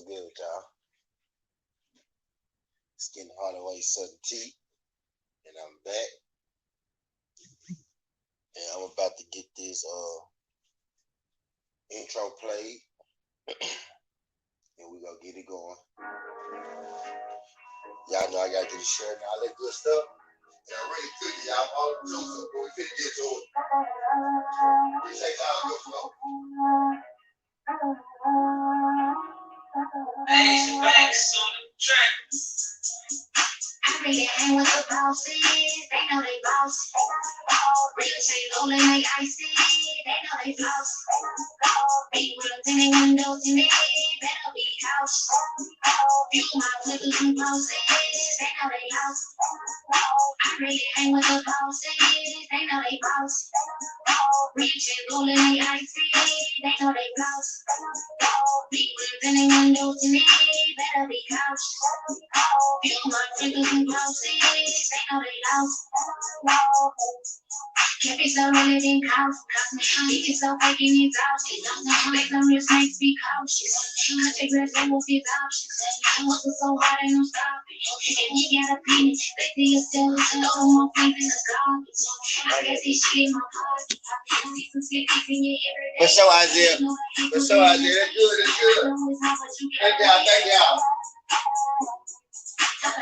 What's good, y'all? It's getting Hardaway Southern T, and I'm back. And I'm about to get this intro played, and we're gonna get it going. Y'all know I gotta get a shirt and all that good stuff. And I'm ready to cook it, y'all. All the jokes up, but we finna get to it. Appreciate y'all. Go flow. Facts on the track. I really hang with the bosses, they know they boss. Real shit rolling like icy, they know they floss. Big wheels in their windows and they better be house. You my flippers and bosses, they know they house. I really hang with the bosses, they know they boss. Real shit rolling like icy, they know they floss. Big wheels in their windows and they better be house. You my flippers and bosses, they know they lost. Can't be so really in cows. He is so fake in his house. Make some real snakes be cautious. I take risks and won't be vouchers. Muscle so hard ain't no stopping. And he got a penis. They see yourself. Throw them more things in the garbage. I got this shit in my pocket. See some stickers in your everyday. What's up, Isaiah? What's up, Isaiah? That's good. That's good. Thank y'all. Thank y'all.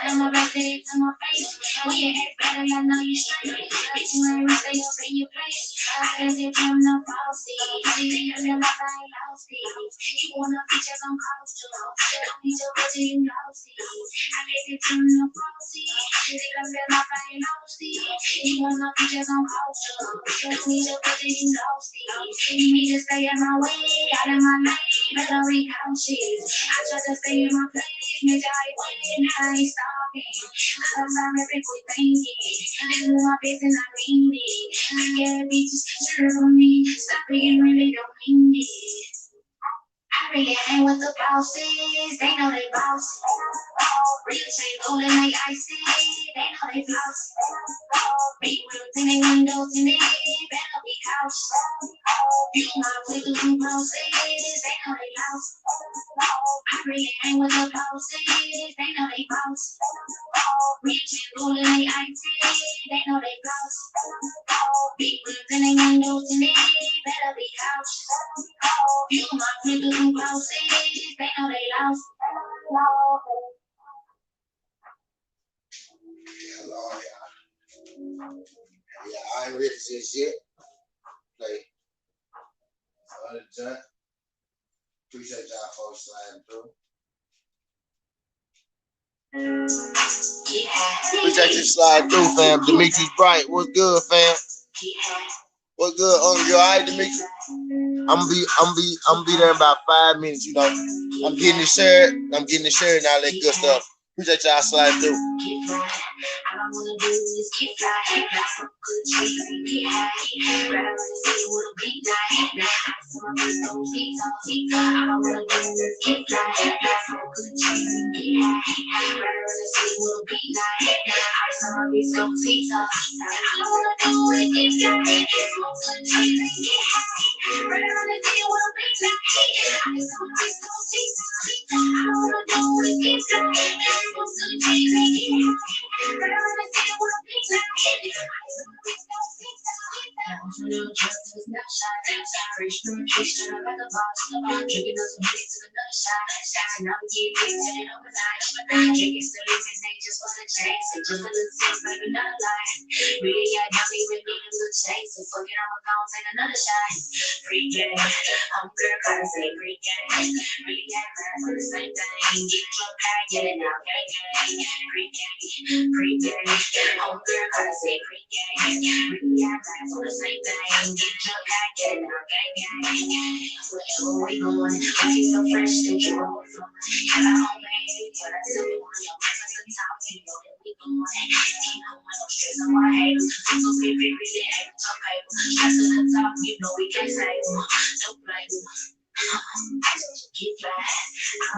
I'm a red to my face. When you act better, I know you straight. Bitch, you ain't stay up in your place. I can't get from the bossy. You feel like I ain't lost it. You wanna bitch as I'm coastal. Don't need your budget, you lost it. I can't get from the bossy. You feel like I ain't lost it. You wanna bitch as I'm coastal. Don't need your budget, you lost it. You need to stay in my way, out of my lane. Better be cautious. I try to stay in my place. Make I win, I ain't stopping. I'm not everything thinking. This is my business, I mean it. I get bitches sure for me. Stop being really don't mean it. I really hang with the bosses, they know they boss. Real shit rolling like icy, they know they floss. Big wheels in their windows and they better be house. You my flippers and bosses, they know they lost. I really hang with the bosses, they know they boss. Real shit rolling like icy, they know they floss. Big wheels in their windows and they better be house. You my flippers and bosses, they know they lost. Yeah, Lord, y'all. Yeah, I ain't ready to see shit. Play. Other junk. Appreciate y'all folks sliding through. Appreciate you sliding through, fam. Demetrius Bright, what's good, fam? What's good, you alright, Demetrius? I'm gonna be there in about 5 minutes, you know. I'm getting the shirt and all that good stuff. Appreciate y'all sliding through. All I wanna do is get fly, got some good cheese and get high. Rather than see what a big night. I saw my first don't keep all I wanna do is get fly, got some good cheese and get high. Rather than see what a big night. I saw my first don't keep all I wanna do is get fly, got some good cheese and get high. Rather than see what a big night. I saw my first don't keep all I wanna do is get fly, got some good cheese and get high. Free game, I'm girl, gotta say free game. Really got mad for the same thing. Get drunk, I get it now, gang. Free game, free game. I'm girl, gotta say free game. Really got mad for the same thing. Get drunk, I get it now, gang. Wherever we going, I feel so fresh, that you roll from. And I don't make but I tell you one, your presence and talk, you know that we going. Ain't no one, no stress on my haters. I'm so sweet, really able to paper. Stress to the top, you know we can't save them. Don't play them.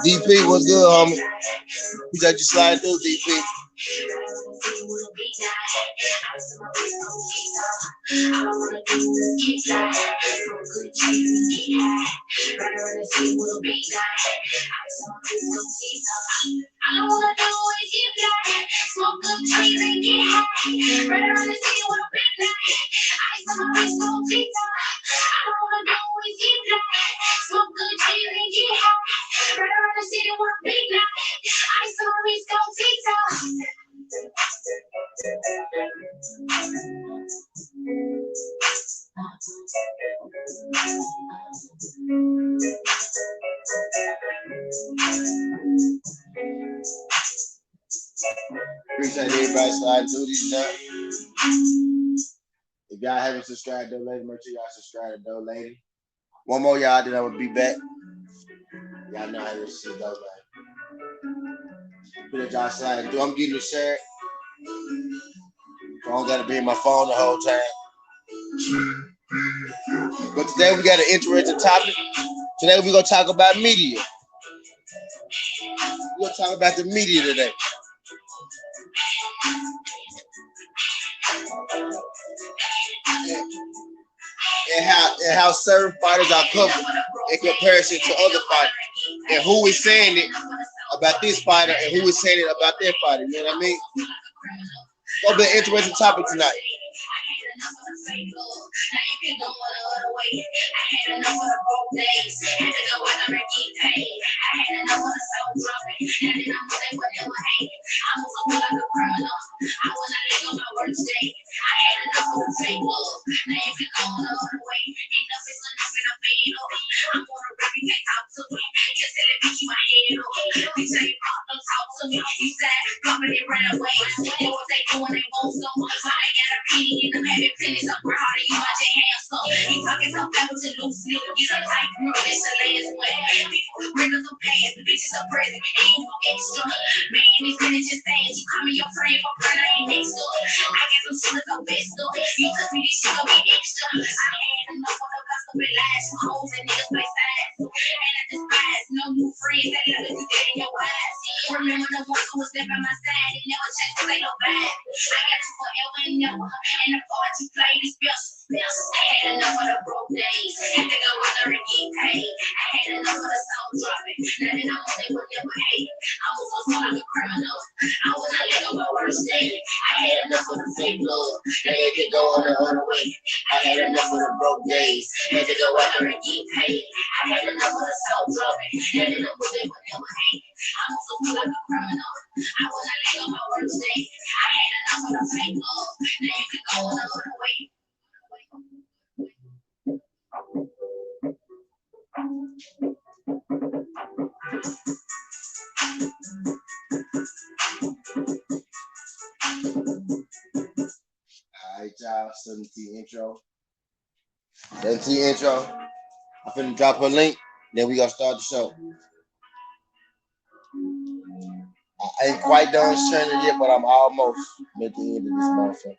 DP, what's good, homie? You got your slide through, DP. Murder in the city with a big guy. I don't wanna do is get black. Smoke good trees and get high. Murder in the city with a big guy. Ice on my wrist, go TikTok. I don't wanna do is get black. Smoke good trees and get high. Murder in the city with a big guy. Ice on my wrist, go TikTok. Appreciate everybody sliding through these now. If y'all haven't subscribed to Doe Lady, make sure y'all subscribe to Doe Lady. One more y'all, then I will be back. Y'all know how this shit goes, man. Put it y'all sliding through. I'm getting a shirt. I don't gotta be in my phone the whole time. But today we got an interesting topic. Today we're gonna talk about media. We're gonna talk about the media today. And how certain fighters are covered in comparison to other fighters. And who is saying it about this fighter and who is saying it about their fighter. You know what I mean? It's gonna be an interesting topic tonight. Remember the one who was there by my side and never changed to say no bad. I got you forever and never, and the part you played is best. I had enough of the broke days, had to go out there and get paid. I had enough of the soul dropping, now that I'm on they would never hate. I was so like a criminal, I was not let on my worst day. I had enough of the fake love, now they could go on the other way. I had enough of the broke days, had to go out there and get paid. I had enough of the soul dropping, now that I'm on they would never hate. I was so like a criminal, I was not let on my worst day. I had enough of the fake love, now you could go on the other way. Alright, y'all, 17 intro. 17 intro. I'm finna drop a link, then we gonna start the show. I ain't quite done sharing it yet, but I'm almost at the end of this motherfucker.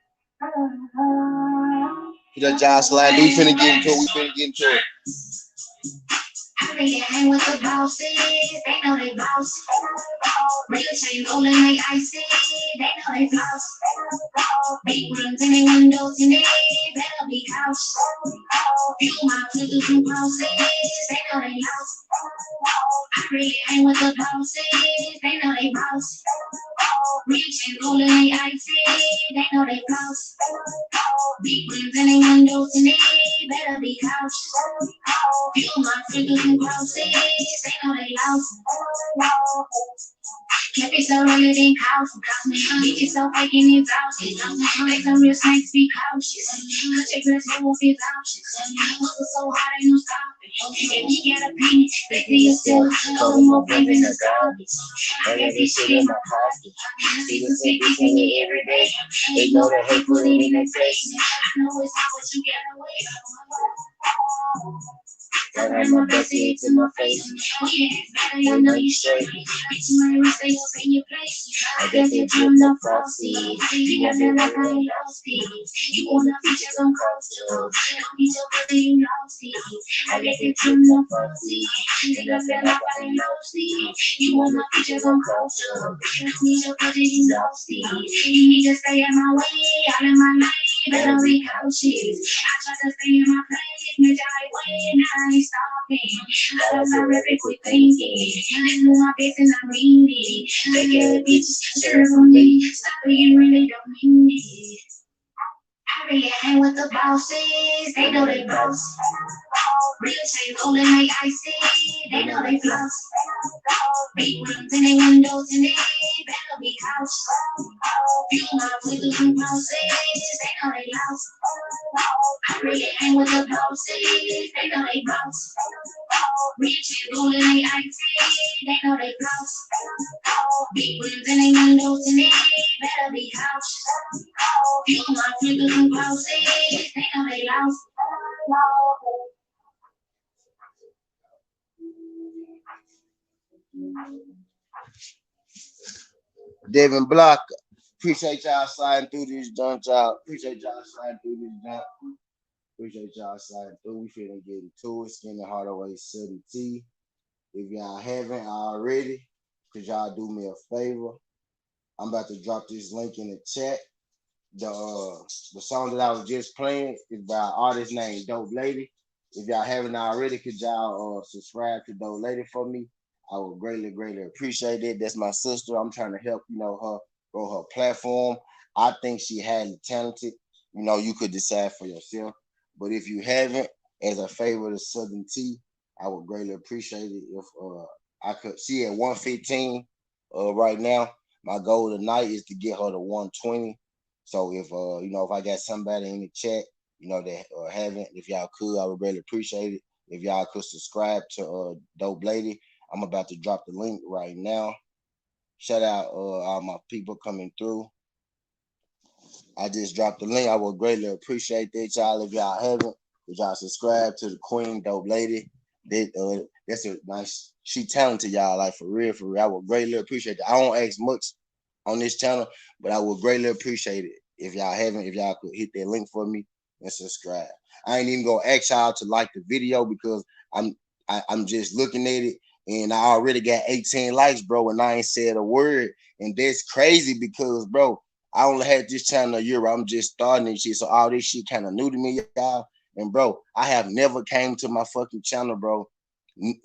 That Josh Land, we finna get into it. I really hang with the bosses, they know they boss. Real chain rolling like icy, they know they boss. Big rooms in their windows and they better be house. Feel my niggas and bosses, they know they lost. I really hang with the bosses, they know they boss. Real chain rolling like icy, they know they boss. Big rooms in their windows and they better be house. Feel my niggas and bosses, they know they lost. Kept it so real it ain't cautious. Bitches so fake and exhausted. Make some real snakes be cautious. Cause your girls know won't be vouchers. Hustle so hard ain't no stopping. If you get a penny, they see you still. Throw more friends in the garbage. I got this shit in my pocket. See the same thing in it every day. They know that hate put it in their face. I know it's not what you get away from. That hurt my best hits in my face. Oh yeah, it's better, you know you straight. Bitch, you ain't stay up in your place. I guess you're turned up frosty. You got that like I ain't lost it. You wanna feature some coastal. Don't be so good you lost it. I guess you're turned up frosty. You got that like I ain't lost it. You wanna feature some coastal. Don't be so good you lost it. You need to stay in my way, out of my lane. Better be cautious. I try to stay in my place, bitch, I ain't waiting, I ain't stopping. I don't know every quick thinking. I know my best and I mean it. They get bitches, sure for me. Stop being really don't mean it. I really hang with the bosses. They know they boss. Real chain rolling like icy. They know they floss. Big rims in their windows and they better be house. Feel my niggas and bosses. They know they lost. I really hang with the bosses. They know they boss. Real chain rolling like icy. They know they floss. Big rims in their windows and they better be house. Feel my niggas and bosses. They know they lost. Devin Block, appreciate y'all sliding through this junk, y'all. Appreciate y'all sliding through this junk. Appreciate y'all sliding through. We finna get into it. Skinny Hardaway 70T. If y'all haven't already, could y'all do me a favor? I'm about to drop this link in the chat. The song that I was just playing is by an artist named Dope Lady. If y'all haven't already, could y'all subscribe to Dope Lady for me? I would greatly, greatly appreciate it. That's my sister. I'm trying to help, her grow her platform. I think she highly talented. You could decide for yourself. But if you haven't, as a favor to Southern T, I would greatly appreciate it if I could. She at 115 right now. My goal tonight is to get her to 120. So if if I got somebody in the chat, that haven't, if y'all could, I would really appreciate it. If y'all could subscribe to Dope Lady. I'm about to drop the link right now. Shout out all my people coming through. I just dropped the link. I would greatly appreciate that, y'all. If y'all haven't, if y'all subscribe to the Queen Dope Lady, that's a nice. She talented, y'all. Like for real, for real. I would greatly appreciate it. I don't ask much on this channel, but I would greatly appreciate it if y'all haven't. If y'all could hit that link for me and subscribe. I ain't even gonna ask y'all to like the video because I'm just looking at it. And I already got 18 likes, bro, and I ain't said a word. And that's crazy because, bro, I only had this channel a year. I'm just starting this shit. So all this shit kind of new to me, y'all. And, bro, I have never came to my fucking channel, bro.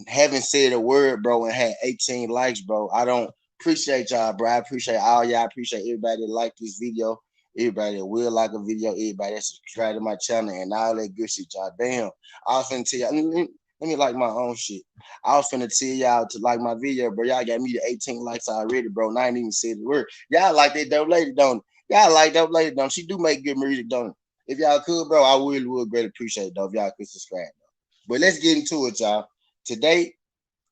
Haven't said a word, bro, and had 18 likes, bro. I don't appreciate y'all, bro. I appreciate all y'all. I appreciate everybody that like this video. Everybody that will like a video. Everybody that subscribe to my channel and all that good shit, y'all. Damn. I was finna tell y'all. Let me like my own shit. I was finna tell y'all to like my video, bro. Y'all got me to 18 likes already, bro. And I ain't even said the word. Y'all like that Dope Lady, don't it? Y'all like Dope Lady, don't it? She do make good music, don't it? If y'all could, bro, I really would greatly appreciate it, though, if y'all could subscribe, though. But let's get into it, y'all. Today,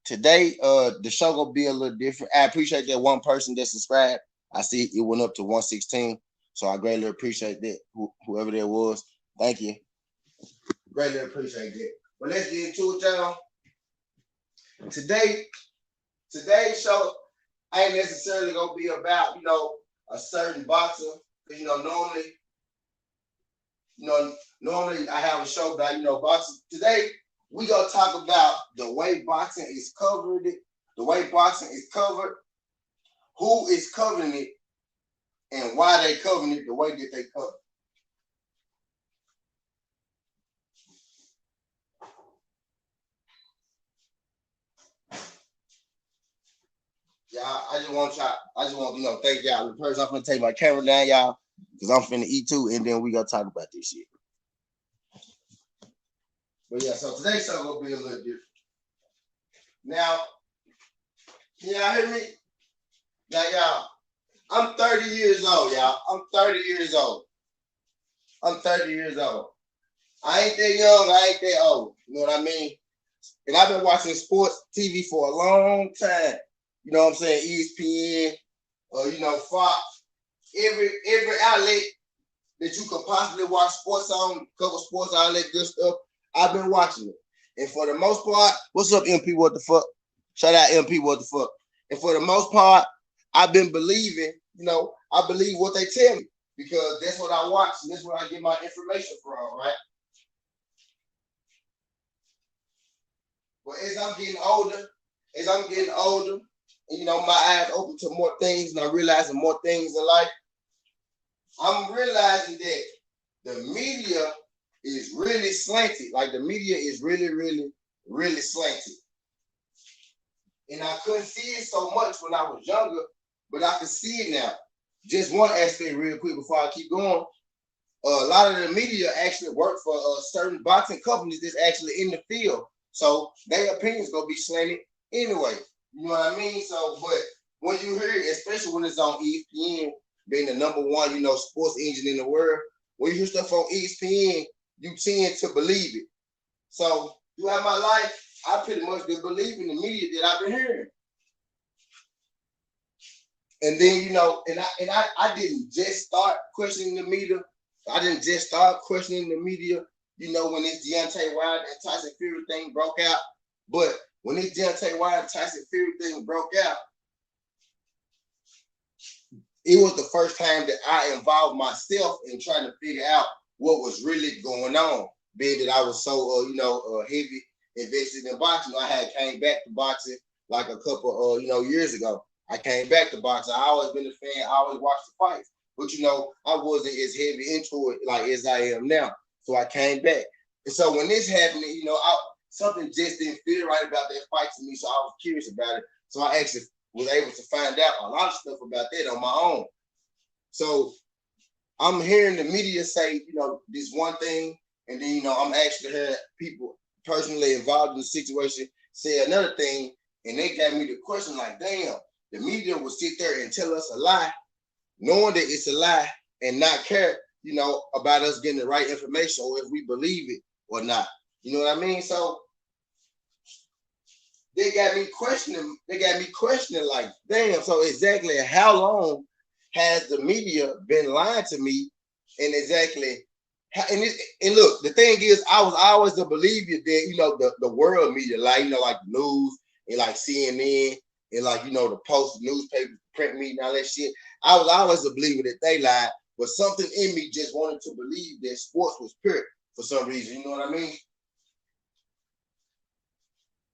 the show gonna be a little different. I appreciate that one person that subscribed. I see it went up to 116. So I greatly appreciate that. Whoever that was, thank you. Greatly appreciate that. But let's get into it, y'all. Today's show ain't necessarily gonna be about a certain boxer. Because normally I have a show about boxing. Today we gonna talk about the way boxing is covered, the way boxing is covered, who is covering it, and why they covering it the way that they cover it. Y'all, I just want thank y'all. First, I'm gonna take my camera down, y'all, because I'm finna eat too, and then we gonna talk about this shit. But yeah, so today's show gonna be a little different. Now, can y'all hear me? Now, y'all, I'm 30 years old, y'all. I'm 30 years old. I ain't that young, I ain't that old. You know what I mean? And I've been watching sports TV for a long time. You know what I'm saying? ESPN, Fox, every outlet that you could possibly watch sports on, cover sports, all that good stuff. I've been watching it. And for the most part, what's up, MP? What the fuck? Shout out MP, what the fuck? And for the most part, I've been believing, I believe what they tell me because that's what I watch and that's where I get my information from, right? But as I'm getting older, and my eyes open to more things and I'm realizing more things in life, I'm realizing that the media is really slanted. Like the media is really, really really slanted. And I couldn't see it so much when I was younger, but I can see it now. Just one aspect real quick before I keep going. A lot of the media actually work for certain boxing companies that's actually in the field. So their opinions gonna be slanted anyway. You know what I mean? So, but when you hear it, especially when it's on ESPN, being the number one, sports engine in the world, when you hear stuff on ESPN, you tend to believe it. So throughout my life, I pretty much been believing the media that I've been hearing. And then, I didn't just start questioning the media. I didn't just start questioning the media, when this Deontay Wilder and Tyson Fury thing broke out. But when this Deontay Wilder and Tyson Fury thing broke out, it was the first time that I involved myself in trying to figure out what was really going on. Being that I was so, heavy invested in boxing, I had came back to boxing like a couple, years ago. I came back to boxing. I always been a fan. I always watched the fights, but I wasn't as heavy into it like as I am now. So I came back, and so when this happened, something just didn't feel right about that fight to me. So I was curious about it. So I actually was able to find out a lot of stuff about that on my own. So I'm hearing the media say, this one thing, and then, I'm actually hearing people personally involved in the situation say another thing, and they got me the question like, damn, the media will sit there and tell us a lie, knowing that it's a lie, and not care, about us getting the right information or if we believe it or not. You know what I mean? So they got me questioning. Like, damn. So exactly how long has the media been lying to me? And exactly, and look, the thing is, I was always a believer that the world media, like like the news and like CNN and like the post newspapers, print media, and all that shit. I was always a believer that they lied, but something in me just wanted to believe that sports was pure for some reason. You know what I mean?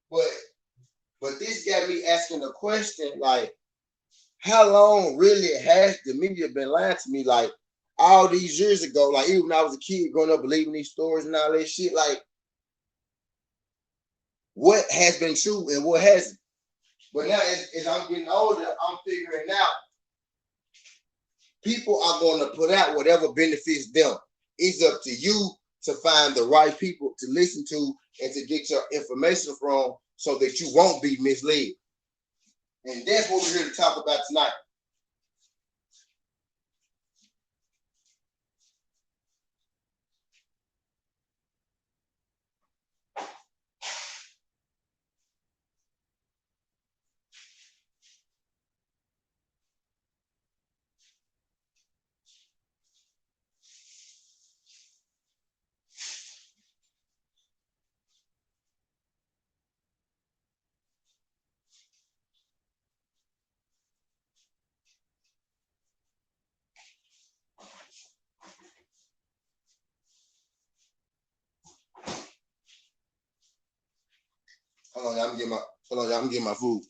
But this got me asking a question like, how long really has the media been lying to me? Like all these years ago, like even when I was a kid growing up believing these stories and all that shit, like what has been true and what hasn't? But now as I'm getting older, I'm figuring out people are going to put out whatever benefits them. It's up to you to find the right people to listen to and to get your information from so that you won't be misled. And that's what we're here to talk about tonight. Hold on, I'm getting my food.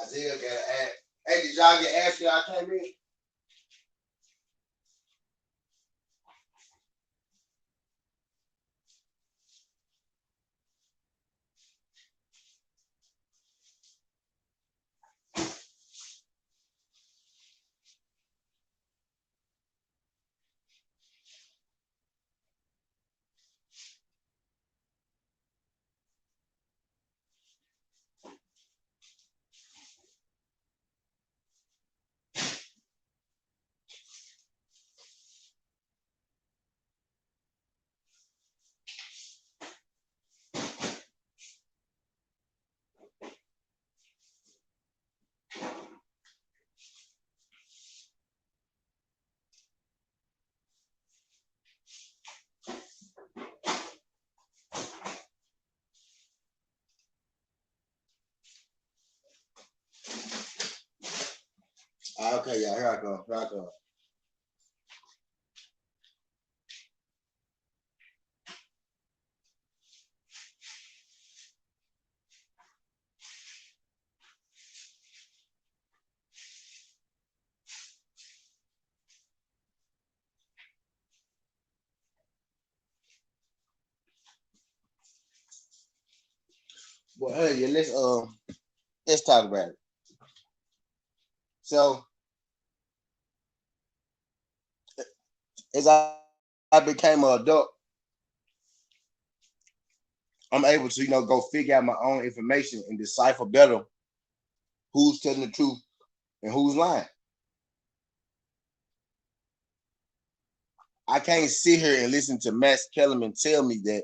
Isaiah got to ask. Hey, did y'all get asked y'all came in? Okay, y'all, here I go. Well, hey, yeah, let's talk about it. So as I became an adult, I'm able to, go figure out my own information and decipher better who's telling the truth and who's lying. I can't sit here and listen to Max Kellerman tell me that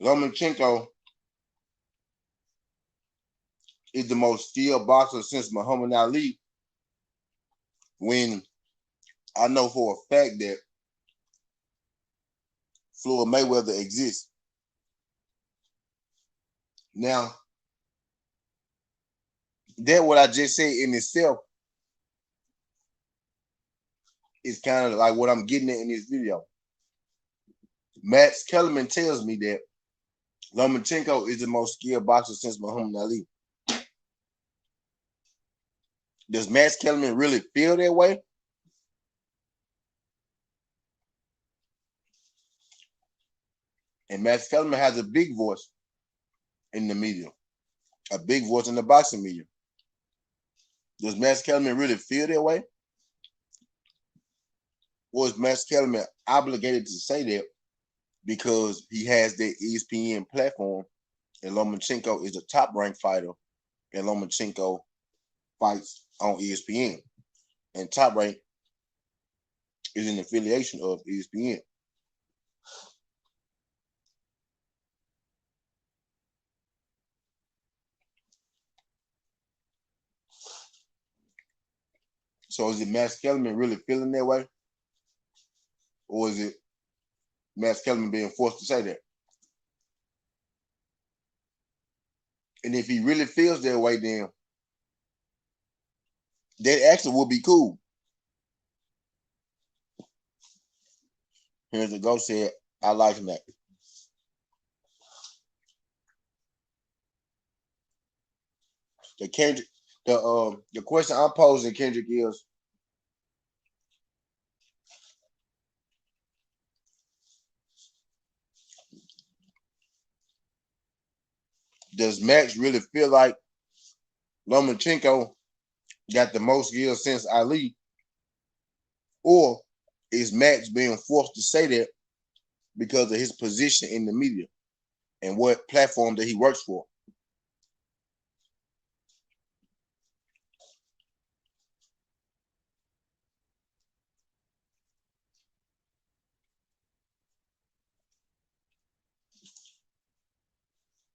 Lomachenko is the most skilled boxer since Muhammad Ali, when I know for a fact that Floyd Mayweather exists. Now, that what I just said in itself is kind of like what I'm getting at in this video. Max Kellerman tells me that Lomachenko is the most skilled boxer since Muhammad Ali. Does Max Kellerman really feel that way? And Max Kellerman has a big voice in the media, a big voice in the boxing media. Does Max Kellerman really feel that way? Or is Max Kellerman obligated to say that because he has that ESPN platform and Lomachenko is a top-ranked fighter and Lomachenko fights on ESPN? And Top Rank is an affiliation of ESPN. So is it Max Kellerman really feeling that way? Or is it Max Kellerman being forced to say that? And if he really feels that way, then that actually would be cool. Here's the ghost said, I like him that. The Kendrick, the question I'm posing, Kendrick, is does Max really feel like Lomachenko got the most years since Ali? Or is Max being forced to say that because of his position in the media and what platform that he works for?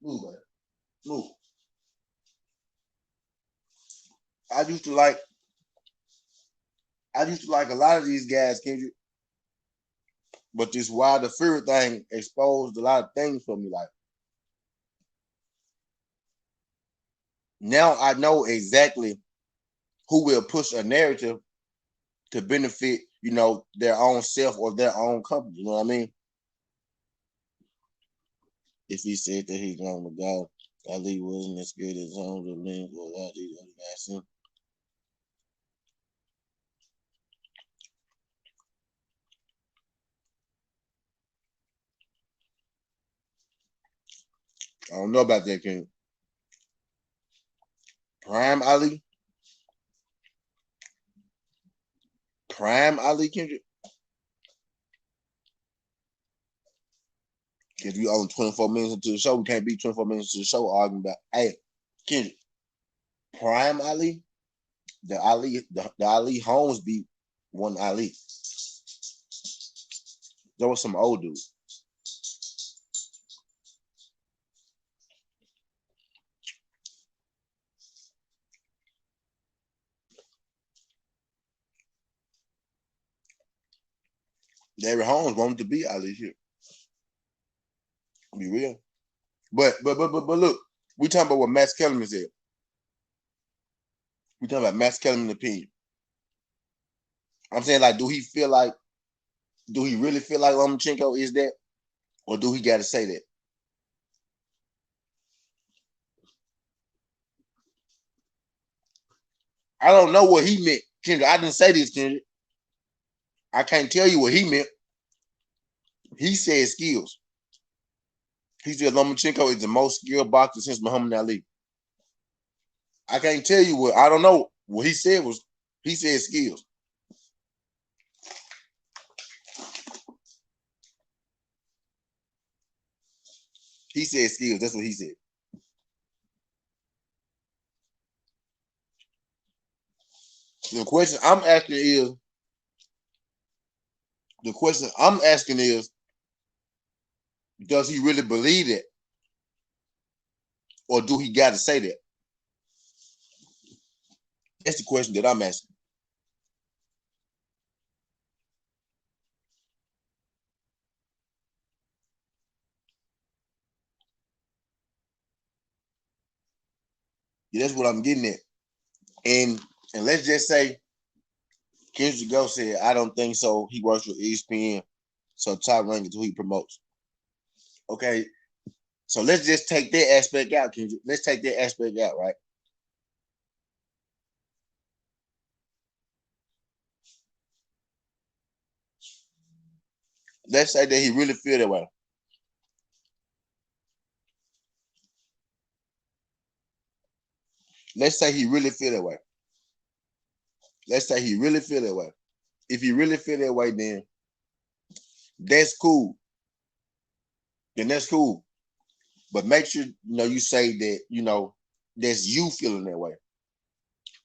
Move, man. Move. I used to like a lot of these guys, Kendrick, but this Wilder Fury thing exposed a lot of things for me. Like now I know exactly who will push a narrative to benefit, their own self or their own company. You know what I mean? If he said that he's going to God, Ali wasn't as good as Holmes or Link or a lot of these other guys. I don't know about that, King. Prime Ali? Prime Ali, Kendrick? Because we only 24 minutes into the show. We can't be 24 minutes into the show arguing about, hey, Kendrick, Prime Ali? The Ali Holmes beat one Ali. There was some old dudes. Larry Holmes wanted to beat Ali here. Be real. But look, we talking about what Max Kellerman said. We talking about Max Kellerman's opinion. I'm saying, like, do he really feel like Lomachenko is that? Or do he gotta say that? I don't know what he meant, Kendrick. I didn't say this, Kendrick. I can't tell you what he meant. He said skills. He said Lomachenko is the most skilled boxer since Muhammad Ali. I can't tell you what. I don't know. What he said was, he said skills. He said skills. That's what he said. The question I'm asking is, does he really believe it, or do he got to say that? That's the question that I'm asking. Yeah, that's what I'm getting at. And let's just say Kendrick Go said, I don't think so. He works with ESPN, so Top Rank is who he promotes. Okay, so let's just take that aspect out, Kendrick. Let's take that aspect out, right? Let's say that he really feel that way. Let's say he really feel that way. Let's say he really feel that way. If he really feel that way, then that's cool. Then that's cool. But make sure you say that that's you feeling that way.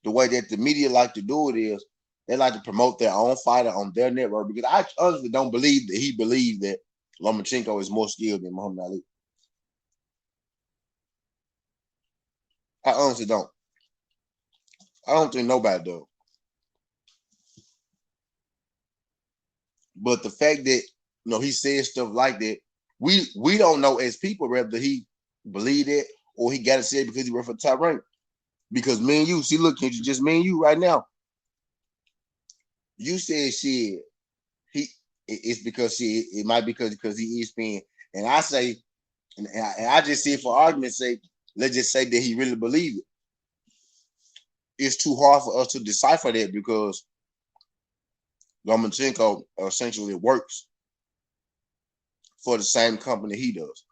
The way that the media like to do it is they like to promote their own fighter on their network, because I honestly don't believe that he believes that Lomachenko is more skilled than Muhammad Ali. I honestly don't. I don't think nobody does. But the fact that he says stuff like that, we don't know as people whether he believed it or he got to say it because he worked for Top Rank. Because me and you, see, look, just me and you right now. You said shit. It's because it might be because he is ESPN, and I say, and I just say for argument's sake, let's just say that he really believed it. It's too hard for us to decipher that because Lomachenko essentially works for the same company he does.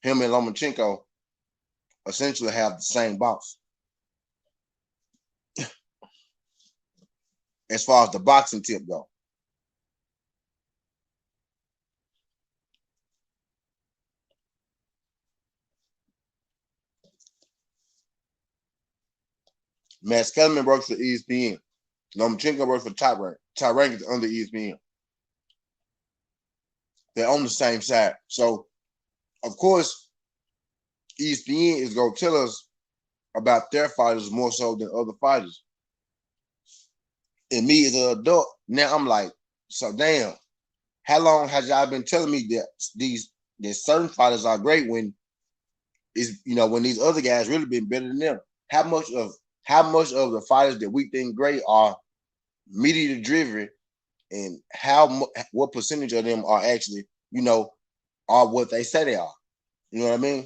Him and Lomachenko essentially have the same boss as far as the boxing tip go. Max Kellerman works for ESPN. Lomachenko works for Top Rank. Top Rank is under ESPN. They're on the same side. So, of course, ESPN is going to tell us about their fighters more so than other fighters. And me as an adult, now I'm like, so damn, how long has y'all been telling me that certain fighters are great when when these other guys really been better than them? How much of the fighters that we think great are media driven, and what percentage of them are actually are what they say they are? You know what I mean?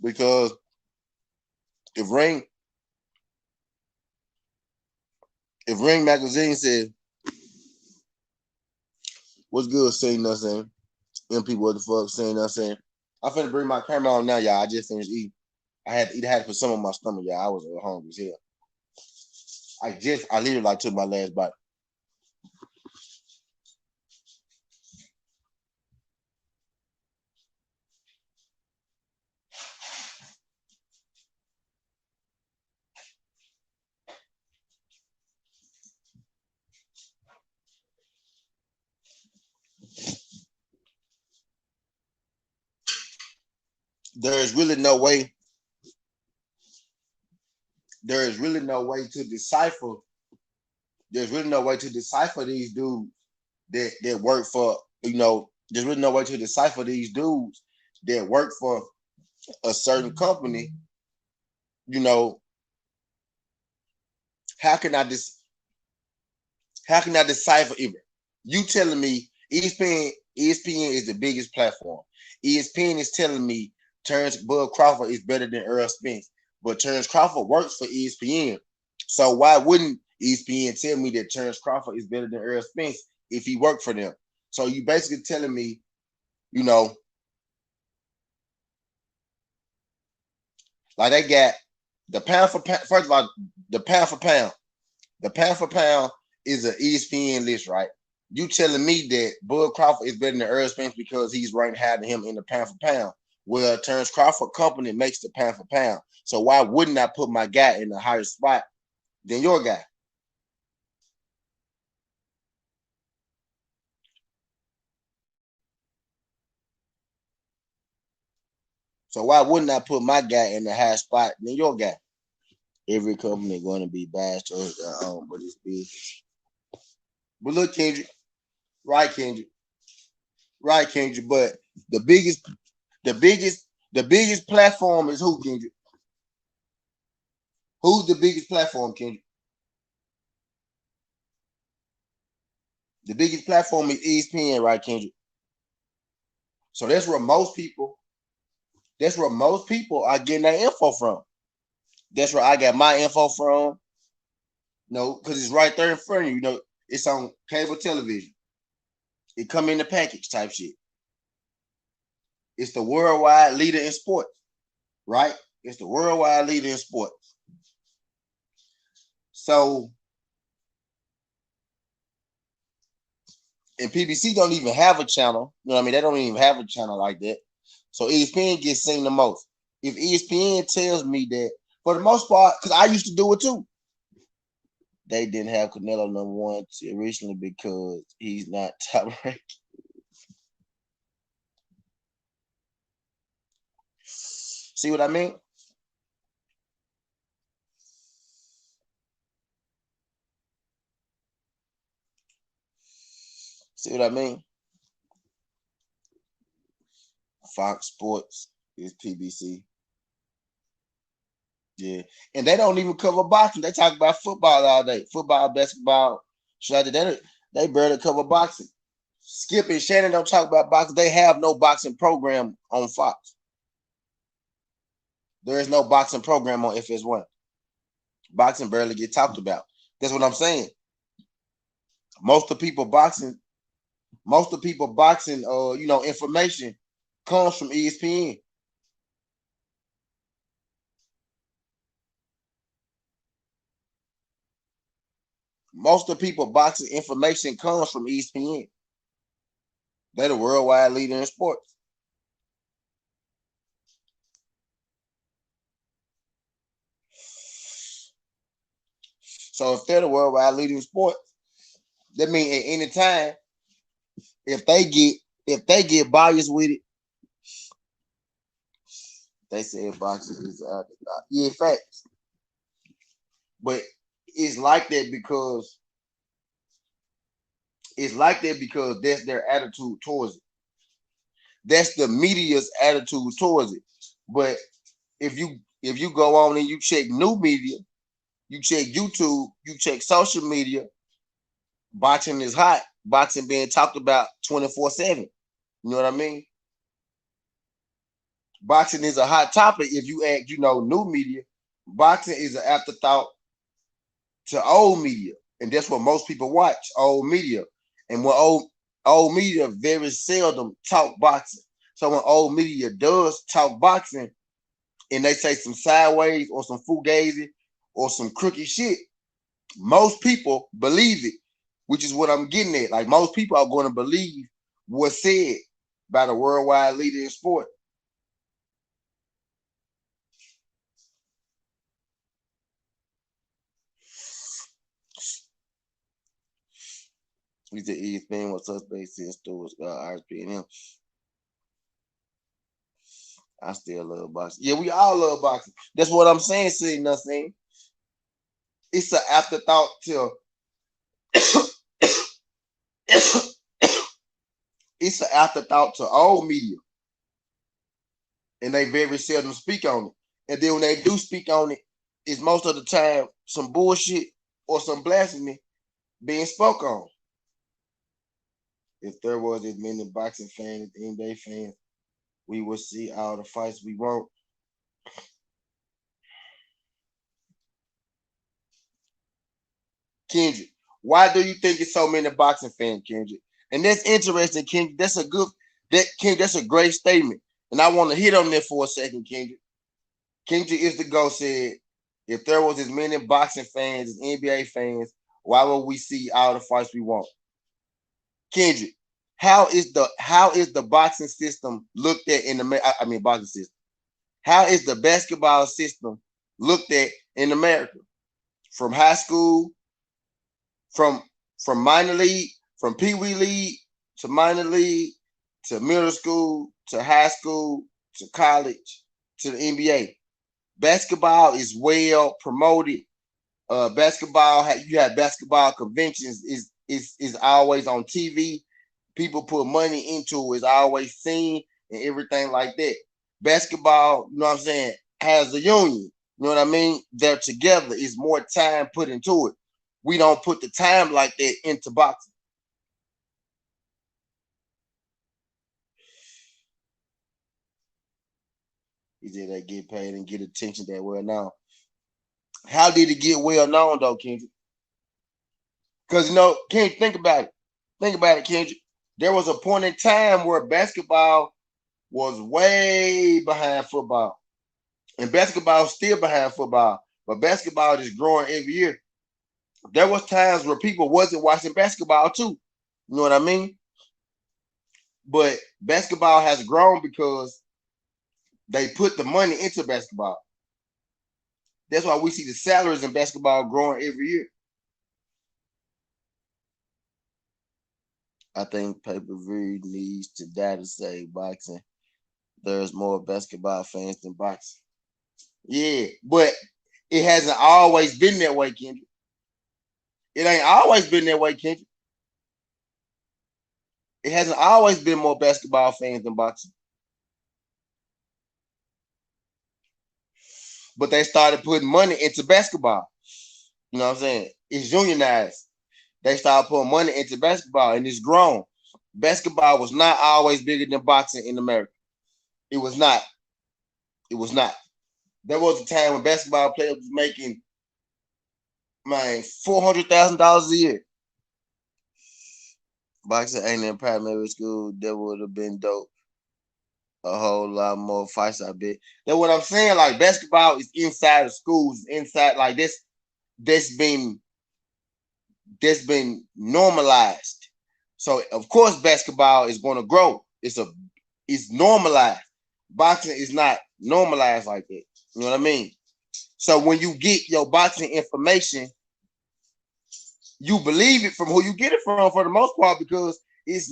Because if Ring Magazine said, "What's good?" saying nothing, MP what the fuck saying nothing. I'm finna bring my camera on now, y'all. I just finished eating. I had to eat. I had to put some on my stomach, y'all. I was hungry as hell. I literally like took my last bite. There is really no way. There is really no way to decipher. There's really no way to decipher these dudes that work for. There's really no way to decipher these dudes that work for a certain company. You know, how can I decipher it? You telling me ESPN is the biggest platform. ESPN is telling me Bud Crawford is better than Earl Spence, but Terrence Crawford works for ESPN. So why wouldn't ESPN tell me that Terrence Crawford is better than Earl Spence if he worked for them? So you basically telling me, you know, like they got the pound for pound. First of all, the pound for pound. The pound for pound is an ESPN list, right? You telling me that Bud Crawford is better than Earl Spence because he's ranked higher than him in the pound for pound. Well, Terrence Crawford company makes the pound for pound. So why wouldn't I put my guy in a higher spot than your guy? So why wouldn't I put my guy in the higher spot than your guy? Every company going to be biased towards their own, but it's big. But look, Kendrick, right, Kendrick, right, Kendrick. But the biggest, the biggest, the biggest platform is who, Kendrick? Who's the biggest platform, Kendrick? The biggest platform is ESPN, right, Kendrick? So that's where most people, are getting their info from. That's where I got my info from. No, because it's right there in front of you. You know, it's on cable television. It come in the package type shit. It's the worldwide leader in sports, right? It's the worldwide leader in sports. So, and PBC don't even have a channel. You know what I mean? They don't even have a channel like that. So ESPN gets seen the most. If ESPN tells me that, for the most part, because I used to do it too, they didn't have Canelo number one originally because he's not top ranked. See what I mean? See what I mean? Fox Sports is PBC. Yeah. And they don't even cover boxing. They talk about football all day. Football, basketball. They barely cover boxing. Skip and Shannon don't talk about boxing. They have no boxing program on Fox. There is no boxing program on FS1. Boxing barely get talked about. That's what I'm saying. Most of the people boxing, information comes from ESPN. Most of the people boxing information comes from ESPN. They're the worldwide leader in sports. So if they're the worldwide leader in sports, that means at any time, if they get biased with it, they say boxing is yeah, facts. But it's like that because that's their attitude towards it. That's the media's attitude towards it. But if you go on and you check new media, you check YouTube, you check social media, boxing is hot. Boxing being talked about 24/7. You know what I mean? Boxing is a hot topic. If you ask, new media, boxing is an afterthought to old media, and that's what most people watch. Old media, and when old media very seldom talk boxing. So when old media does talk boxing, and they say some sideways or some fugazi or some crooked shit, most people believe it, which is what I'm getting at. Like most people are going to believe what's said by the worldwide leader in sport. He said ESPN was suspect since stores RSPN. I still love boxing. Yeah, we all love boxing. That's what I'm saying, see, nothing. It's an afterthought to it's an afterthought to old media. And they very seldom speak on it. And then when they do speak on it, it's most of the time some bullshit or some blasphemy being spoke on. If there was as many boxing fans as NBA fans, we would see all the fights we want. Kendrick, why do you think it's so many boxing fans, Kendrick? And that's interesting, Kendrick. That's a great statement. And I want to hit on that for a second, Kendrick. Kendrick is the GOAT said, if there was as many boxing fans as NBA fans, why would we see all the fights we want? Kendrick, how is the boxing system looked at in the boxing system? How is the basketball system looked at in America? From high school, from minor league, from Pee Wee League to minor league to middle school to high school to college to the NBA. Basketball is well promoted. You have basketball conventions is always on TV. People put money into it, it's always seen and everything like that. Basketball, you know what I'm saying, has a union. You know what I mean? They're together. It's more time put into it. We don't put the time like that into boxing. He said they get paid and get attention that well now. How did it get well known though, Kendrick? Because Kendrick, think about it. Think about it, Kendrick. There was a point in time where basketball was way behind football. And basketball is still behind football. But basketball is growing every year. There was times where people wasn't watching basketball too. You know what I mean? But basketball has grown because they put the money into basketball. That's why we see the salaries in basketball growing every year. I think pay-per-view needs to die to save boxing. There's more basketball fans than boxing. Yeah, but it hasn't always been that way, Kendrick. It ain't always been that way, Kendrick. It hasn't always been more basketball fans than boxing. But they started putting money into basketball. You know what I'm saying? It's unionized. They started putting money into basketball and it's grown. Basketball was not always bigger than boxing in America. It was not. It was not. There was a time when basketball players was making $400,000 a year. Boxing ain't in primary school. That would have been dope. A whole lot more fights, I bet. That's what I'm saying. Like basketball is inside of schools, inside like this. That's been normalized. So of course basketball is going to grow. It's normalized. Boxing is not normalized like that. You know what I mean? So when you get your boxing information, you believe it from who you get it from for the most part because it's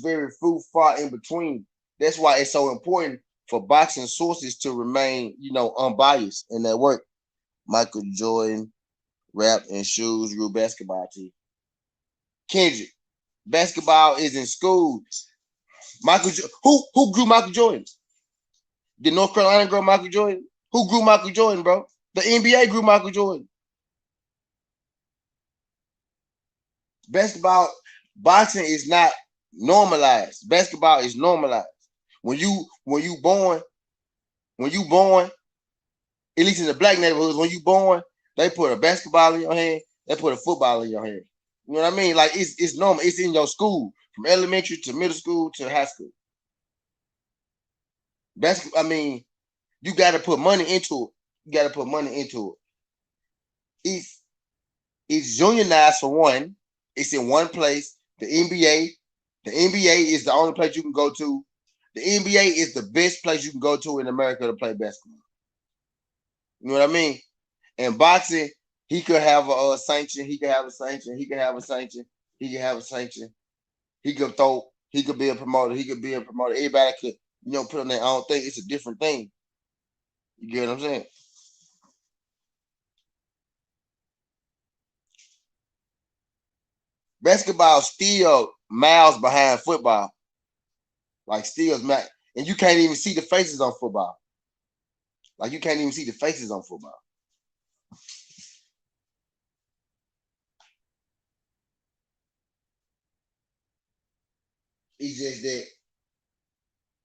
very few far in between. That's why it's so important for boxing sources to remain, unbiased in their work. Michael Jordan, rap and shoes grew basketball team. Kendrick, basketball is in school. Who grew Michael Jordan? Did North Carolina grow Michael Jordan? Who grew Michael Jordan, bro? The NBA grew Michael Jordan. Boxing is not normalized. Basketball is normalized. When you born, at least in the black neighborhoods, when you born, they put a basketball in your hand, they put a football in your hand. You know what I mean? Like it's normal. It's in your school from elementary to middle school to high school. You got to put money into it. It's unionized for one. It's in one place. The NBA is the only place you can go to. The NBA is the best place you can go to in America to play basketball. You know what I mean? And boxing, he could have a sanction. He could have a sanction. He could have a sanction. He could have a sanction. He could throw. He could be a promoter. He could be a promoter. Everybody could, put on their own thing. It's a different thing. You get what I'm saying? Basketball still miles behind football. Like still, and you can't even see the faces on football. Like you can't even see the faces on football. It's just that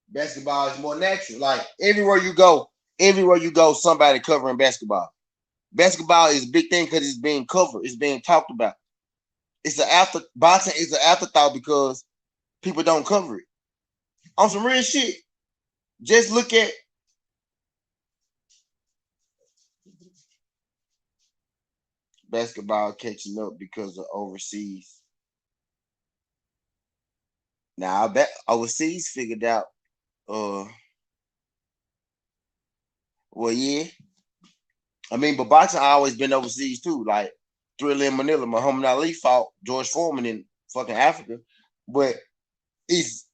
basketball is more natural. Like everywhere you go, somebody covering basketball. Basketball is a big thing because it's being covered. It's being talked about. It's an after boxing is an afterthought because people don't cover it. On some real shit, just look at basketball catching up because of overseas. Now I bet overseas figured out. Well, yeah. I mean, but boxing always been overseas too. Like Thriller in Manila, Muhammad Ali fought George Foreman in fucking Africa, but it's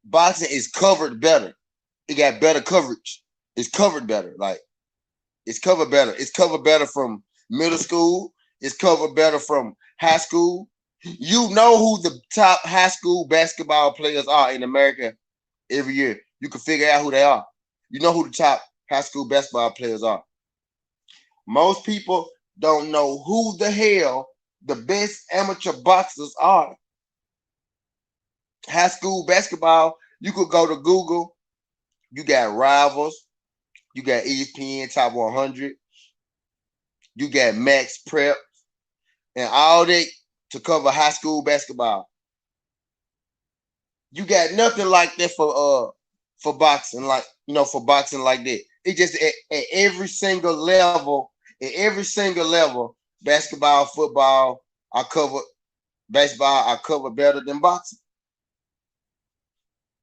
boxing is covered better. It got better coverage. It's covered better. Like it's covered better. It's covered better from middle school. It's covered better from high school. You know who the top high school basketball players are in America every year. You can figure out who they are. You know who the top high school basketball players are. Most people don't know who the hell the best amateur boxers are. High school basketball, you could go to Google. You got Rivals. You got ESPN Top 100. You got Max Prep and all that to cover high school basketball. You got nothing like that for boxing, like for boxing like that. It just at every single level, basketball, football, I cover baseball, I cover better than boxing.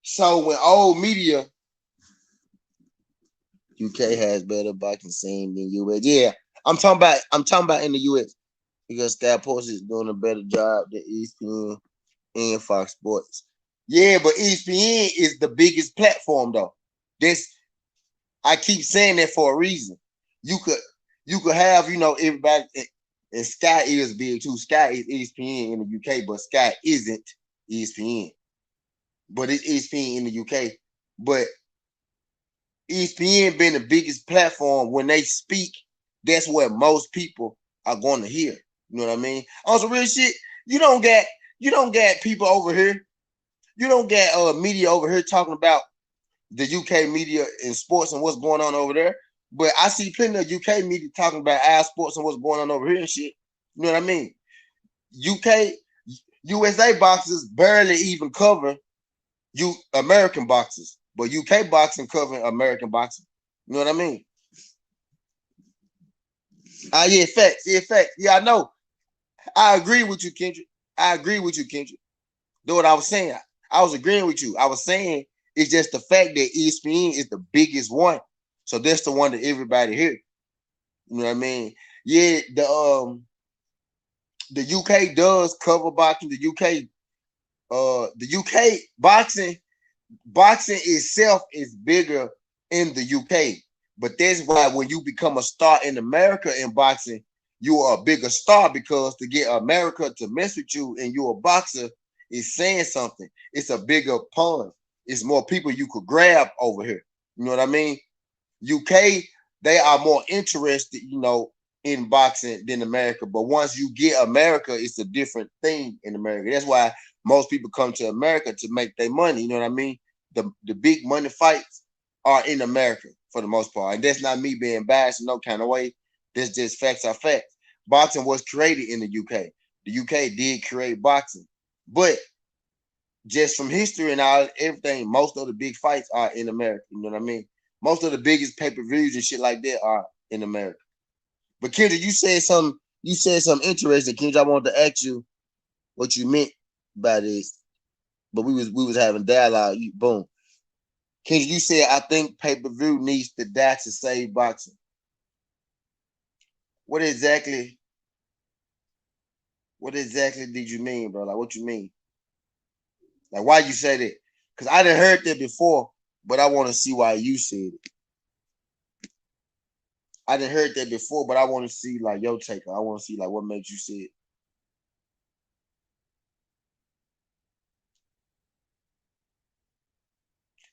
So when old media UK has better boxing scene than US. Yeah, I'm talking about in the US because Sky Sports is doing a better job than ESPN and Fox Sports. Yeah, but ESPN is the biggest platform though. I keep saying that for a reason. You could have, everybody, and Sky is big too. Sky is ESPN in the UK, but Sky isn't ESPN. But it's ESPN in the UK. But ESPN being the biggest platform, when they speak, that's what most people are going to hear. You know what I mean? On some real shit, you don't get people over here. You don't get media over here talking about the UK media and sports and what's going on over there. But I see plenty of UK media talking about our sports and what's going on over here and shit. You know what I mean? USA boxers barely even cover American boxers, but UK boxing covering American boxing. You know what I mean? Yeah, facts. Yeah, facts. Yeah, I know. I agree with you, Kendrick. Know what I was saying? I was agreeing with you. I was saying it's just the fact that ESPN is the biggest one. So that's the one that everybody hear. You know what I mean? Yeah, the UK does cover boxing. The UK boxing itself is bigger in the UK. But that's why when you become a star in America in boxing, you are a bigger star because to get America to mess with you and you're a boxer is saying something. It's a bigger pun. It's more people you could grab over here. You know what I mean? UK, they are more interested, in boxing than America. But once you get America, it's a different thing in America. That's why most people come to America to make their money. You know what I mean? The big money fights are in America for the most part. And that's not me being biased in no kind of way. That's just facts are facts. Boxing was created in the UK. The UK did create boxing. But just from history and everything, most of the big fights are in America. You know what I mean? Most of the biggest pay-per-views and shit like that are in America. But Kendra, you said something interesting, Kendra. I wanted to ask you what you meant by this. But we was having dialogue. Boom. Kendra, you said I think pay-per-view needs to die to save boxing. What exactly did you mean, bro? Like what you mean? Like why you say that? Because I didn't heard that before, but I want to see why you said it. I didn't heard that before, but I want to see like your take. I want to see like what made you say it.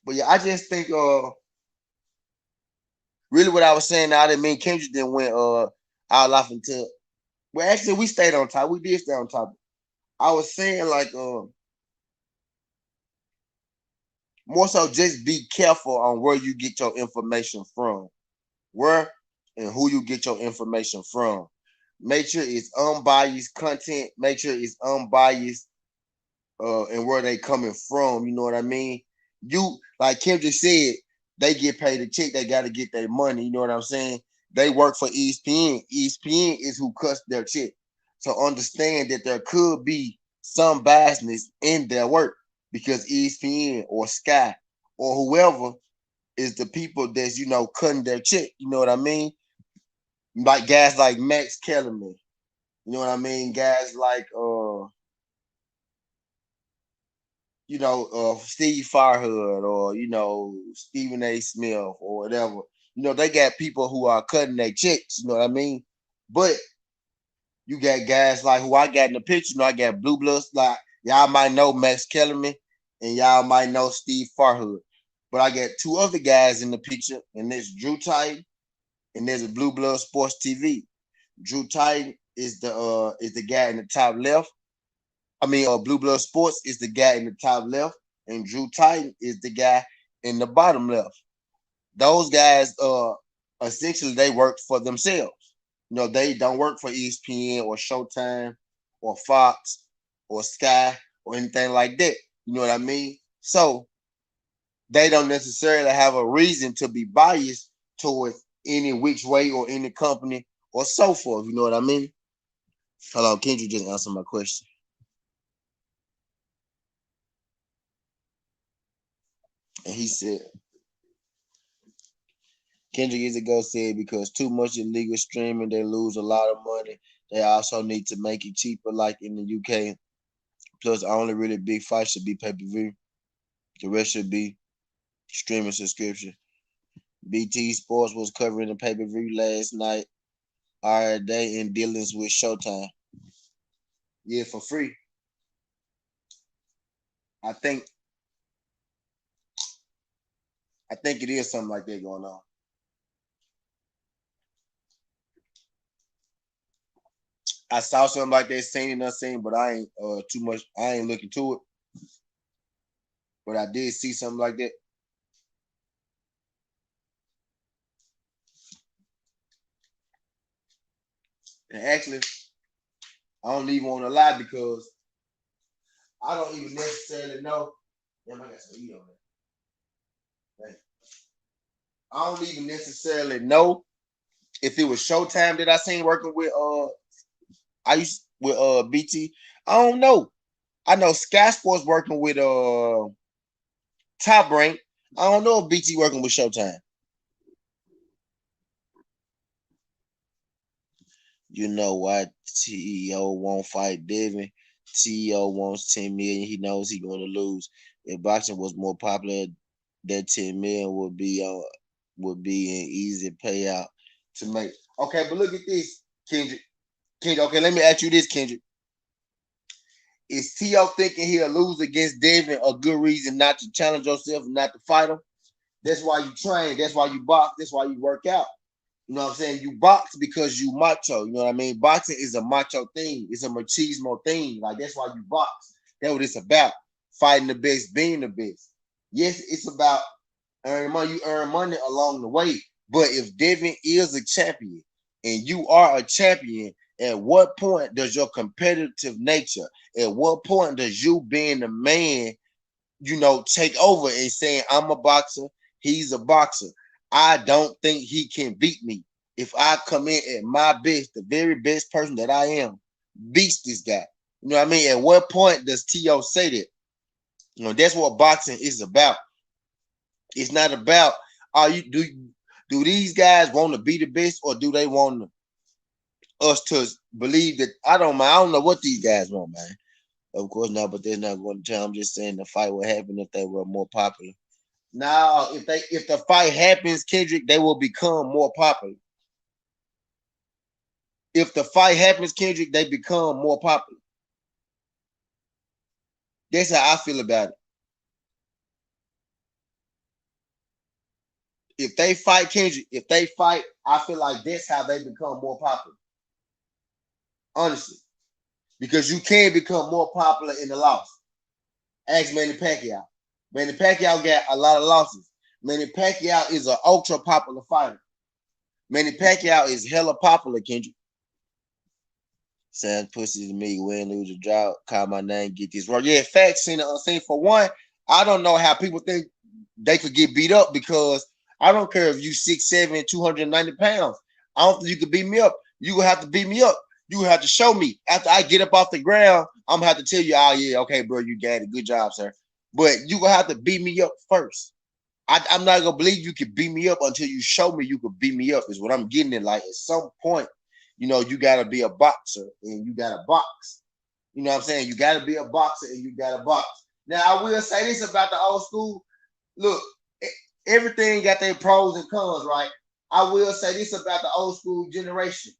But yeah, I just think really what I was saying, I didn't mean Kendrick didn't went all off into. Well, actually, we stayed on top. We did stay on top. I was saying like More so, just be careful on where you get your information from, where and who you get your information from. Make sure it's unbiased content. Make sure it's unbiased and where they coming from. You know what I mean? You like Kim just said, they get paid a check. They got to get their money. You know what I'm saying? They work for ESPN. ESPN is who cuts their check. So understand that there could be some biasness in their work because ESPN or Sky or whoever is the people that's cutting their check. You know what I mean? Like guys like Max Kellerman. You know what I mean? Guys like Steve Farhood or Stephen A. Smith or whatever. They got people who are cutting their checks. You know what I mean? But you got guys like who I got in the picture. I got Blue Bloods. Like y'all might know Max Kellerman and y'all might know Steve Farhood. But I got two other guys in the picture, and there's Drew Titan and there's a Blue Blood Sports TV. Drew Titan is the guy in the top left. Blue Blood Sports is the guy in the top left, and Drew Titan is the guy in the bottom left. Those guys, essentially, they work for themselves. They don't work for ESPN or Showtime or Fox or Sky or anything like that. You know what I mean? So they don't necessarily have a reason to be biased towards any which way or any company or so forth. You know what I mean? Hello, can you just answer my question? And he said, Kendrick years ago said because too much illegal streaming, they lose a lot of money. They also need to make it cheaper, like in the UK. Plus, only really big fights should be pay-per-view. The rest should be streaming subscription. BT Sports was covering the pay-per-view last night. Are they in dealings with Showtime? Yeah, for free. I think it is something like that going on. I saw something like that, seen and unseen, but I ain't too much. I ain't looking to it, but I did see something like that. And actually, I don't even want to lie because I don't even necessarily know. Damn, I got some heat on that. I don't even necessarily know if it was Showtime that I seen working with I used with BT. I don't know. I know Sky Sports working with Top Rank. I don't know if BT working with Showtime. You know why TEO won't fight Devin? TEO wants 10 million. He knows he's going to lose. If boxing was more popular, that 10 million would be an easy payout to make. Okay, but look at this, Kendrick. Okay, let me ask you this, Kendrick. Is T.O. thinking he'll lose against Devin a good reason not to challenge yourself and not to fight him? That's why you train. That's why you box. That's why you work out. You know what I'm saying? You box because you macho. You know what I mean? Boxing is a macho thing. It's a machismo thing. Like that's why you box. That's what it's about. Fighting the best, being the best. Yes, it's about earning money. You earn money along the way. But if Devin is a champion and you are a champion, at what point does your competitive nature, at what point does you being the man, take over and saying, I'm a boxer, he's a boxer. I don't think he can beat me. If I come in at my best, the very best person that I am, beats this guy. You know what I mean? At what point does T.O. say that? That's what boxing is about. It's not about do these guys want to be the best or do they want us to believe that I don't know what these guys want, man. Of course not, but they're not going to tell. I'm just saying the fight would happen if they were more popular. Now, if the fight happens, Kendrick, they will become more popular. If the fight happens, Kendrick, they become more popular. That's how I feel about it. If they fight Kendrick, I feel like that's how they become more popular. Honestly. Because you can become more popular in the loss. Ask Manny Pacquiao. Manny Pacquiao got a lot of losses. Manny Pacquiao is an ultra popular fighter. Manny Pacquiao is hella popular, Kendrick. Sad pussy to me, win, lose, or draw. Call my name, get this right. Yeah, facts. Seen for one, I don't know how people think they could get beat up because I don't care if you 6'7", 290 pounds. I don't think you could beat me up. You will have to beat me up. You will have to show me. After I get up off the ground, I'm gonna have to tell you, oh yeah, okay, bro, you got it. Good job, sir. But you gonna have to beat me up first. I'm not gonna believe you can beat me up until you show me you could beat me up, is what I'm getting at. Like at some point, you gotta be a boxer and you gotta box. You know what I'm saying? You gotta be a boxer and you gotta box. Now I will say this about the old school. Look, everything got their pros and cons, right? I will say this about the old school generation.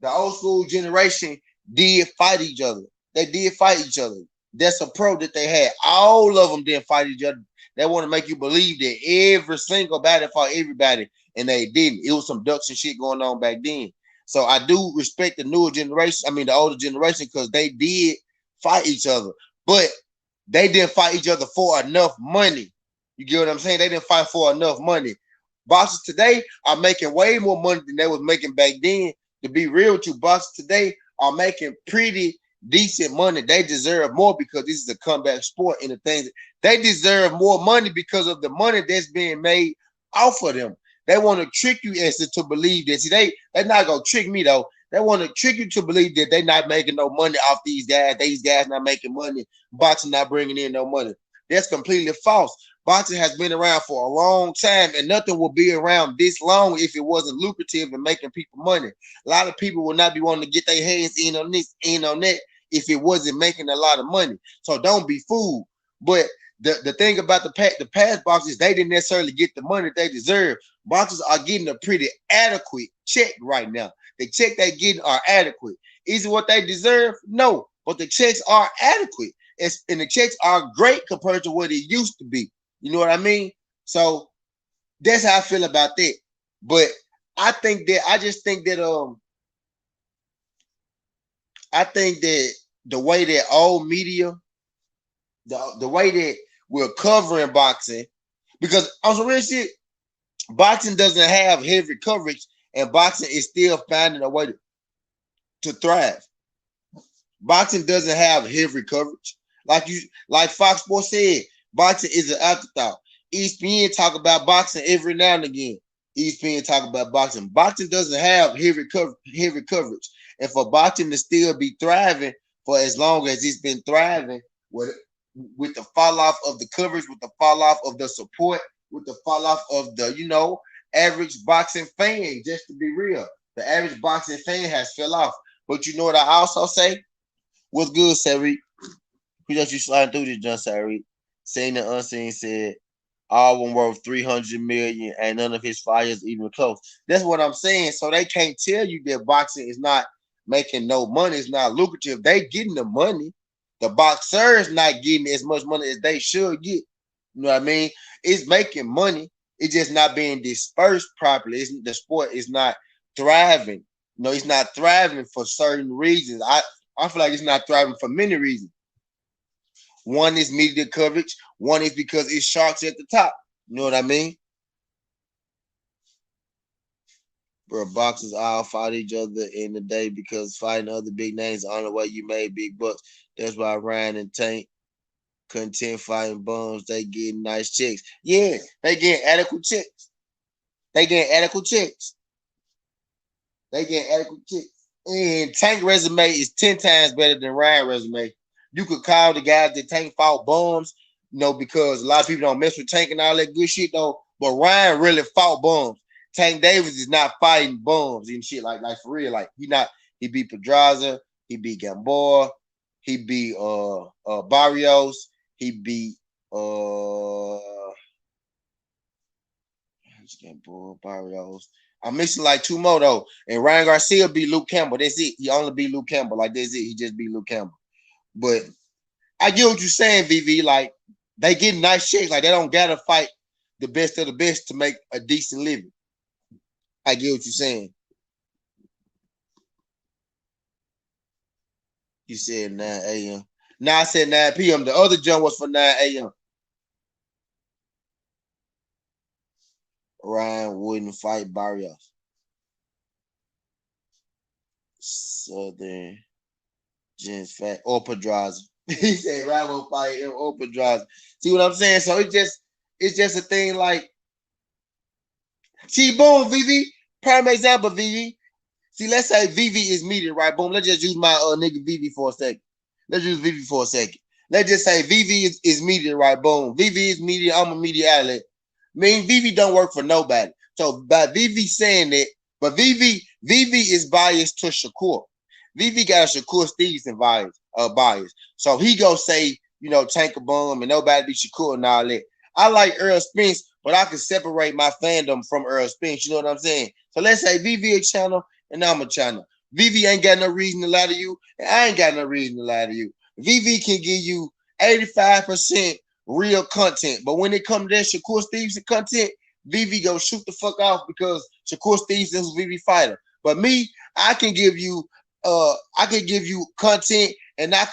The old school generation did fight each other. They did fight each other. That's a pro that they had. All of them did fight each other. They want to make you believe that every single body fought everybody, and they didn't. It was some ducks and shit going on back then. So I do respect the newer generation. I mean, the older generation, because they did fight each other, but they didn't fight each other for enough money. You get what I'm saying? They didn't fight for enough money. Boxers today are making way more money than they was making back then. To be real with you, boxers today are making pretty decent money. They deserve more because this is a comeback sport, and the things they deserve more money because of the money that's being made off of them. They want to trick you as to believe that. See, they're not gonna trick me though. They want to trick you to believe that they're not making no money off these guys. These guys not making money. Boxing not bringing in no money. That's completely false. Boxing has been around for a long time, and nothing will be around this long if it wasn't lucrative and making people money. A lot of people will not be wanting to get their hands in on this, in on that, if it wasn't making a lot of money. So don't be fooled. But the thing about the past boxers, they didn't necessarily get the money they deserve. Boxers are getting a pretty adequate check right now. The check they're getting are adequate. Is it what they deserve? No, but the checks are adequate. And the checks are great compared to what it used to be. You know what I mean? So that's how I feel about that. But I just think that the way that old media, the way that we're covering boxing, because on some real shit, boxing doesn't have heavy coverage, and boxing is still finding a way to thrive. Boxing doesn't have heavy coverage. Like Fox Sports said, boxing is an afterthought. ESPN talk about boxing every now and again. ESPN talk about boxing. Boxing doesn't have heavy coverage. And for boxing to still be thriving for as long as it's been thriving, with the fall off of the coverage, with the fall off of the support, with the fall off of the average boxing fan, just to be real, the average boxing fan has fell off. But you know what I also say? What's good, Sari? We just you sliding through this, John Sari. Saying the unseen said, all one worth 300 million, and none of his fires even close. That's what I'm saying. So they can't tell you that boxing is not making no money. It's not lucrative. They getting the money. The boxers not getting as much money as they should get. You know what I mean? It's making money. It's just not being dispersed properly. The sport is not thriving. It's not thriving for certain reasons. I feel like it's not thriving for many reasons. One is media coverage. One is because it's sharks at the top. You know what I mean? Bro, boxers all fight each other in the day because fighting other big names on the way you made big bucks. That's why Ryan and Tank content fighting bums. They get nice checks. Yeah, they get adequate checks. They get adequate checks. And Tank resume is 10 times better than Ryan resume. You could call the guys that Tank fought bums, because a lot of people don't mess with Tank and all that good shit though. But Ryan really fought bums. Tank Davis is not fighting bums and shit like for real. Like he beat Pedraza, he beat Gamboa, he beat Barrios, he beat Gamboa, Barrios. I'm missing like two more though. And Ryan Garcia beat Luke Campbell. That's it. He only beat Luke Campbell. Like that's it. He just beat Luke Campbell. But I get what you're saying, VV. Like they get nice checks. Like they don't gotta fight the best of the best to make a decent living. I get what you're saying. You said 9 a.m. Now I said 9 p.m. The other jump was for 9 a.m. Ryan wouldn't fight Barrios. Southern Gents Fat or Pedraza. He said Ryan won't fight him or Pedraza. See what I'm saying? So it's just a thing like see boom, VV. Prime example, VV. See, let's say VV is media, right? Boom. Let's just use my nigga VV for a second. Let's use VV for a second. Let's just say VV is media, right? Boom. VV is media. I'm a media outlet. I mean, VV don't work for nobody. So by VV saying that, but VV is biased to Shakur. VV got a Shakur Stevenson bias. So he go say, you know, Tank a bum and nobody be Shakur and all that. I like Earl Spence, but I can separate my fandom from Earl Spence. You know what I'm saying? So let's say VV a channel and I'm a channel. VV ain't got no reason to lie to you, and I ain't got no reason to lie to you. VV can give you 85% real content, but when it comes to that Shakur Stevenson content, VV go shoot the fuck off because Shakur Stevenson is VV fighter. But me, I can give you content, and I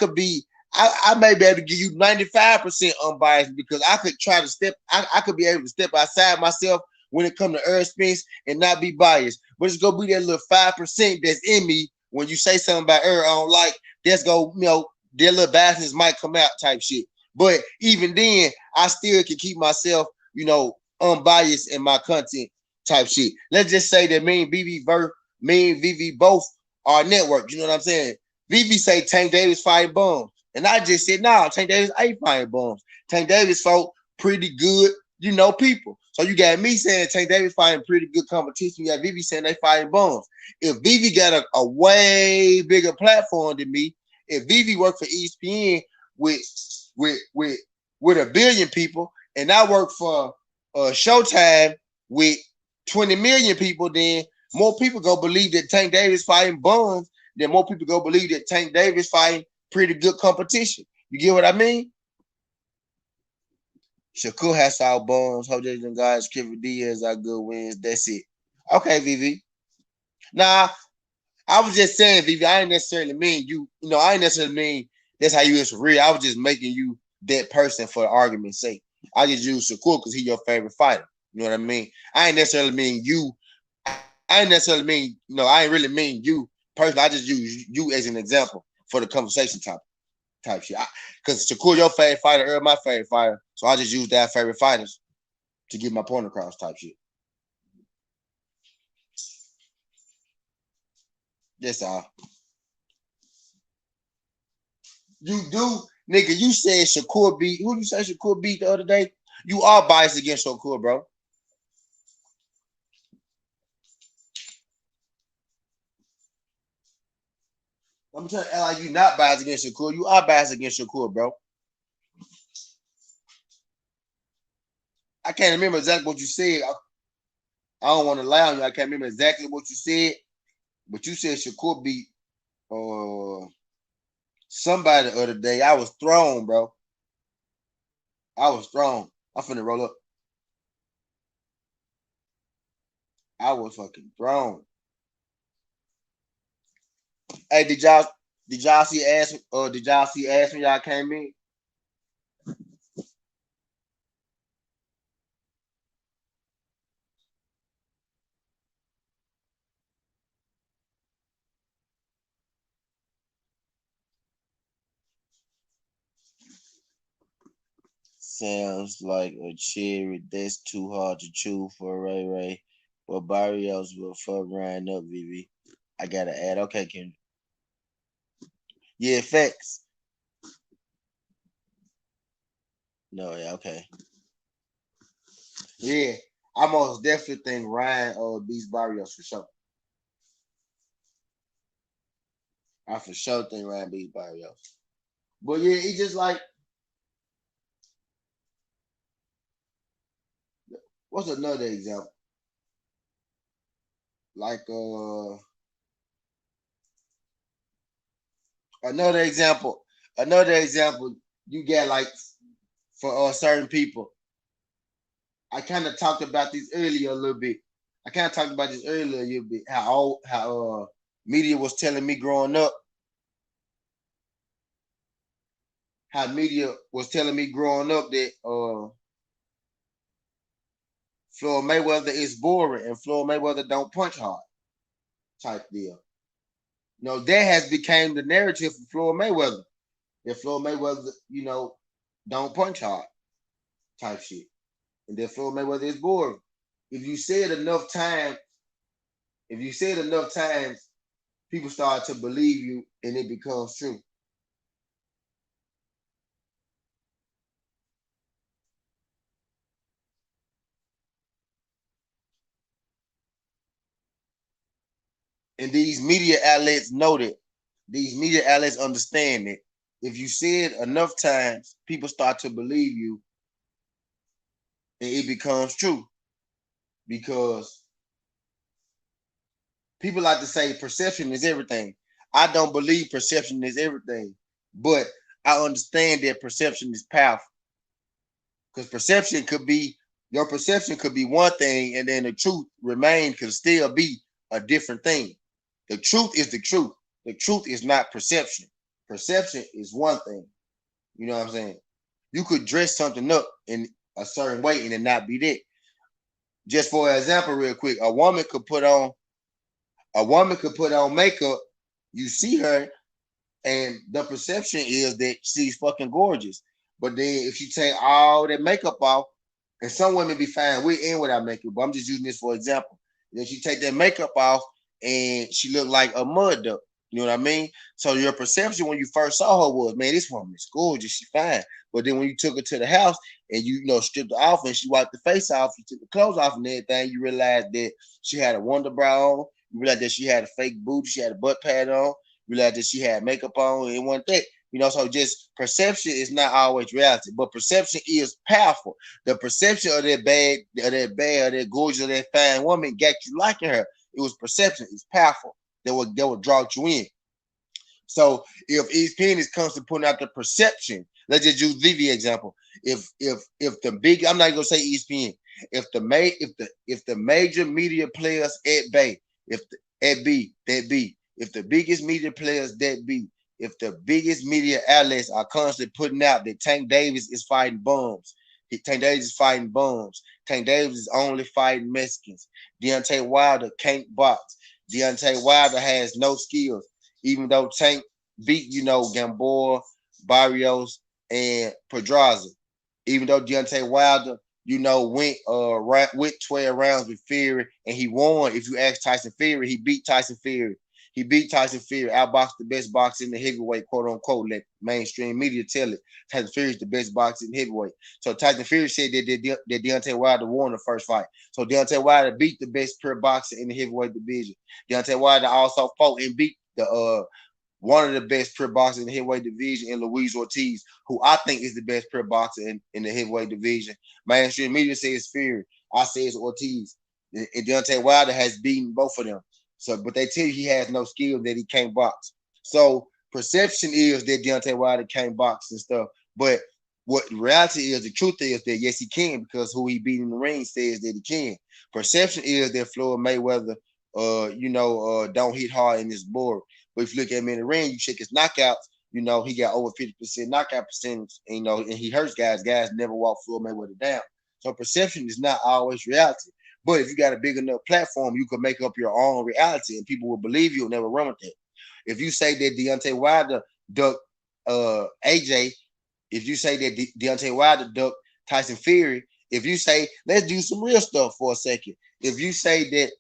may be able to give you 95% unbiased because I could try to I could be able to step outside myself when it comes to Earth Spence and not be biased. But it's gonna be that little 5% that's in me when you say something about Earth I don't like, that's go, you know, their little biasness might come out type shit. But even then, I still can keep myself, you know, unbiased in my content type shit. Let's just say that me and VV both are network. You know what I'm saying? VV say Tank Davis fighting bums. And I just said, nah, Tank Davis ain't fighting bums. Tank Davis fought pretty good, you know, people. So you got me saying Tank Davis fighting pretty good competition. You got Vivi saying they fighting bums. If Vivi got a way bigger platform than me, if Vivi worked for ESPN with with with with a billion people, and I work for Showtime with 20 million people, then more people go believe that Tank Davis fighting bums. Then more people go believe that Tank Davis fighting pretty good competition. You get what I mean? Shakur has all bones. Jose and guys, Kevin Diaz are good wins. That's it. Okay, VV. Nah, I was just saying, VV. I ain't necessarily mean you. You know, I ain't necessarily mean that's how you is for real. I was just making you that person for the argument's sake. I just use Shakur because he's your favorite fighter. You know what I mean? I ain't necessarily mean you. I ain't necessarily mean, you know, I ain't really mean you personally. I just use you as an example for the conversation topic type shit. Because Shakur, your favorite fighter, Earl, my favorite fighter. So I just use that favorite fighters to get my point across type shit. That's all. You do, nigga, you said Shakur beat, who you say Shakur beat the other day? You are biased against Shakur, bro. I'm trying to act like you not biased against Shakur. You are biased against Shakur, bro. I can't remember exactly what you said. I don't want to lie on you. I can't remember exactly what you said, but you said Shakur beat uh somebody the other day. I was thrown, bro. I was thrown. I'm finna roll up. I was fucking thrown. Hey, did y'all see ass or did y'all see ass when y'all came in? Sounds like a cherry that's too hard to chew for Ray Ray. But Barrios will fuck Ryan up, VV. I gotta add. Okay, Ken. Yeah, facts. No, yeah, okay. Yeah, I most definitely think Ryan beats Barrios for sure. I for sure think Ryan beats Barrios. But yeah, he just like what's another example? Like another example, another example you get like for certain people. I kind of talked about this earlier a little bit. I kind of talked about this earlier a little bit. How media was telling me growing up. How media was telling me growing up that Floyd Mayweather is boring and Floyd Mayweather don't punch hard type deal. That has become the narrative for Floyd Mayweather. That Floyd Mayweather, don't punch hard type shit. And that Floyd Mayweather is boring. If you say it enough times, people start to believe you and it becomes true. And these media outlets know that. These media outlets understand that. If you say it enough times, people start to believe you and it becomes true. Because people like to say perception is everything. I don't believe perception is everything, but I understand that perception is powerful. Because your perception could be one thing, and then the truth could still be a different thing. The truth is the truth. The truth is not perception. Perception is one thing. You know what I'm saying? You could dress something up in a certain way and it not be that. Just for example, real quick, a woman could put on makeup. You see her, and the perception is that she's fucking gorgeous. But then if you take all that makeup off, and some women be fine with and without makeup, but I'm just using this for example. Then she take that makeup off and she looked like a mud duck. You know what I mean? So your perception when you first saw her was, man, this woman is gorgeous, she fine. But then when you took her to the house and you stripped her off and she wiped the face off, you took the clothes off and everything, you realized that she had a wonder brow on. You realized that she had a fake booty, she had a butt pad on. You realized that she had makeup on and one thing. So just perception is not always reality, but perception is powerful. The perception of that that gorgeous, of that fine woman got you liking her. It was perception. It's powerful. That would draw you in. So if ESPN is constantly putting out the perception, let's just use Vivi example. If the big, I'm not gonna say ESPN. If the major media players at Bay, if the biggest media players that be, if the biggest media outlets are constantly putting out that Tank Davis is fighting bums, Tank Davis is fighting bums, Tank Davis is only fighting Mexicans, Deontay Wilder can't box, Deontay Wilder has no skills, even though Tank beat, Gamboa, Barrios, and Pedraza. Even though Deontay Wilder, went 12 rounds with Fury and he won. If you ask Tyson Fury, he beat Tyson Fury. He beat Tyson Fury, outboxed the best boxer in the heavyweight, quote unquote. Let mainstream media tell it. Tyson Fury is the best boxer in heavyweight. So Tyson Fury said that Deontay Wilder won the first fight. So Deontay Wilder beat the best pure boxer in the heavyweight division. Deontay Wilder also fought and beat the one of the best pure boxers in the heavyweight division in Luis Ortiz, who I think is the best pure boxer in the heavyweight division. Mainstream media says Fury. I say it's Ortiz. And Deontay Wilder has beaten both of them. So, but they tell you he has no skill, that he can't box. So perception is that Deontay Wilder can't box and stuff. But what reality is, the truth is that yes, he can, because who he beat in the ring says that he can. Perception is that Floyd Mayweather, don't hit hard in his board. But if you look at him in the ring, you check his knockouts, he got over 50% knockout percentage, and he hurts guys. Guys never walk Floyd Mayweather down. So perception is not always reality. But if you got a big enough platform, you can make up your own reality and people will believe you and never run with that. If you say that Deontay Wilder ducked AJ, if you say that Deontay Wilder ducked Tyson Fury, if you say, let's do some real stuff for a second. If you say that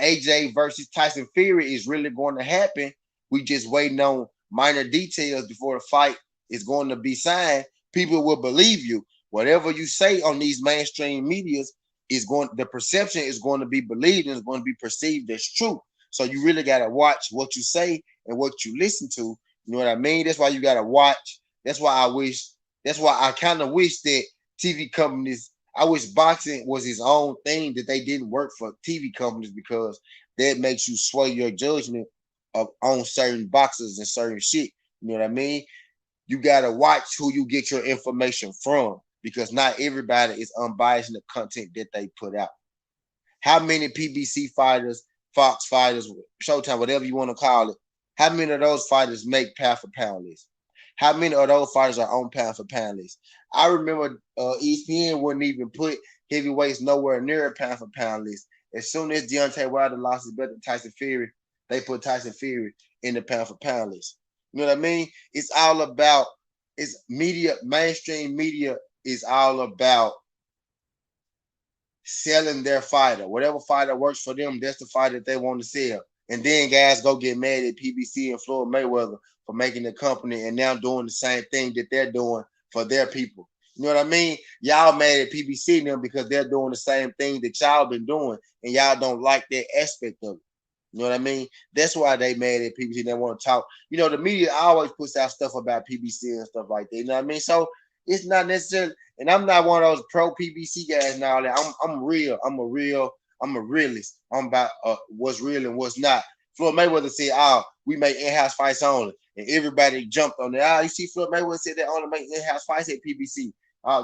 AJ versus Tyson Fury is really going to happen, we just waiting on minor details before the fight is going to be signed, people will believe you. Whatever you say on these mainstream medias the perception is going to be believed and is going to be perceived as true. So you really got to watch what you say and what you listen to. You know what I mean? That's why you got to watch. That's why I kind of wish that TV companies, I wish boxing was its own thing, that they didn't work for TV companies, because that makes you sway your judgment on certain boxers and certain shit. You know what I mean? You got to watch who you get your information from, because not everybody is unbiased in the content that they put out. How many PBC fighters, Fox fighters, Showtime, whatever you want to call it, how many of those fighters make pound for pound lists? How many of those fighters are on pound for pound lists? I remember ESPN wouldn't even put heavyweights nowhere near a pound for pound list. As soon as Deontay Wilder lost his belt to Tyson Fury, they put Tyson Fury in the pound for pound list. You know what I mean? It's all about it's media, mainstream media is all about selling their fighter. Whatever fighter works for them, that's the fighter that they want to sell. And then guys go get mad at PBC and Floyd Mayweather for making the company and now doing the same thing that they're doing for their people. You know what I mean? Y'all mad at PBC and them because they're doing the same thing that y'all been doing, and y'all don't like that aspect of it. You know what I mean? That's why they mad at PBC. They want to talk. You know, the media always puts out stuff about PBC and stuff like that. You know what I mean? So it's not necessarily. And I'm not one of those pro PBC guys and all that. I'm real. I'm a realist. I'm about what's real and what's not. Floyd Mayweather said, "Oh, we make in-house fights only," and everybody jumped on it. Ah, you see, Floyd Mayweather said they only make in-house fights at PBC.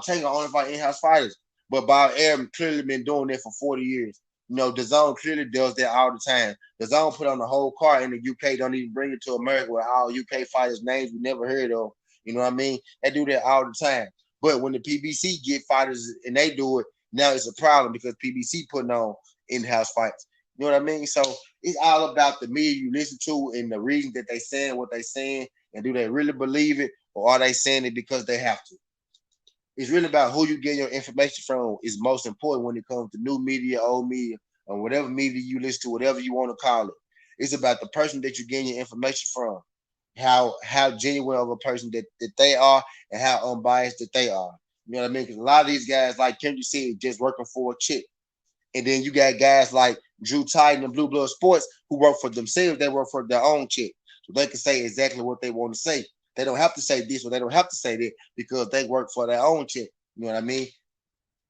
Tango only fight in-house fighters, but Bob Arum clearly been doing that for 40 years. You know, the zone clearly does that all the time. The zone put on the whole card in the UK, don't even bring it to America with all UK fighters' names we never heard of. You know what I mean? They do that all the time. But when the PBC get fighters and they do it, now it's a problem because PBC putting on in-house fights. You know what I mean? So it's all about the media you listen to and the reason that they saying what they saying, and do they really believe it, or are they saying it because they have to? It's really about who you get your information from is most important when it comes to new media, old media, or whatever media you listen to, whatever you want to call it. It's about the person that you get your information from, how genuine of a person that they are, and how unbiased that they are. You know what I mean? Because a lot of these guys, like Kendrick said, just working for a chick. And then you got guys like Drew Titan and Blue Blood Sports who work for themselves. They work for their own chick. So they can say exactly what they want to say. They don't have to say this or they don't have to say that because they work for their own chick. You know what I mean?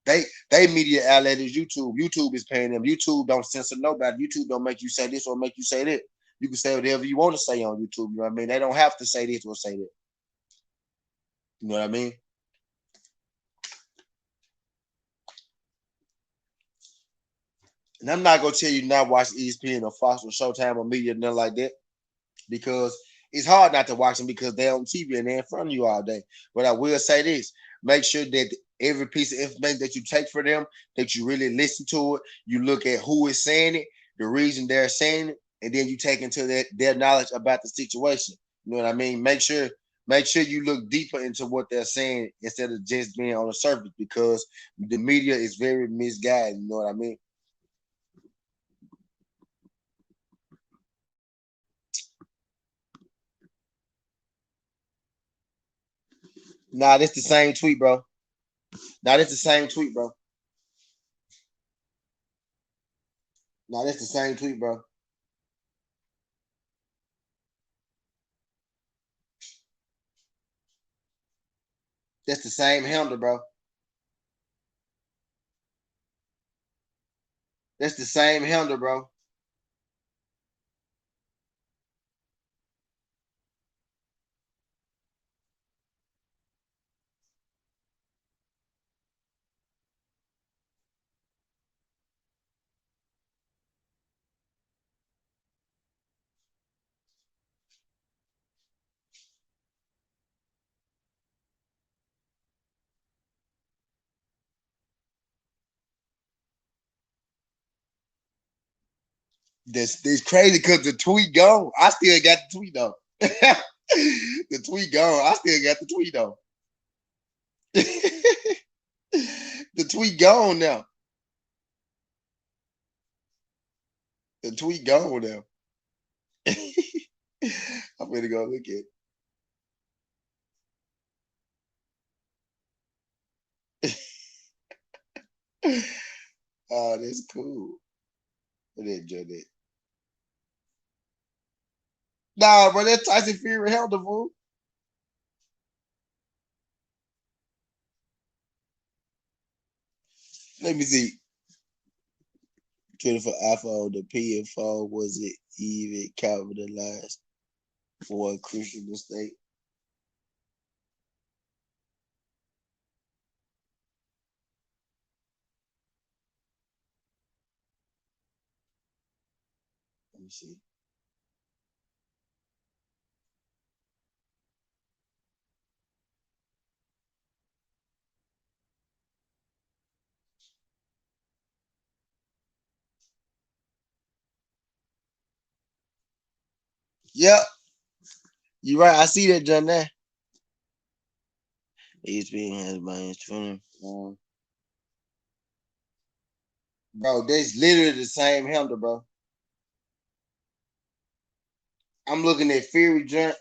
They media outlet is YouTube. YouTube is paying them. YouTube don't censor nobody. YouTube don't make you say this or make you say that. You can say whatever you want to say on YouTube. You know what I mean? They don't have to say this or say that. You know what I mean? And I'm not gonna tell you not watch ESPN or Fox or Showtime or media, nothing like that, because it's hard not to watch them because they're on TV and they're in front of you all day. But I will say this: make sure that every piece of information that you take for them, that you really listen to it, you look at who is saying it, the reason they're saying it, and then you take into their knowledge about the situation. You know what I mean? Make sure you look deeper into what they're saying instead of just being on the surface because the media is very misguided. You know what I mean? Nah, that's the same tweet, bro. Nah, that's the same tweet, bro. Nah, that's the same tweet, bro. That's the same handle, bro. That's the same handle, bro. That's crazy because the tweet gone. I still got the tweet though. The tweet gone. I still got the tweet though. The tweet gone now. The tweet gone now. I'm gonna go look at it. Oh, that's cool. I didn't enjoy that. Nah, bro, that Tyson Fury held the fool. Let me see. Twitter for iPhone, the PFO was it even capitalized for a crucial mistake? Let me see. Yep, you right. I see that John there. ESPN has my instrument. Bro, that's literally the same handle, bro. I'm looking at Fury Jump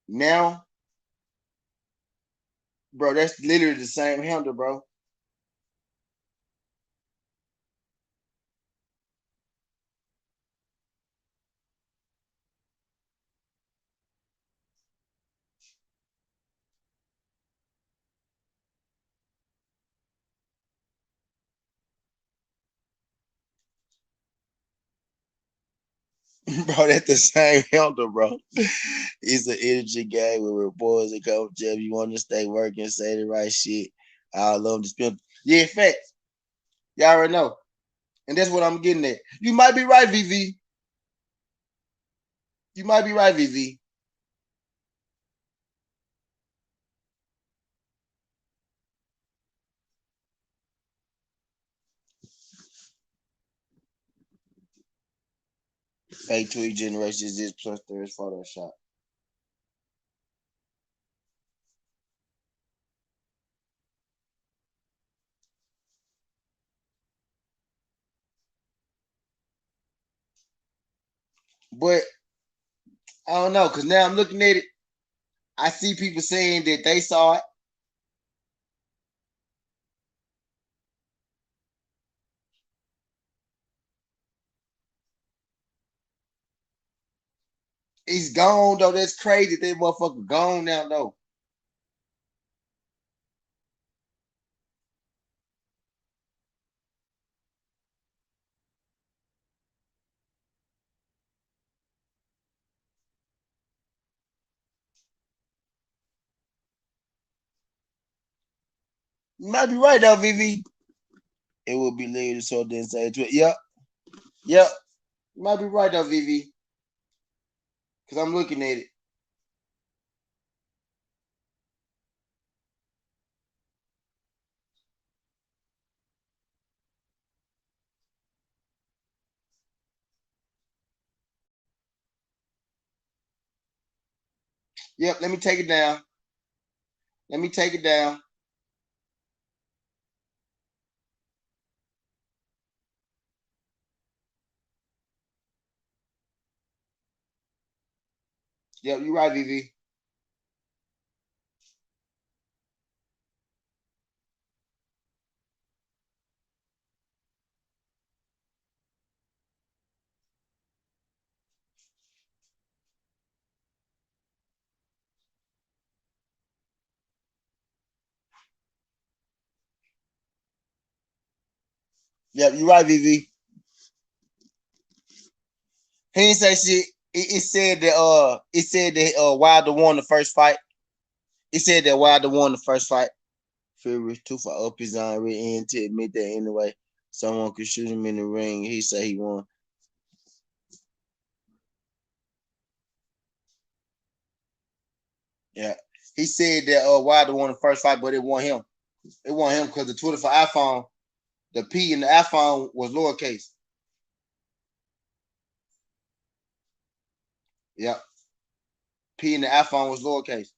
now, bro. That's literally the same handle, bro. Bro, that's the same handle, bro. It's an energy game where boys and coach Jeff. You want to stay working, say the right shit. I love to spend. Yeah, facts. Y'all already know. And that's what I'm getting at. You might be right, VV. You might be right, VV. Fake tweet generation is this plus there is Photoshop. But I don't know, because now I'm looking at it. I see people saying that they saw it. He's gone, though. That's crazy. That motherfucker gone now, though. You might be right, though, VV. It will be later, so then say it. Yep. Yep. You might be right, though, VV. Because I'm looking at it. Yep. Let me take it down. Let me take it down. Yep. You're right, VV. Yep. You're right, VV. He didn't say shit. It said that Wilder won the first fight. It said that Wilder won the first fight. Fury too far up his own rear end to admit that anyway. Someone could shoot him in the ring. He said he won. Yeah. He said that Wilder won the first fight, but it won him. It won him because the Twitter for iPhone, the P in the iPhone was lowercase. Yeah. P in the iPhone was lowercase.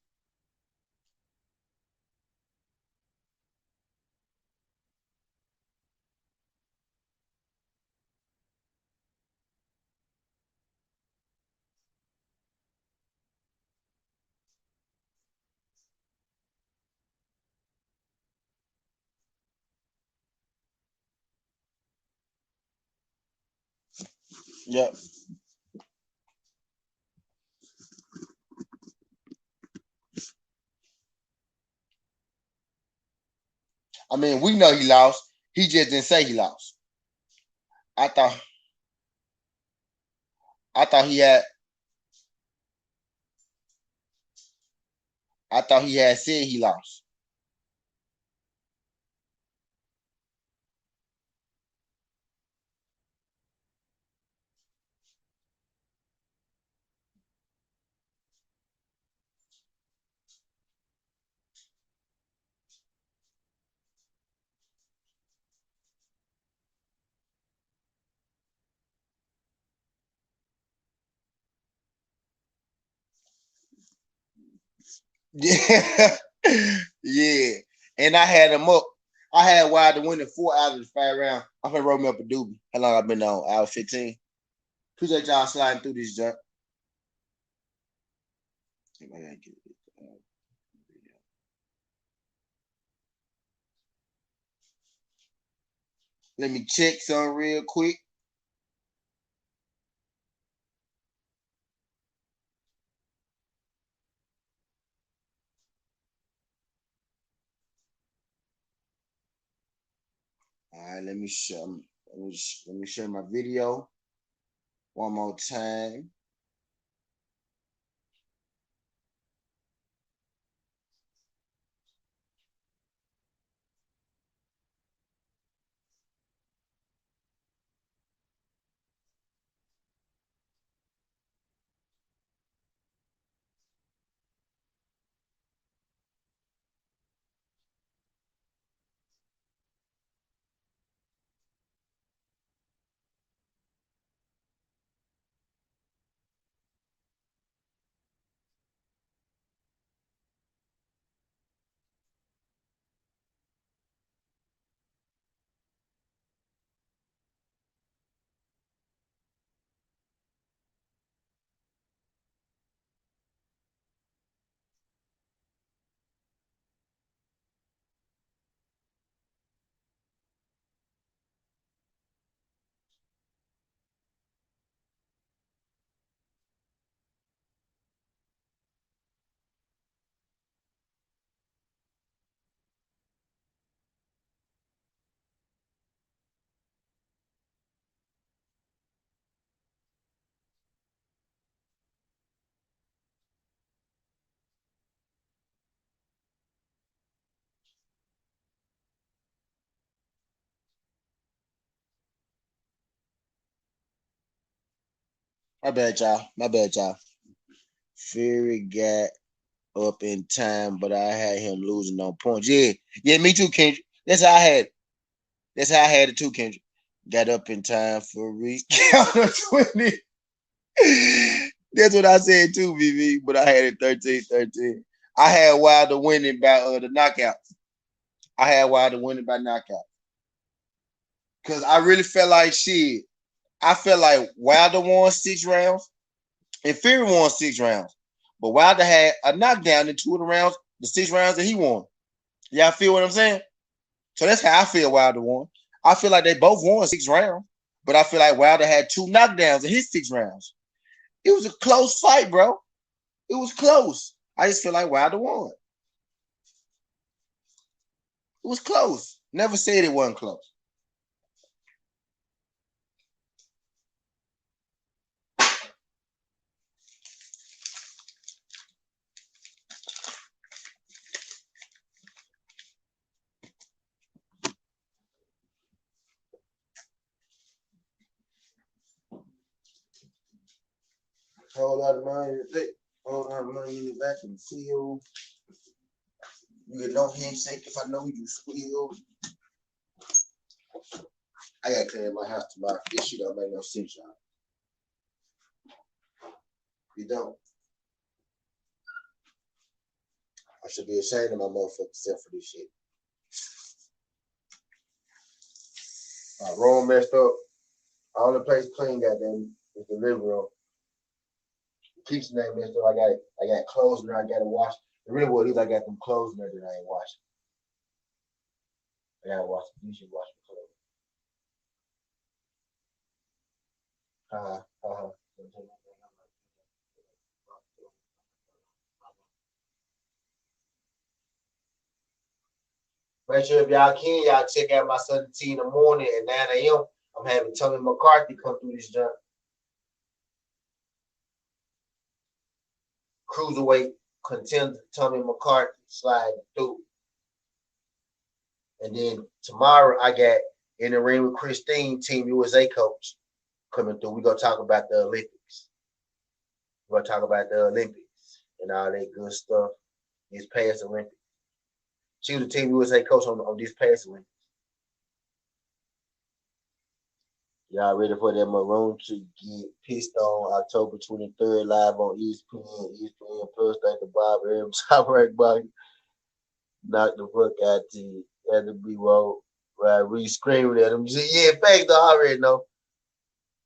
Yeah. I mean, we know he lost. He just didn't say he lost. I thought I thought he had I thought he had said he lost. Yeah, yeah. And I had him up. I had Wilder winning 4 out of the 5 rounds. I'm gonna roll me up a doobie. How long I been on? Hour 15. Appreciate y'all sliding through this junk. Let me check some real quick. All right, let me show. Let me share my video one more time. My bad, y'all. My bad, y'all. Fury got up in time, but I had him losing on points. Yeah, yeah, me too, Kendrick. That's how I had. That's how I had it too, Kendrick. Got up in time for recount of 20. That's what I said too, VV. But I had it 13-13. I had Wilder winning by the knockout. I had Wilder winning by knockout. Cause I really felt like shit. I felt like Wilder won 6 rounds and Fury won 6 rounds. But Wilder had a knockdown in 2 of the rounds, the 6 rounds that he won. Y'all feel what I'm saying? So that's how I feel Wilder won. I feel like they both won 6 rounds, but I feel like Wilder had 2 knockdowns in his 6 rounds. It was a close fight, bro. It was close. I just feel like Wilder won. It was close. Never said it wasn't close. Whole lot of money in the thick. Whole lot of money in the back of the field. You get no handshake if I know you squeal. I gotta clean my house tomorrow. This shit don't make no sense, y'all. You don't. I should be ashamed of my motherfucking self for this shit. My room messed up. All the place clean, goddamn, is the living room. The kitchen ain't messed up. I got clothes in there. I gotta wash. It really what it is. I got them clothes in there that I ain't washing. I gotta wash the dishes, wash the clothes. Make sure if y'all can, y'all check out my 17 in the morning at 9 a.m. I'm having Tony McCarthy come through this jump. Cruiserweight contender Tony McCarthy sliding through. And then tomorrow I got in the ring with Christine, Team USA coach, coming through. We're gonna talk about the Olympics. We're gonna talk about the Olympics and all that good stuff. These past Olympics. She was the Team USA coach on this past Olympics. Y'all ready for that Maroon to get pissed on October 23rd live on ESPN, ESPN Plus. Thank the Bob Arum top right body. Knock the fuck out to you. Had to be woke. Right, we screaming at him. Yeah, facts though. I already know.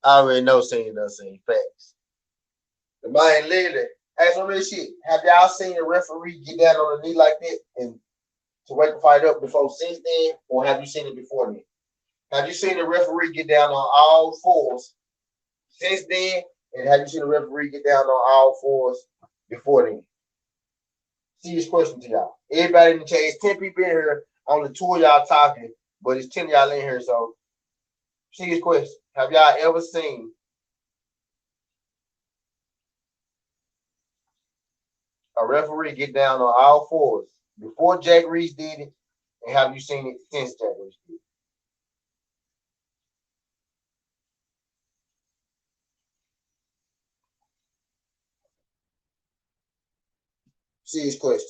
I already know saying nothing. Facts. The man literally. Hey, some real shit. Have y'all seen a referee get down on the knee like that and to wake the fight up before since then, or have you seen it before then? Have you seen the referee get down on all fours since then? And have you seen the referee get down on all fours before then? Serious question to y'all. Everybody in the chat, it's 10 people in here on the tour y'all talking, but it's 10 of y'all in here. So, serious question. Have y'all ever seen a referee get down on all fours before Jack Reese did it? And have you seen it since Jack Reese did it? Serious question.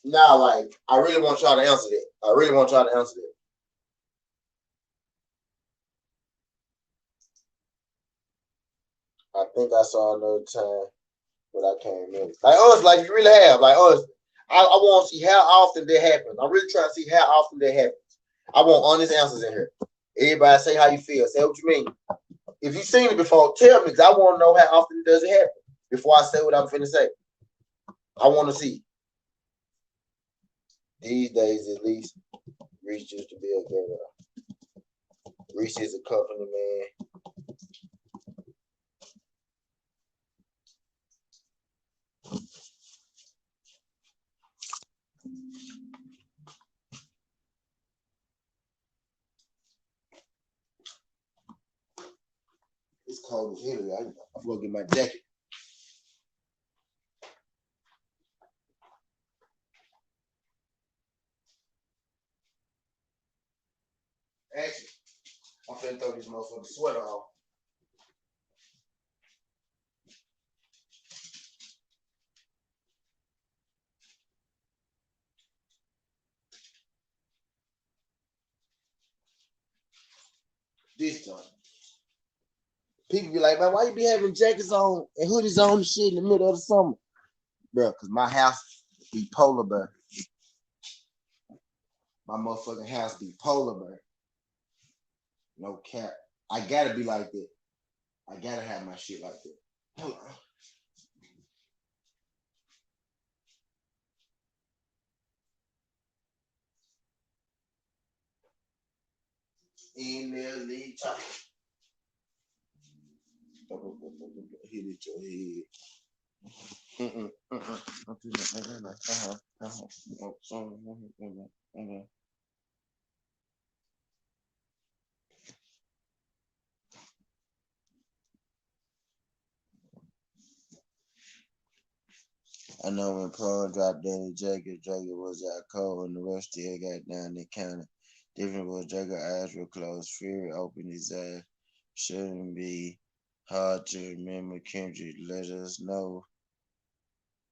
Now, like, I really want y'all to answer that. I really want y'all to answer that. I think I saw another time, but I can't remember. Like us, like you really have, like us. I want to see how often that happens. I'm really trying to see how often that happens. I want honest answers in here. Everybody say how you feel. Say what you mean. If you've seen it before, tell me because I want to know how often does it happen before I say what I'm finna say. I want to see. These days, at least, Reese used to be a good Reese is a company man. It's cold as hell. I'm gonna get my jacket. Actually, I'm finna throw this motherfucking sweater off. This time. People be like, man, why you be having jackets on and hoodies on and shit in the middle of the summer? Bro, because my house be polar bear. My motherfucking house be polar bear. No cap. I gotta be like that. I gotta have my shit like that. Hold on. In there, lead top. Hit it your head. I know when Paul dropped Danny Jacob was out cold and the rest still got down the counter. Different was Jacob eyes were closed. Fury opened his eyes. Shouldn't be hard to remember. Kendrick, let us know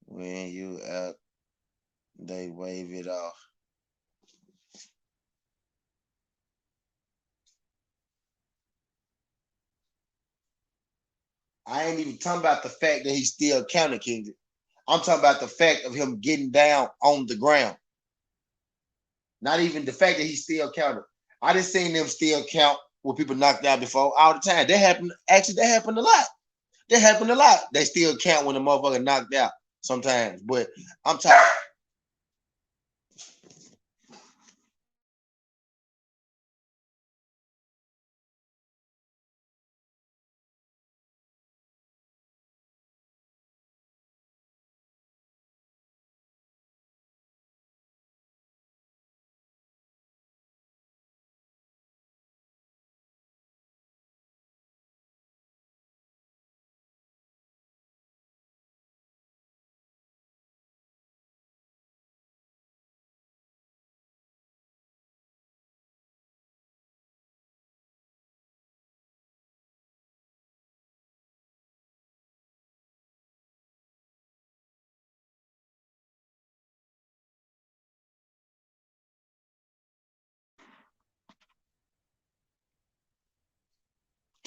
when you out. They wave it off. I ain't even talking about the fact that he still counted Kendrick. I'm talking about the fact of him getting down on the ground. Not even the fact that he still counted. I just seen them still count with people knocked out before all the time. That happened. Actually, that happened a lot. That happened a lot. They still count when the motherfucker knocked out sometimes. But I'm talking.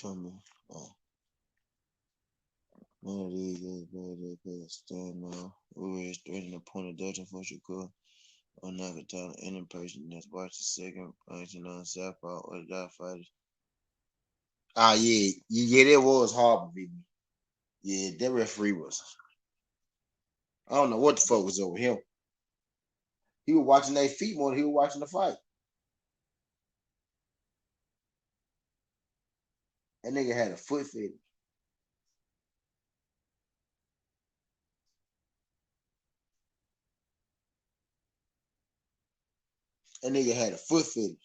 Coming. None of these is bad. They could stand now. We were straightened the point of Dutton for Shakur. On Nakatana, any person that's watched the second function on Sapphire or the Dot Fighters. Ah, yeah, that was hard, baby. Yeah, that referee was. I don't know what the fuck was over him. He was watching their feet more than he was watching the fight. That nigga had a foot fetish. That nigga had a foot fetish.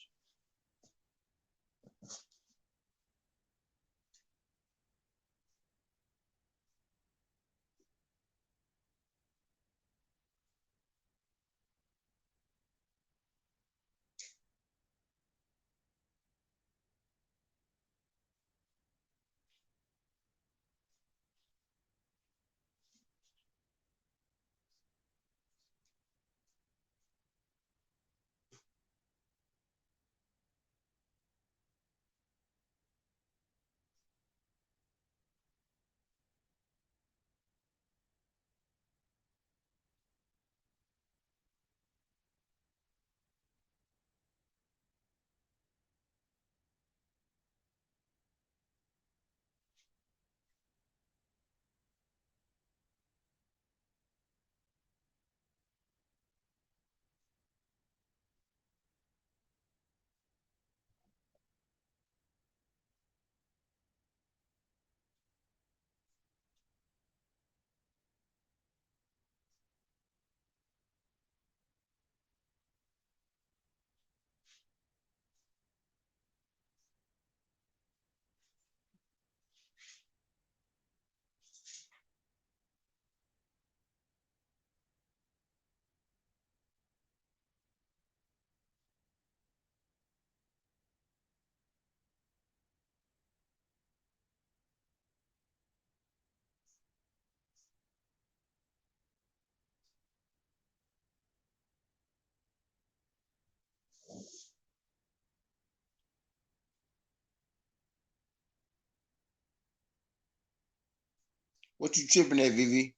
What you tripping at, Vivi?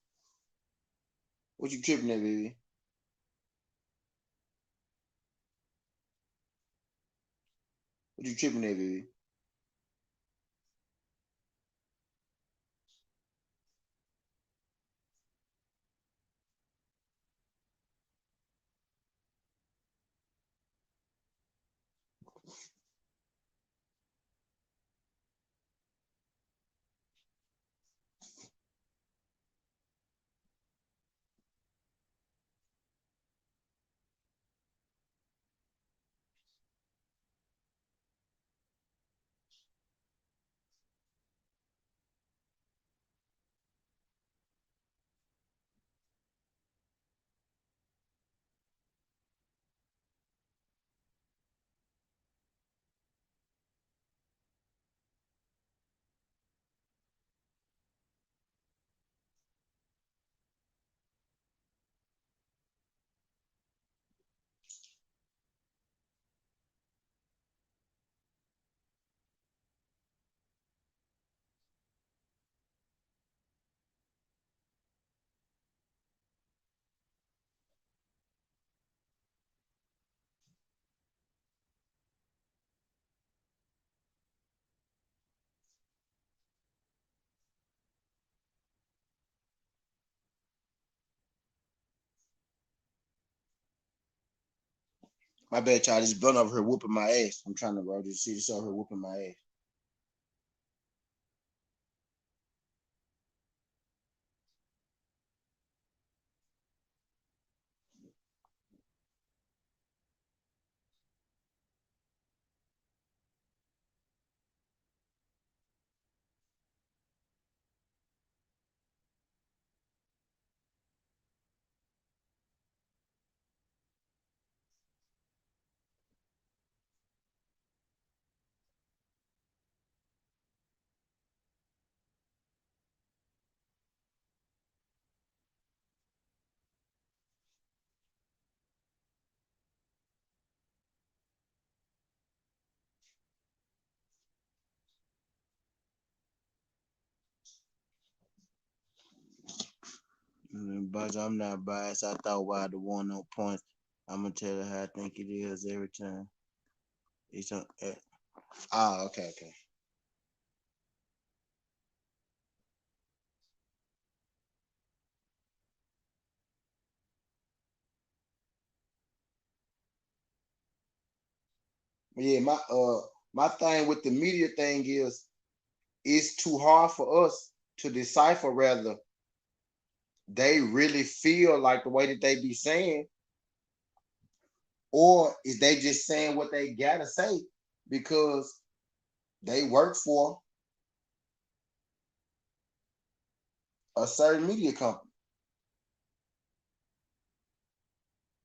What you tripping at, Vivi? What you tripping at, Vivi? My bad, child. This blunt over here whooping my ass. I'm trying to roll this shit. It's over here whooping my ass. But I'm not biased. I thought Wilder won on points. I'm gonna tell her how I think it is every time. It's on. Okay, okay. Yeah, my thing with the media thing is it's too hard for us to decipher whether they really feel like the way that they be saying, or is they just saying what they gotta say because they work for a certain media company.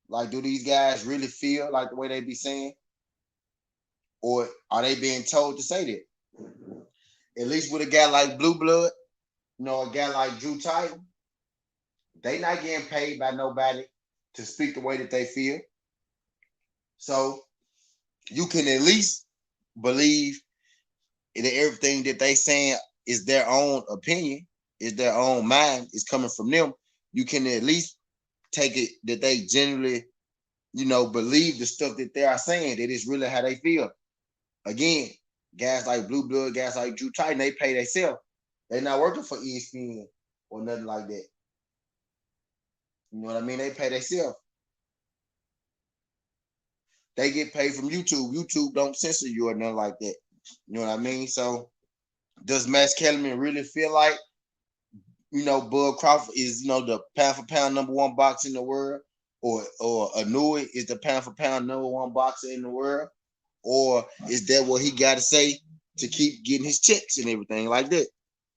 Like, do these guys really feel like the way they be saying, or are they being told to say that? At least with a guy like Blue Blood, a guy like Drew Titan, they not getting paid by nobody to speak the way that they feel. So you can at least believe that everything that they saying is their own opinion, is their own mind, is coming from them. You can at least take it that they generally, believe the stuff that they are saying, that it's really how they feel. Again, guys like Blue Blood, guys like Drew Titan, they pay themselves. They're not working for ESPN or nothing like that. You know what I mean? They pay themselves. They get paid from YouTube. YouTube don't censor you or nothing like that. You know what I mean? So does Max Kellerman really feel like, Bud Crawford is, the pound for pound number one boxer in the world? Or Anui is the pound for pound number one boxer in the world? Or is that what he got to say to keep getting his checks and everything like that?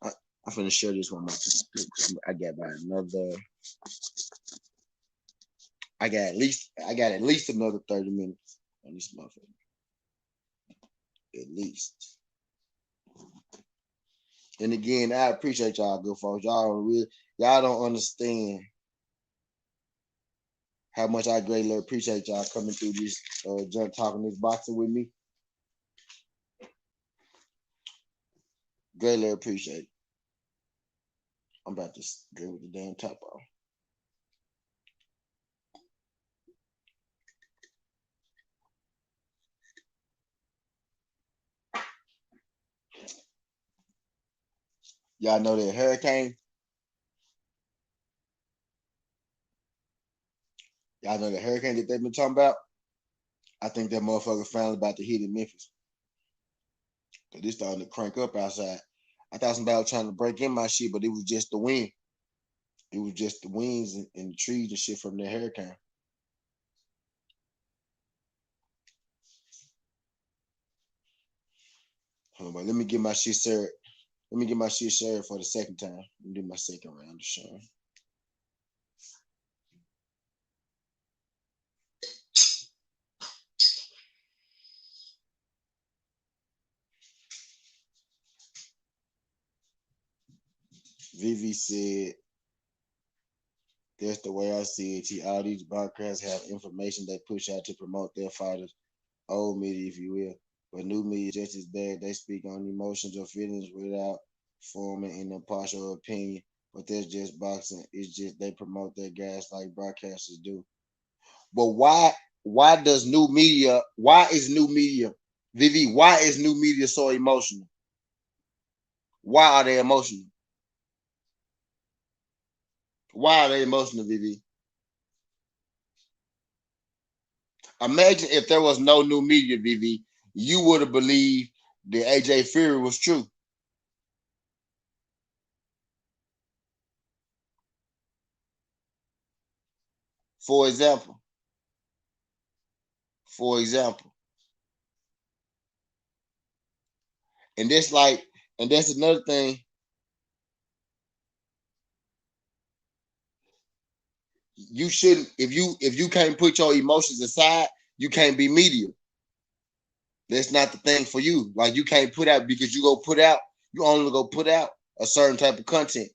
I'm finna share this one more time. I got about another. I got at least another 30 minutes on this motherfucker. At least. And again, I appreciate y'all, good folks. Y'all don't understand how much I greatly appreciate y'all coming through this junk talking this boxing with me. Greatly appreciate it. I'm about to get with the damn top off. Y'all know that hurricane? Y'all know the hurricane that they've been talking about? I think that motherfucker finally about to hit in Memphis. Cause it's starting to crank up outside. I thought somebody was trying to break in my shit, but it was just the wind. It was just the winds and the trees and shit from the hurricane. Hold on, but let me get my shit served. Let me get my shit served for the second time. Let me do my second round of showing. Vivi said, that's the way I see it. All these broadcasts have information they push out to promote their fighters. Old media, if you will. But new media just as bad. They speak on emotions or feelings without forming an impartial opinion. But that's just boxing. It's just they promote their guys like broadcasters do. But why is new media, Vivi, why is new media so emotional? Why are they emotional? Why are they emotional, Vivi? Imagine if there was no new media, Vivi, you would have believed that AJ Fury was true. For example. For example. And that's another thing. You shouldn't, if you can't put your emotions aside, you can't be media. That's not the thing for you. Like, you can't put out, because you only go put out a certain type of content.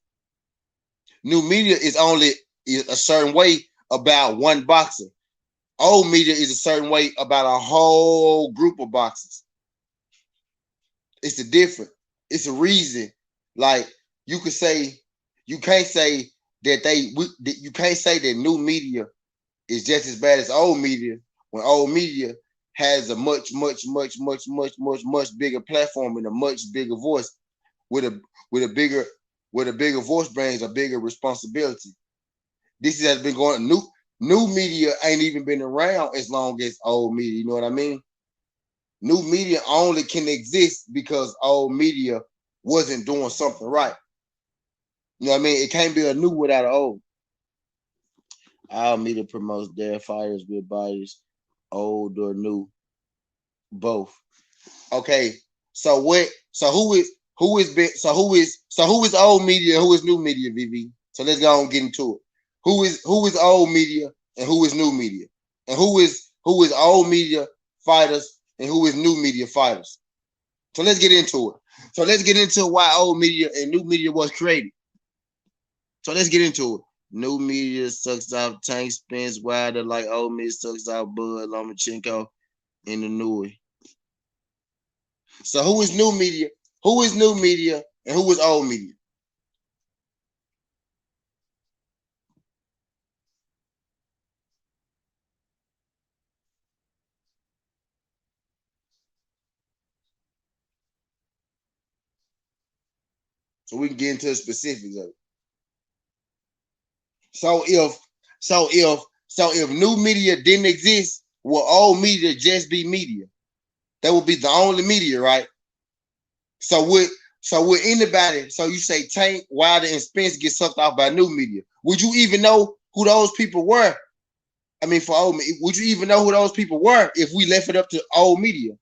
New media is only a certain way about one boxer. Old media is a certain way about a whole group of boxers. It's a different. It's a reason. Like, you can't say that you can't say that new media is just as bad as old media when old media has a much bigger platform and a much bigger voice with a with a bigger voice brings a bigger responsibility. This has been going new media ain't even been around as long as old media. You know what I mean? New media only can exist because old media wasn't doing something right. You know what I mean? It can't be a new without an old. Our media promotes their fighters with bodies, old or new, both. Okay. So what? So who is big? So who is old media? And who is new media? VV. So let's go and get into it. Who is old media and who is new media? And who is old media fighters and who is new media fighters? So let's get into it. So let's get into why old media and new media was created. So let's get into it. New media sucks off Tank Spence Wilder like old media sucks off Bud Lomachenko in the Nui. So who is new media? Who is new media and who is old media? So we can get into the specifics of it. So if new media didn't exist, will old media just be media? That would be the only media, right? So would anybody? So you say Tank, Wilder, and Spence get sucked off by new media? Would you even know who those people were? I mean, for old media, would you even know who those people were if we left it up to old media?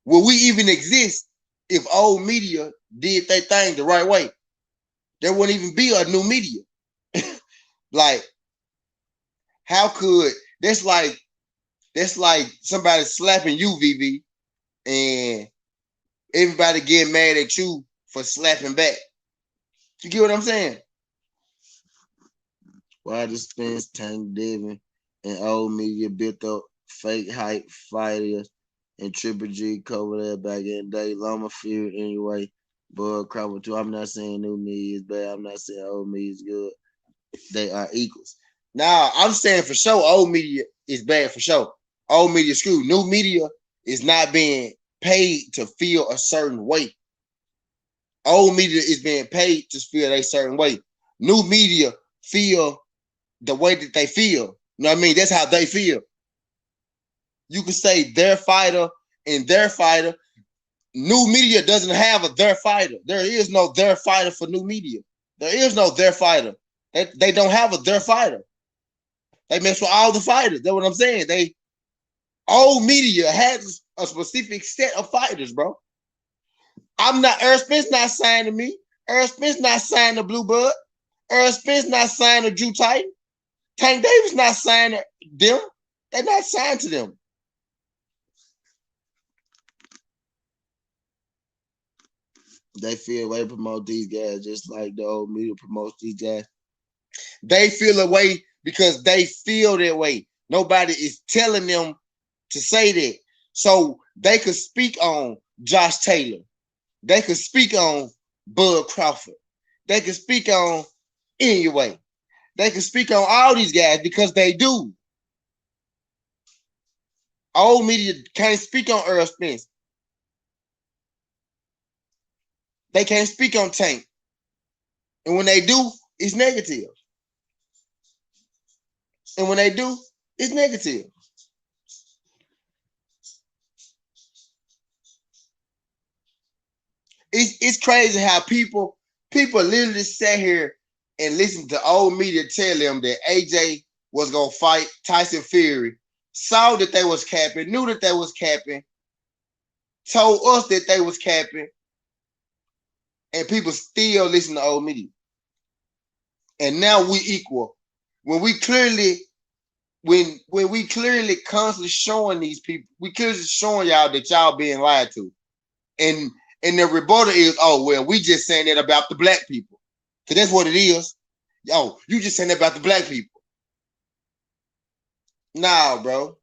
Will we even exist if old media did their thing the right way? There wouldn't even be a new media. Like, how could that's like somebody slapping you, VV, and everybody getting mad at you for slapping back. You get what I'm saying? Wilder, Spence, Tank Devin, and old media built up fake hype fighters and Triple G covered that back in the day. Loma Fury anyway. Bud Crawford too. I'm not saying new media is bad. I'm not saying old media is good. They are equals. Now I'm saying for sure old media is bad for sure. Old media screwed. New media is not being paid to feel a certain way. Old media is being paid to feel a certain way. New media feel the way that they feel. You know what I mean? That's how they feel. You can say their fighter and their fighter. New media doesn't have a their fighter. There is no their fighter for new media. There is no their fighter. They don't have a their fighter. They mess with all the fighters. That's what I'm saying. Old media has a specific set of fighters, bro. I'm not Earl Spence not signed to me. Earl Spence not signed to Blue Bud. Earl Spence not signed to Drew Titan. Tank Davis not signed to them. They're not signed to them. They feel a way to promote these guys just like the old media promotes these guys. They feel a way because they feel that way. Nobody is telling them to say that. So they could speak on Josh Taylor. They could speak on Bud Crawford. They could speak on anyway. They can speak on all these guys because they do. Old media can't speak on Earl Spence. They can't speak on Tank. And when they do, it's negative. And when they do, it's negative. It's crazy how people literally sat here and listened to old media tell them that AJ was gonna fight Tyson Fury, saw that they was capping, knew that they was capping, told us that they was capping, and people still listen to old media. And now we equal. When we clearly constantly showing these people, we clearly showing y'all that y'all being lied to. And the rebuttal is, oh, well, we just saying that about the black people. So that's what it is. Yo, you just saying that about the black people. Nah, bro.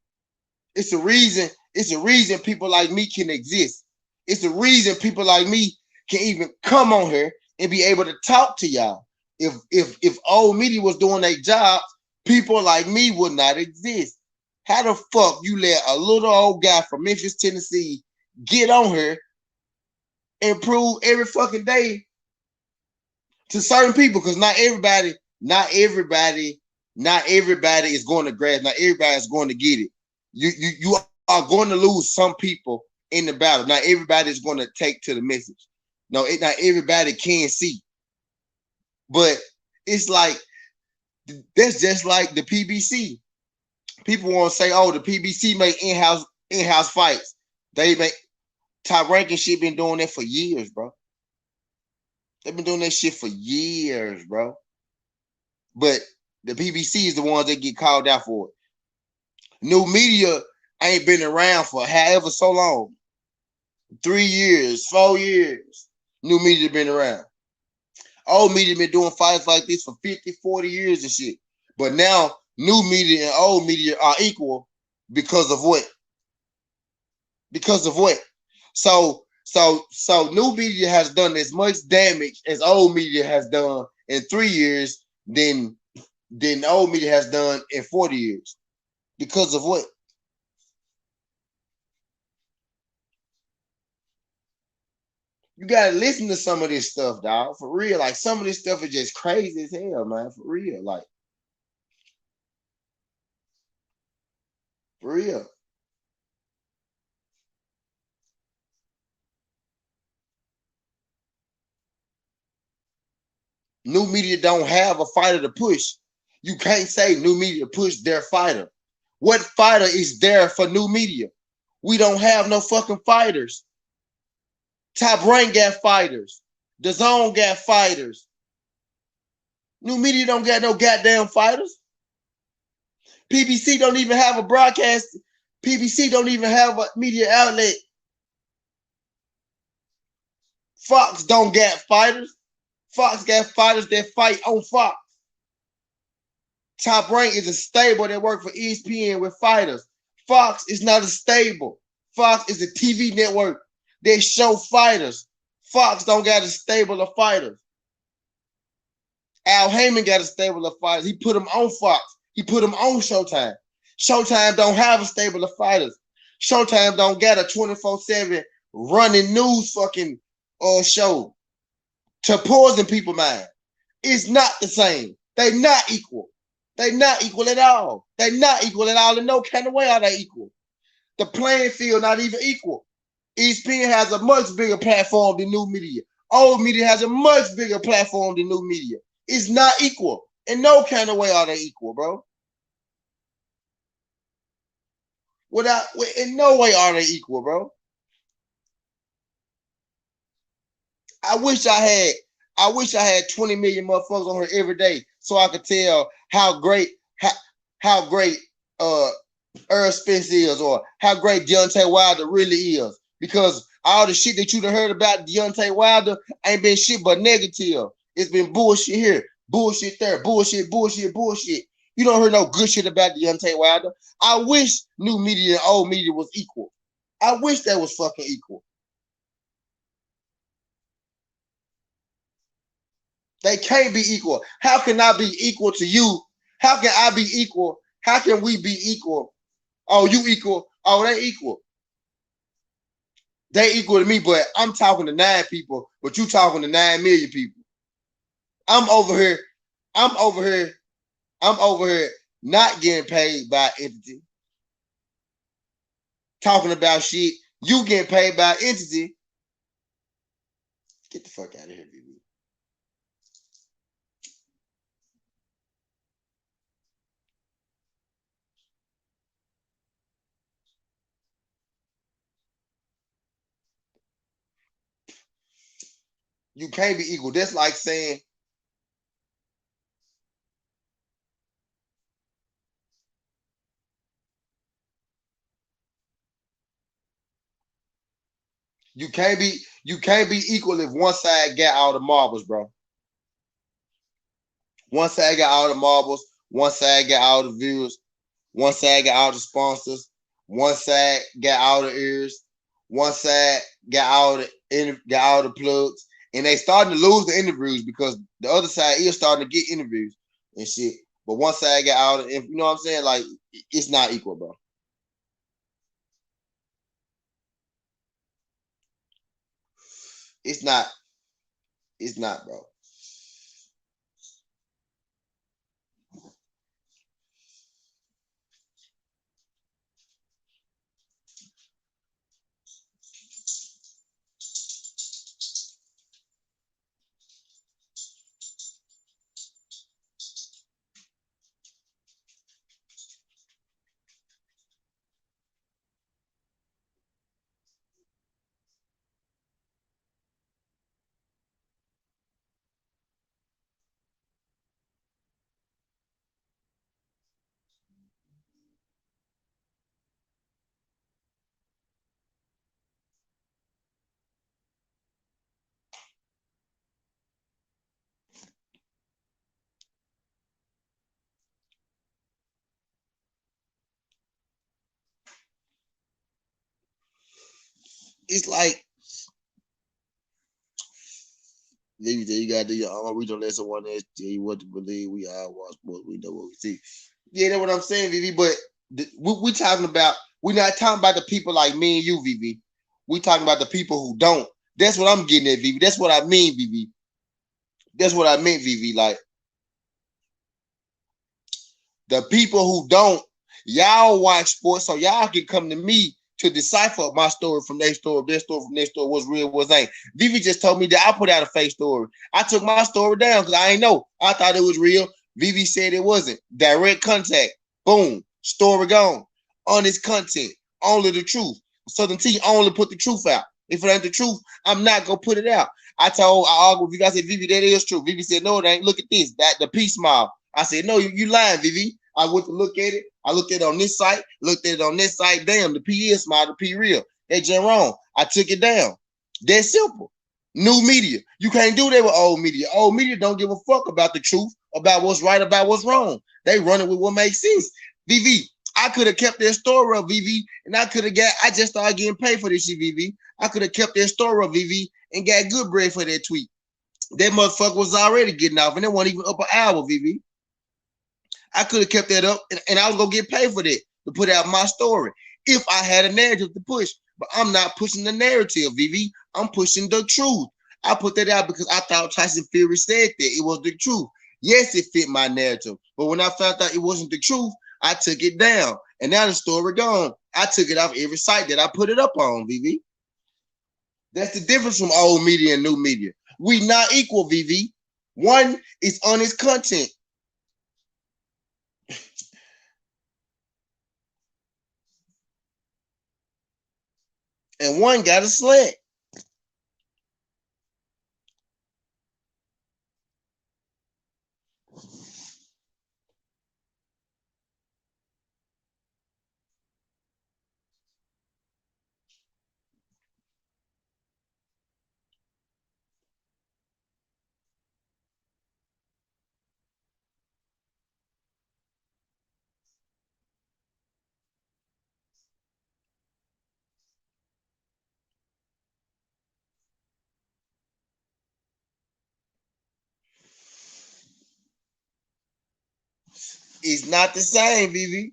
It's a reason people like me can exist. It's the reason people like me can even come on here and be able to talk to y'all. If old media was doing their job, people like me would not exist. How the fuck you let a little old guy from Memphis, Tennessee get on here and prove every fucking day to certain people? Because not everybody is going to grasp. Not everybody is going to get it. You are going to lose some people in the battle. Not everybody is going to take to the message. No, not everybody can see. But it's like that's just like the PBC. People want to say, "Oh, the PBC make in-house fights." They make Top Ranking shit been doing that for years, bro. They've been doing that shit for years, bro. But the PBC is the ones that get called out for it. New media ain't been around for however so long. 3 years, 4 years. New media been around. Old media been doing fights like this for 50, 40 years and shit. But now new media and old media are equal because of what? Because of what? So new media has done as much damage as old media has done in 3 years than old media has done in 40 years. Because of what? You gotta listen to some of this stuff, dog. For real. Like some of this stuff is just crazy as hell, man. For real. Like, for real. New media don't have a fighter to push. You can't say new media push their fighter. What fighter is there for new media? We don't have no fucking fighters. Top Rank got fighters. DAZN got fighters. New media don't got no goddamn fighters. PBC don't even have a broadcast. PBC don't even have a media outlet. Fox don't got fighters. Fox got fighters that fight on Fox. Top Rank is a stable that work for ESPN with fighters. Fox is not a stable. Fox is a TV network. They show fighters. Fox don't got a stable of fighters. Al Heyman got a stable of fighters. He put them on Fox. He put them on Showtime. Showtime don't have a stable of fighters. Showtime don't got a 24/7 running news fucking show to poison people's mind. It's not the same. They not equal. They not equal at all. They not equal at all. In no kind of way are they equal. The playing field not even equal. ESPN has a much bigger platform than new media. Old media has a much bigger platform than new media. It's not equal. In no kind of way are they equal, bro. In no way are they equal, bro. I wish I had 20 million motherfuckers on here every day so I could tell how great Earl Spence is or how great Deontay Wilder really is. Because all the shit that you done heard about Deontay Wilder ain't been shit but negative. It's been bullshit here, bullshit there, bullshit. You don't hear no good shit about Deontay Wilder. I wish new media and old media was equal. I wish that was fucking equal. They can't be equal. How can I be equal to you? How can I be equal? How can we be equal? Oh, you equal. Oh, they equal. They equal to me, but I'm talking to 9 people, but you talking to 9 million people. I'm over here not getting paid by entity. Talking about shit. You getting paid by entity. Get the fuck out of here, baby. You can't be equal. That's like saying you can't be equal if one side got all the marbles, bro. One side got all the marbles, one side got all the views, one side got all the sponsors, one side got all the ears, one side got all the plugs, And they starting to lose the interviews because the other side is starting to get interviews and shit. But one side got all the, you know what I'm saying? Like, it's not equal, bro. It's not. It's not, bro. It's like you gotta do your own research. Let someone else tell you what to believe. We all watch sports. We know what we see. Yeah, that's what I'm saying, Vivi. But we talking about. We're not talking about the people like me and you, Vivi. We talking about the people who don't. That's what I'm getting at, Vivi. That's what I mean, Vivi. That's what I meant, Vivi. Like the people who don't, y'all watch sports, so y'all can come to me to decipher my story from their story, their story from their story, what's real, what's ain't. Vivi just told me that I put out a fake story. I took my story down because I ain't know. I thought it was real. Vivi said it wasn't. Direct contact. Boom. Story gone. Honest content. Only the truth. Southern T only put the truth out. If it ain't the truth, I'm not gonna put it out. I argued with Vivi. I said, Vivi, that is true. Vivi said, no, it ain't. Look at this. That the peace smile. I said, no, you lying, Vivi. I went to look at it. I looked at it on this site, looked at it on this site. Damn, the P is smile, the P real. They just wrong. I took it down. That's simple. New media. You can't do that with old media. Old media don't give a fuck about the truth, about what's right, about what's wrong. They run it with what makes sense. VV, I could have kept that story up, VV, and I just started getting paid for this shit, VV. I could have kept that story up, VV, and got good bread for that tweet. That motherfucker was already getting off, and it wasn't even up an hour, VV. I could have kept that up, and I was gonna get paid for that to put out my story if I had a narrative to push. But I'm not pushing the narrative, VV. I'm pushing the truth. I put that out because I thought Tyson Fury said that it was the truth. Yes, it fit my narrative, but when I found out it wasn't the truth, I took it down, and now the story gone. I took it off every site that I put it up on, VV. That's the difference from old media and new media. We not equal, VV. One is honest content. And one got a slant. It's not the same, VV.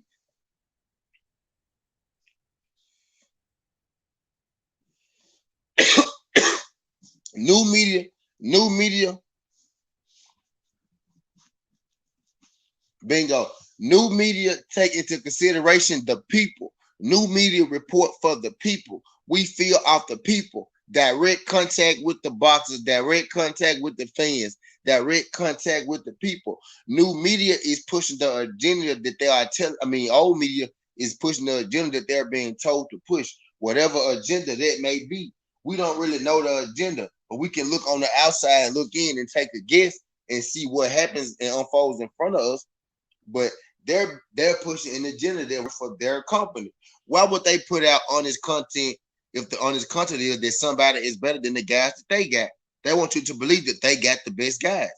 New media, new media, bingo. New media take into consideration the people. New media report for the people. We feel off the people. Direct contact with the boxers, direct contact with the fans, direct contact with the people. New media is pushing the agenda that they are telling. I mean, old media is pushing the agenda that they're being told to push, whatever agenda that may be. We don't really know the agenda, but we can look on the outside and look in and take a guess and see what happens and unfolds in front of us. But they're pushing an agenda there for their company. Why would they put out honest content if the honest content is that somebody is better than the guys that they got? They want you to believe that they got the best guys.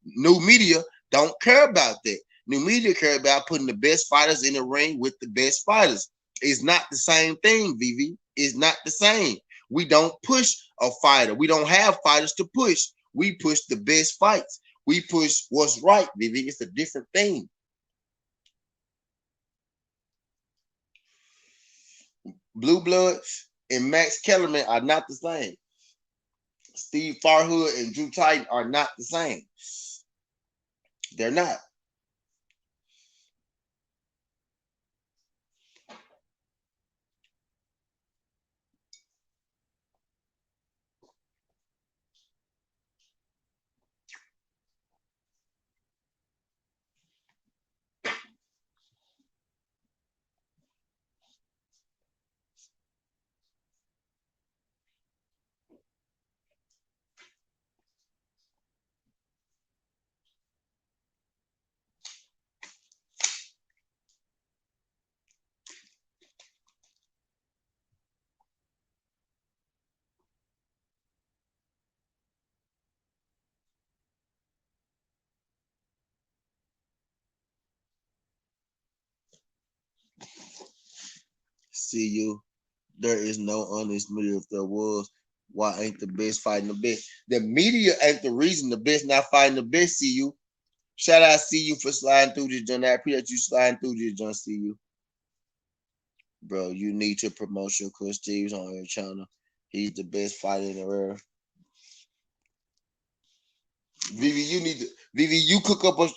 New media don't care about that. New media care about putting the best fighters in the ring with the best fighters. It's not the same thing, VV. It's not the same. We don't push a fighter. We don't have fighters to push. We push the best fights. We push what's right, Vivi. It's a different thing. Blue Bloods and Max Kellerman are not the same. Steve Farhood and Drew Titan are not the same. They're not. See you. There is no honest media. If there was, why ain't the best fighting the best? The media ain't the reason the best not fighting the best. See you. Shout out, see you for sliding through this, John. I appreciate you sliding through this, John. See you, bro. You need to promote your Chris Steves on your channel. He's the best fighter in the world. Vivi, you need to. Vivi, you cook up a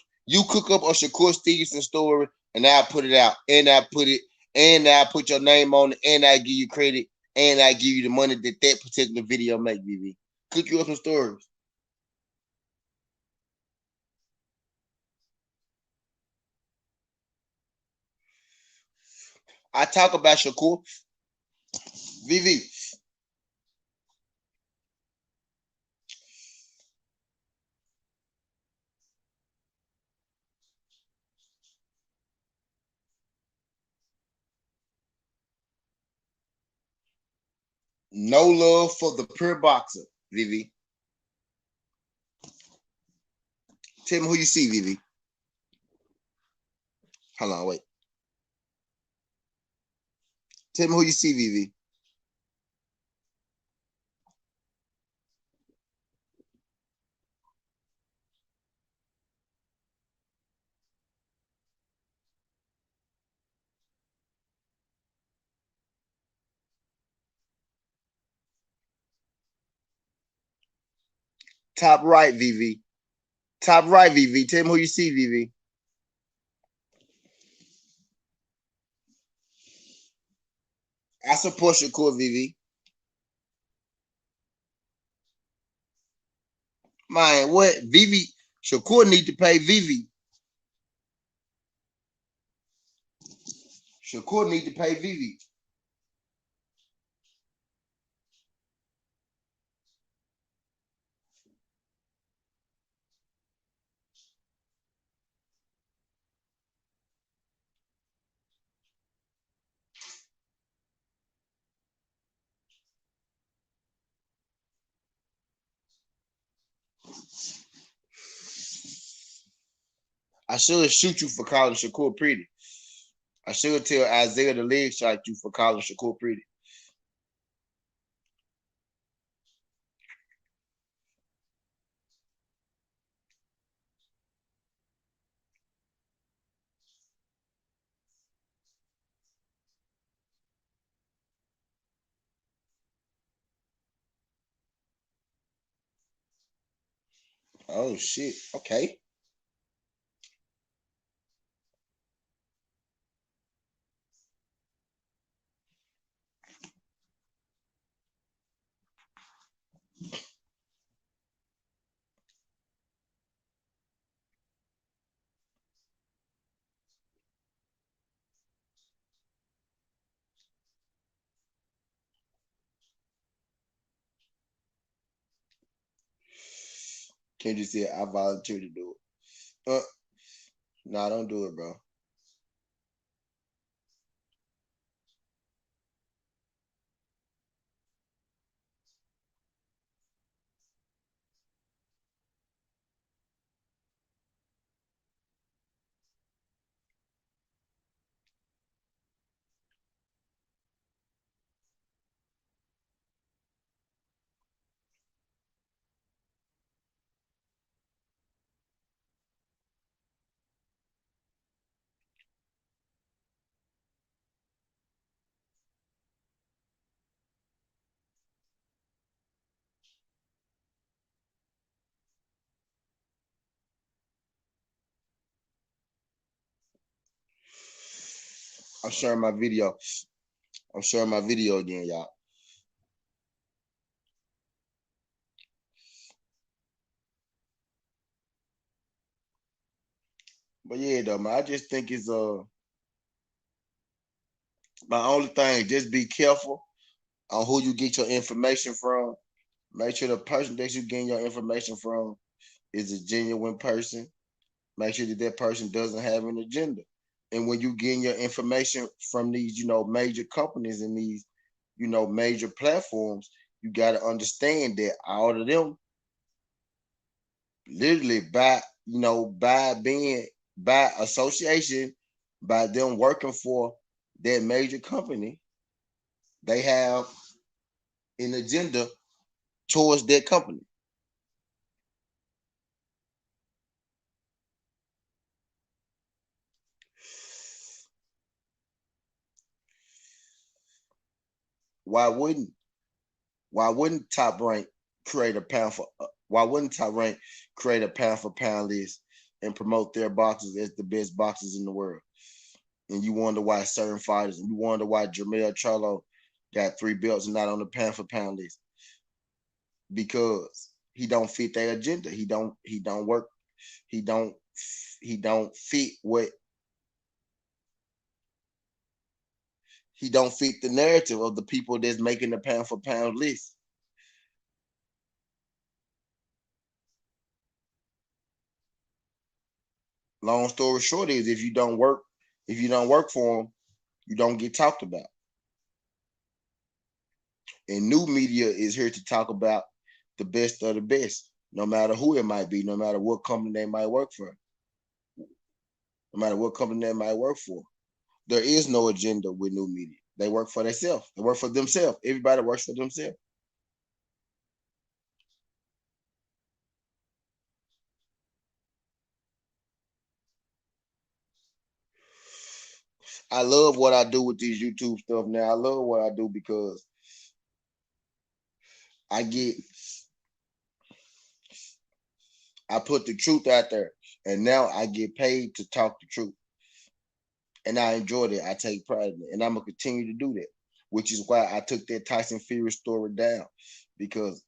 Shakur Stevenson story, and I put it out, and I put your name on it, and I give you credit, and I give you the money that that particular video make. Vivi, cook you up some stories. I talk about Shakur. Vivi, no love for the pure boxer. Vivi, tell me who you see. Vivi, hold on, wait. Tell me who you see. Vivi, top right. Vivi, top right. Vivi, tell me who you see. Vivi. I support Shakur. Vivi. Man, what Vivi Shakur need to pay Vivi. Shakur need to pay Vivi. I should shoot you for calling Shakur pretty. I should tell Isaiah the leg shot you for calling Shakur pretty. Oh shit. Okay. Kendrick said I volunteer to do it. Nah, don't do it, bro. I'm sharing my video. I'm sharing my video again, y'all. But yeah, though, man, I just think it's my only thing. Just be careful on who you get your information from. Make sure the person that you getting your information from is a genuine person. Make sure that that person doesn't have an agenda. And when you getting your information from these, major companies and these, major platforms, you got to understand that all of them literally by association, by them working for that major company, they have an agenda towards that company. Why wouldn't Top Rank create a pound for why wouldn't Top Rank create a pound for pound list and promote their boxers as the best boxers in the world? And you wonder why certain fighters, and you wonder why Jermell Charlo got 3 belts and not on the pound for pound list, because he don't fit their agenda. He don't work. He don't fit what he don't fit the narrative of the people that's making the pound for pound list. Long story short is if you don't work for them, you don't get talked about. And new media is here to talk about the best of the best, no matter who it might be, no matter what company they might work for, no matter what company they might work for. There is no agenda with new media. They work for themselves. They work for themselves. Everybody works for themselves. I love what I do with these YouTube stuff now. I love what I do because I put the truth out there, and now I get paid to talk the truth. And I enjoyed it. I take pride in it, and I'm gonna continue to do that, which is why I took that Tyson Fury story down, because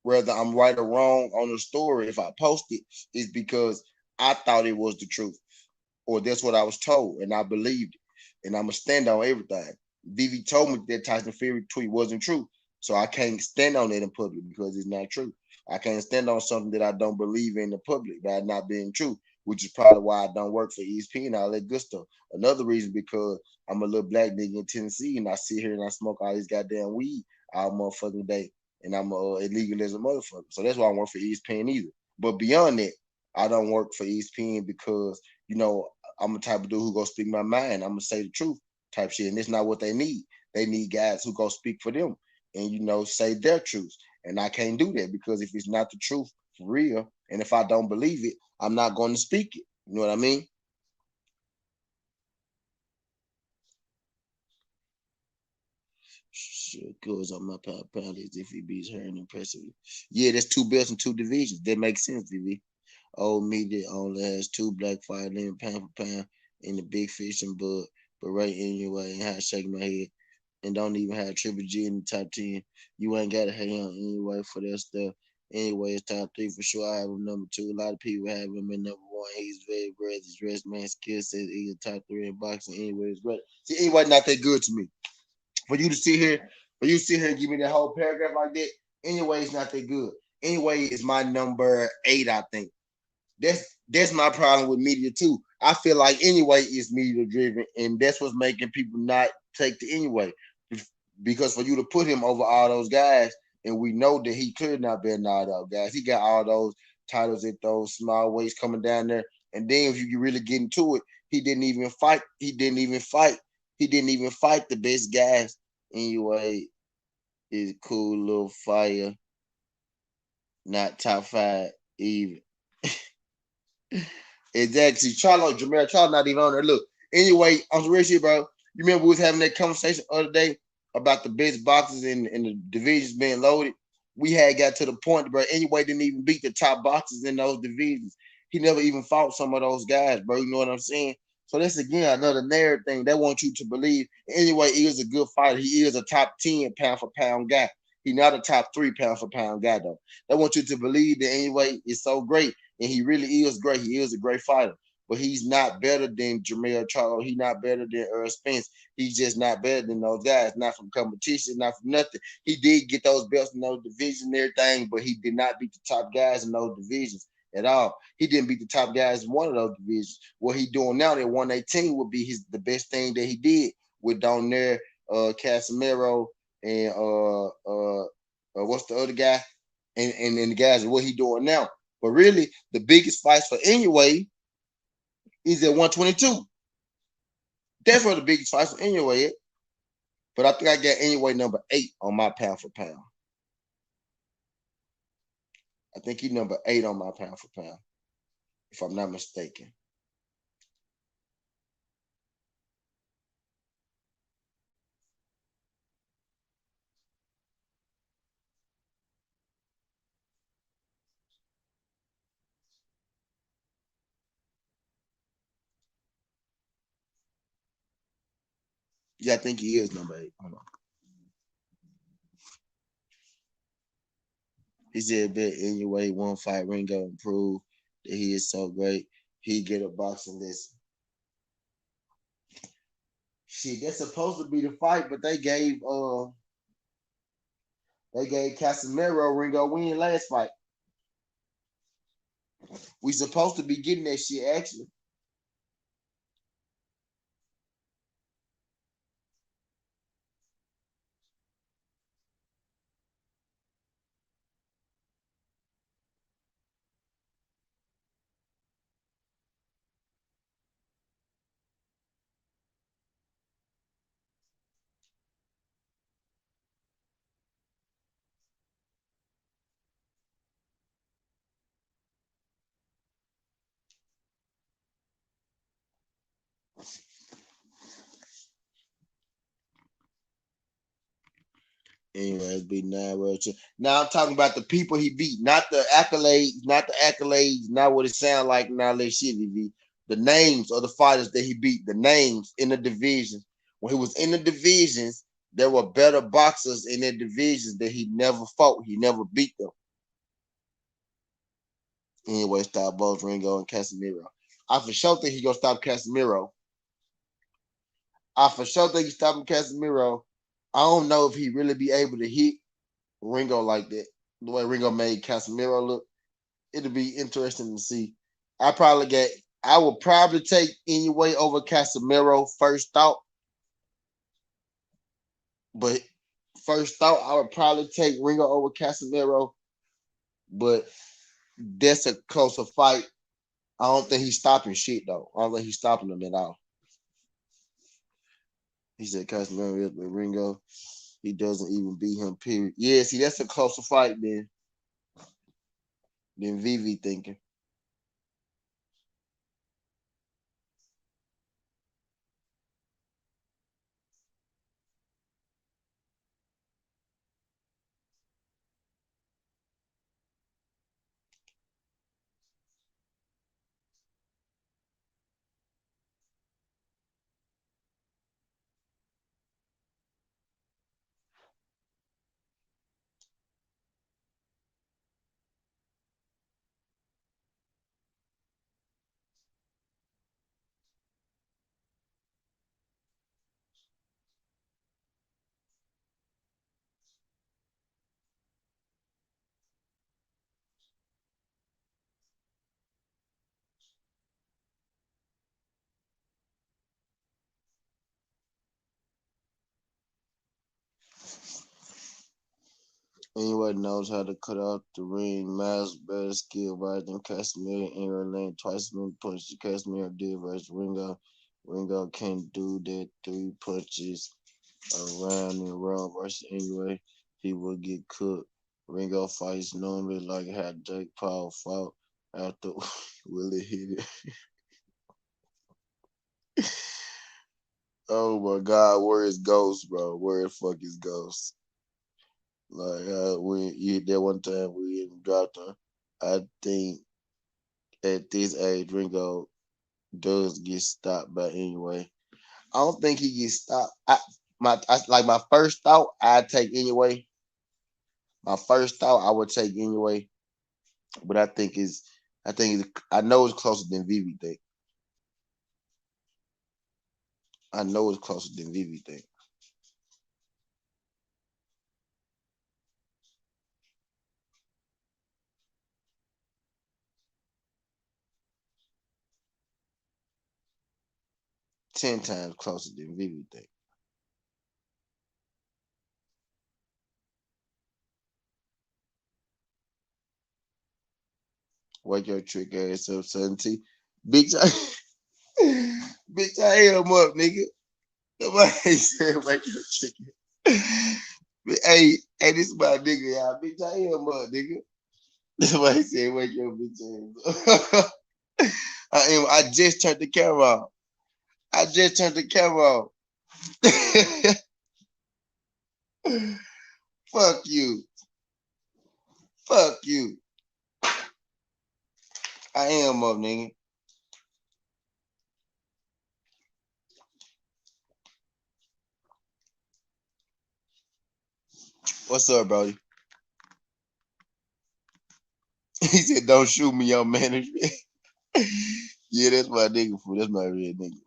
whether I'm right or wrong on the story, if I post it, is because I thought it was the truth, or that's what I was told, and I believed it, and I'm gonna stand on everything. Vivi told me that Tyson Fury tweet wasn't true, so I can't stand on it in public because it's not true. I can't stand on something that I don't believe in the public by not being true, which is probably why I don't work for ESP and all that good stuff. Another reason because I'm a little black nigga in Tennessee and I sit here and I smoke all these goddamn weed all motherfucking day, and I'm illegal as a motherfucker. So that's why I work for ESPN either. But beyond that, I don't work for ESPN because I'm the type of dude who go speak my mind. I'm gonna say the truth type shit, and it's not what they need. They need guys who go speak for them and say their truth. And I can't do that because if it's not the truth for real, and if I don't believe it, I'm not going to speak it. You know what I mean? Shit goes on my pound list if he beats her impressively. Yeah, that's 2 belts and 2 divisions. That makes sense, DV. Old media only has 2 black fighters in pound for pound in the big fish and bud. But right anyway, and how shaking my head and don't even have Triple G in the top 10. You ain't got to hang on anyway for that stuff. Anyway, it's top 3 for sure. I have him number 2. A lot of people have him in number 1. He's very great. His dress man skill says he's a top 3 in boxing. Anyway, it's great. See, anyway, not that good to me. For you to sit here and give me that whole paragraph like that, anyway, it's not that good. Anyway, it's my number 8, I think. That's my problem with media too. I feel like anyway it's media driven, and that's what's making people not take the anyway. Because for you to put him over all those guys, and we know that he could not be all those guys. He got all those titles at those small weights coming down there. And then if you really get into it, he didn't even fight. He didn't even fight the best guys. Anyway, is cool little fire. Not top 5 even. Exactly. Jermell Charlo not even on there. Look, anyway, on some real shit, bro. You remember we was having that conversation the other day about the best boxers in the divisions being loaded? We had got to the point, bro. Anyway, didn't even beat the top boxers in those divisions. He never even fought some of those guys, bro. You know what I'm saying? So that's again another narrative thing. They want you to believe anyway he is a good fighter. He is a top 10 pound for pound guy. He's not a top 3 pound for pound guy though. They want you to believe that anyway is so great, and he really is great. He is a great fighter, but he's not better than Jermell Charlo. He's not better than Earl Spence. He's just not better than those guys. Not from competition, not from nothing. He did get those belts in those divisions and everything, but he did not beat the top guys in those divisions at all. He didn't beat the top guys in one of those divisions. What he doing now at 118 would be the best thing that he did with down there, Casimiro and what's the other guy, and the guys what he doing now. But really, the biggest fights for anyway is at 122. That's where the biggest fights for anyway is. But I think I got anyway number 8 on my pound for pound. I think he's number 8 on my pound for pound, if I'm not mistaken. Yeah, I think he is number 8. Hold on. He said that anyway, one fight Ringo improved that he is so great. He get a boxing lesson. Shit, that's supposed to be the fight, but they gave Casimiro Ringo win last fight. We supposed to be getting that shit actually. Anyway, it'd be 9 Now I'm talking about the people he beat, not the accolades, not what it sound like, not that shit he beat. The names of the fighters that he beat, the names in the divisions. When he was in the divisions, there were better boxers in the divisions that he never fought. He never beat them. Anyway, stop both Ringo and Casemiro. I for sure think he gonna stop Casemiro. I for sure think he's stopping Casemiro. I don't know if he really be able to hit Ringo like that. The way Ringo made Casemiro look, it'll be interesting to see. I would probably take anyway over Casemiro first thought, but first thought I would probably take Ringo over Casemiro, but that's a closer fight. I don't think he's stopping shit though. I don't think he's stopping them at all. He said Casemiro is with Ringo. He doesn't even beat him. Period. Yeah, see, that's a closer fight than Vivi thinking. Anyone knows how to cut out the ring. Miles better skill right than Casemiro. Aaron Lane twice as many punches Casemiro did versus Ringo. Ringo can't do that 3 punches around and round versus anyway. He will get cooked. Ringo fights normally like how Jake Paul fought after Willie hit it. Oh my God, where is Ghost, bro? Where the fuck is Ghost? Like we you hit that one time we dropped her. I think at this age, Ringo Does get stopped by anyway. I don't think he gets stopped. My first thought I'd take anyway. My first thought I would take anyway, but I know it's closer than Vivi think. I know it's closer than Vivi think. Ten times closer than Vivi think. Wake your trick ass up, certainty. Bitch, bitch, I am up, nigga. Nobody said wake your trick. Hey, this is my nigga, y'all. Bitch, I am up, nigga. Nobody said wake your bitch ass up. I just turned the camera off. I just turned the camera off. Fuck you. Fuck you. I am up, nigga. What's up, Brody? He said, don't shoot me, young man. Yeah, that's my nigga fool. That's my real nigga.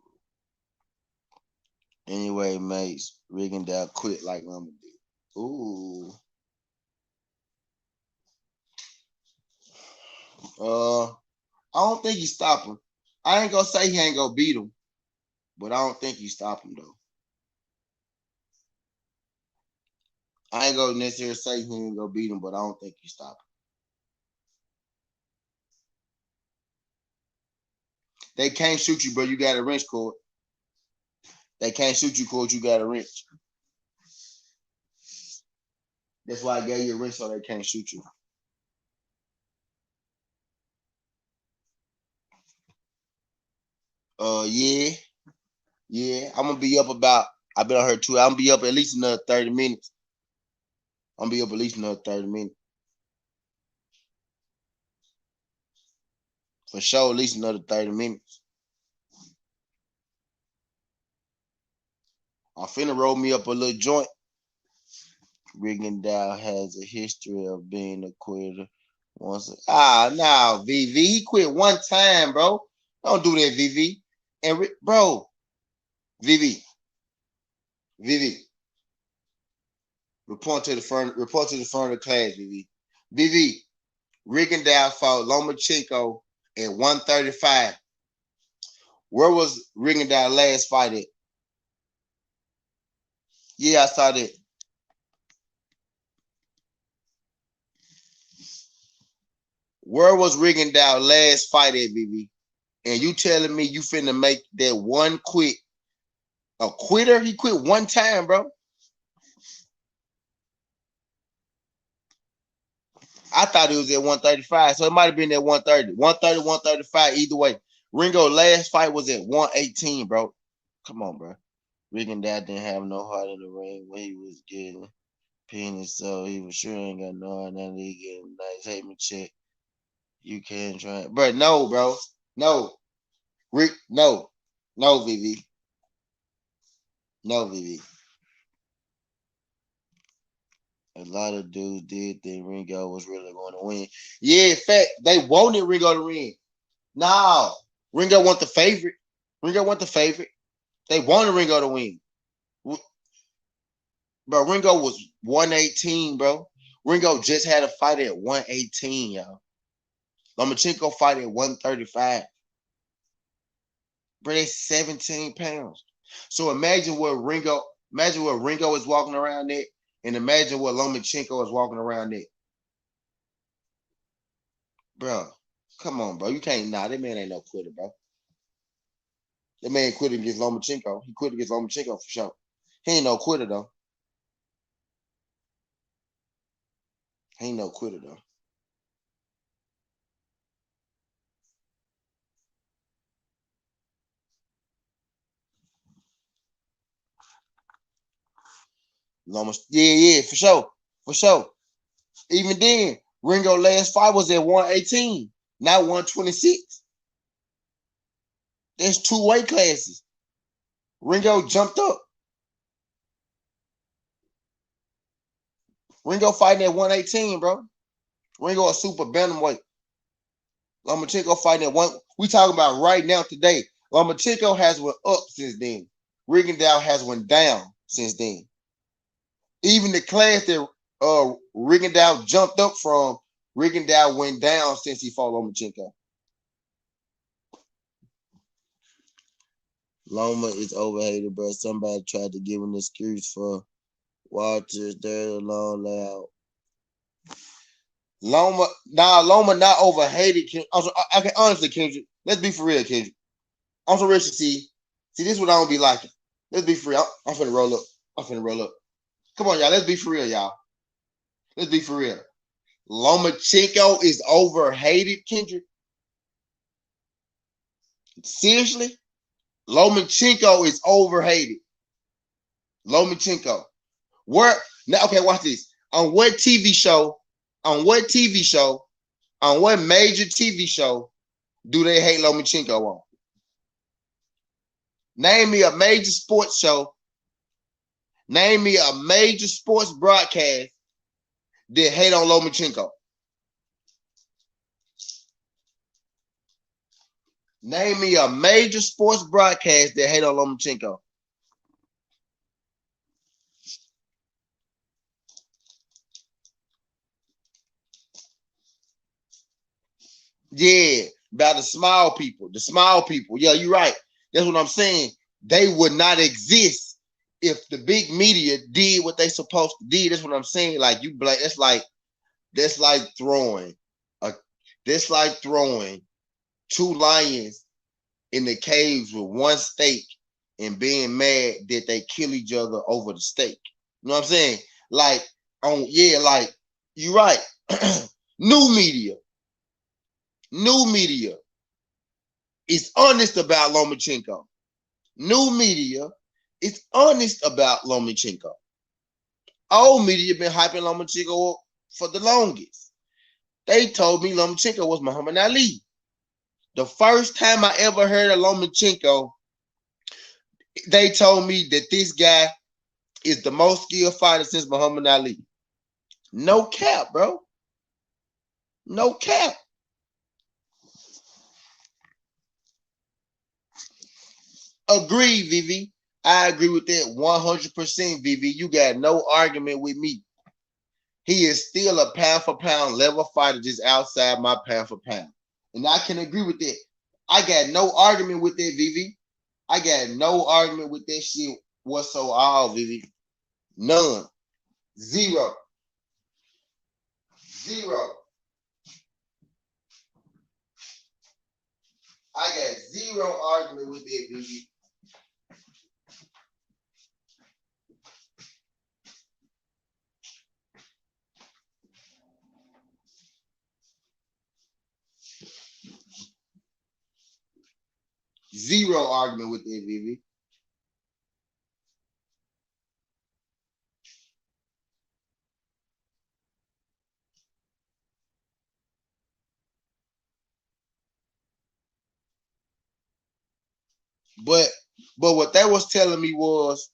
Anyway, mates, rigging down quit like I'm did. Ooh. I don't think he stopped him. I ain't gonna say he ain't gonna beat him, but I don't think he stopped him though. I ain't gonna necessarily say he ain't gonna beat him, but I don't think he stopped him. They can't shoot you, bro. You got a wrench cord. They can't shoot you, cord. You got a wrench. That's why I gave you a wrench so they can't shoot you. Yeah, yeah. I'm gonna be up about. I've been on her too. I'm gonna be up at least another 30 minutes. I'm gonna be up at least another 30 minutes. For sure, at least another 30 minutes. I'm finna roll me up a little joint. Rigondeaux has a history of being a quitter. Now, VV, he quit one time, bro. Don't do that, VV. And bro, VV, VV, report to the front of the class, VV. VV, Rigondeaux fought Lomachenko at 135. Where was Rigondeaux last fight at? Yeah, I saw that. Where was Rigondeaux last fight at, VV? And you telling me you finna make that one quit a quitter? He quit one time, bro. I thought it was at 135, so it might have been at 130. 130, 135, either way. Ringo last fight was at 118, bro. Come on, bro. Rigondeaux didn't have no heart in the ring when he was getting penis, so he was sure ain't got no heart. Now he getting nice hate check. You can't try it. Bro, no, bro. No. Rick, no. No, VV. No, VV. A lot of dudes did think Ringo was really going to win. Yeah, in fact, they wanted Ringo to win. No, Ringo want the favorite. Ringo want the favorite. They wanted Ringo to win. Bro, Ringo was 118, bro. Ringo just had a fight at 118, y'all. Lomachenko fight at 135. Bro, that's 17 pounds. So imagine what Ringo is walking around at, and imagine what Lomachenko is walking around at. Bro, come on, bro. You can't that man ain't no quitter, bro. That man quit against Lomachenko. He quit against Lomachenko for sure. He ain't no quitter though. He ain't no quitter though. Yeah, for sure. For sure. Even then, Ringo last fight was at 118, not 126. There's 2 weight classes. Ringo jumped up. Ringo fighting at 118, bro. Ringo a super bantamweight. Lomachenko fighting at 1. We talking about right now today. Lomachenko has went up since then. Rigondeaux has went down since then. Even the class that Rigondeaux jumped up from, Rigondeaux went down since he fought Lomachenko. Loma is overhated, bro. Somebody tried to give him an excuse for Walters. They're long loud. Loma not overhated. Okay, honestly, Kendrick, let's be for real, Kendrick. I'm so rich to see. See, this is what I don't be liking. Let's be for real. I'm finna roll up. Come on, y'all. Let's be for real, y'all. Let's be for real. Lomachenko is overhated, Kendrick. Seriously? Lomachenko is overhated. Lomachenko. Where now? Okay, watch this. On what TV show? On what major TV show do they hate Lomachenko on? Name me a major sports show. Name me a major sports broadcast that hate on Lomachenko. Name me a major sports broadcast that hate on Lomachenko. Yeah, about the small people. The small people. Yeah, you're right. That's what I'm saying. They would not exist if the big media did what they supposed to do. That's what I'm saying. Like you blame. That's like throwing 2 lions in the caves with 1 steak and being mad that they kill each other over the steak. You know what I'm saying? Like, like you're right. New media is honest about Lomachenko. New media is honest about Lomachenko. Old media been hyping Lomachenko for the longest. They told me Lomachenko was Muhammad Ali. The first time I ever heard of Lomachenko, they told me that this guy is the most skilled fighter since Muhammad Ali. No cap, bro. No cap. Agree, Vivi. I agree with that 100%, Vivi. You got no argument with me. He is still a pound for pound level fighter just outside my pound for pound. And I can agree with that. I got no argument with that, Vivi. I got no argument with that shit whatsoever, Vivi. None. Zero. I got zero argument with that, Vivi. Zero argument with that, Vivi. But what they was telling me was,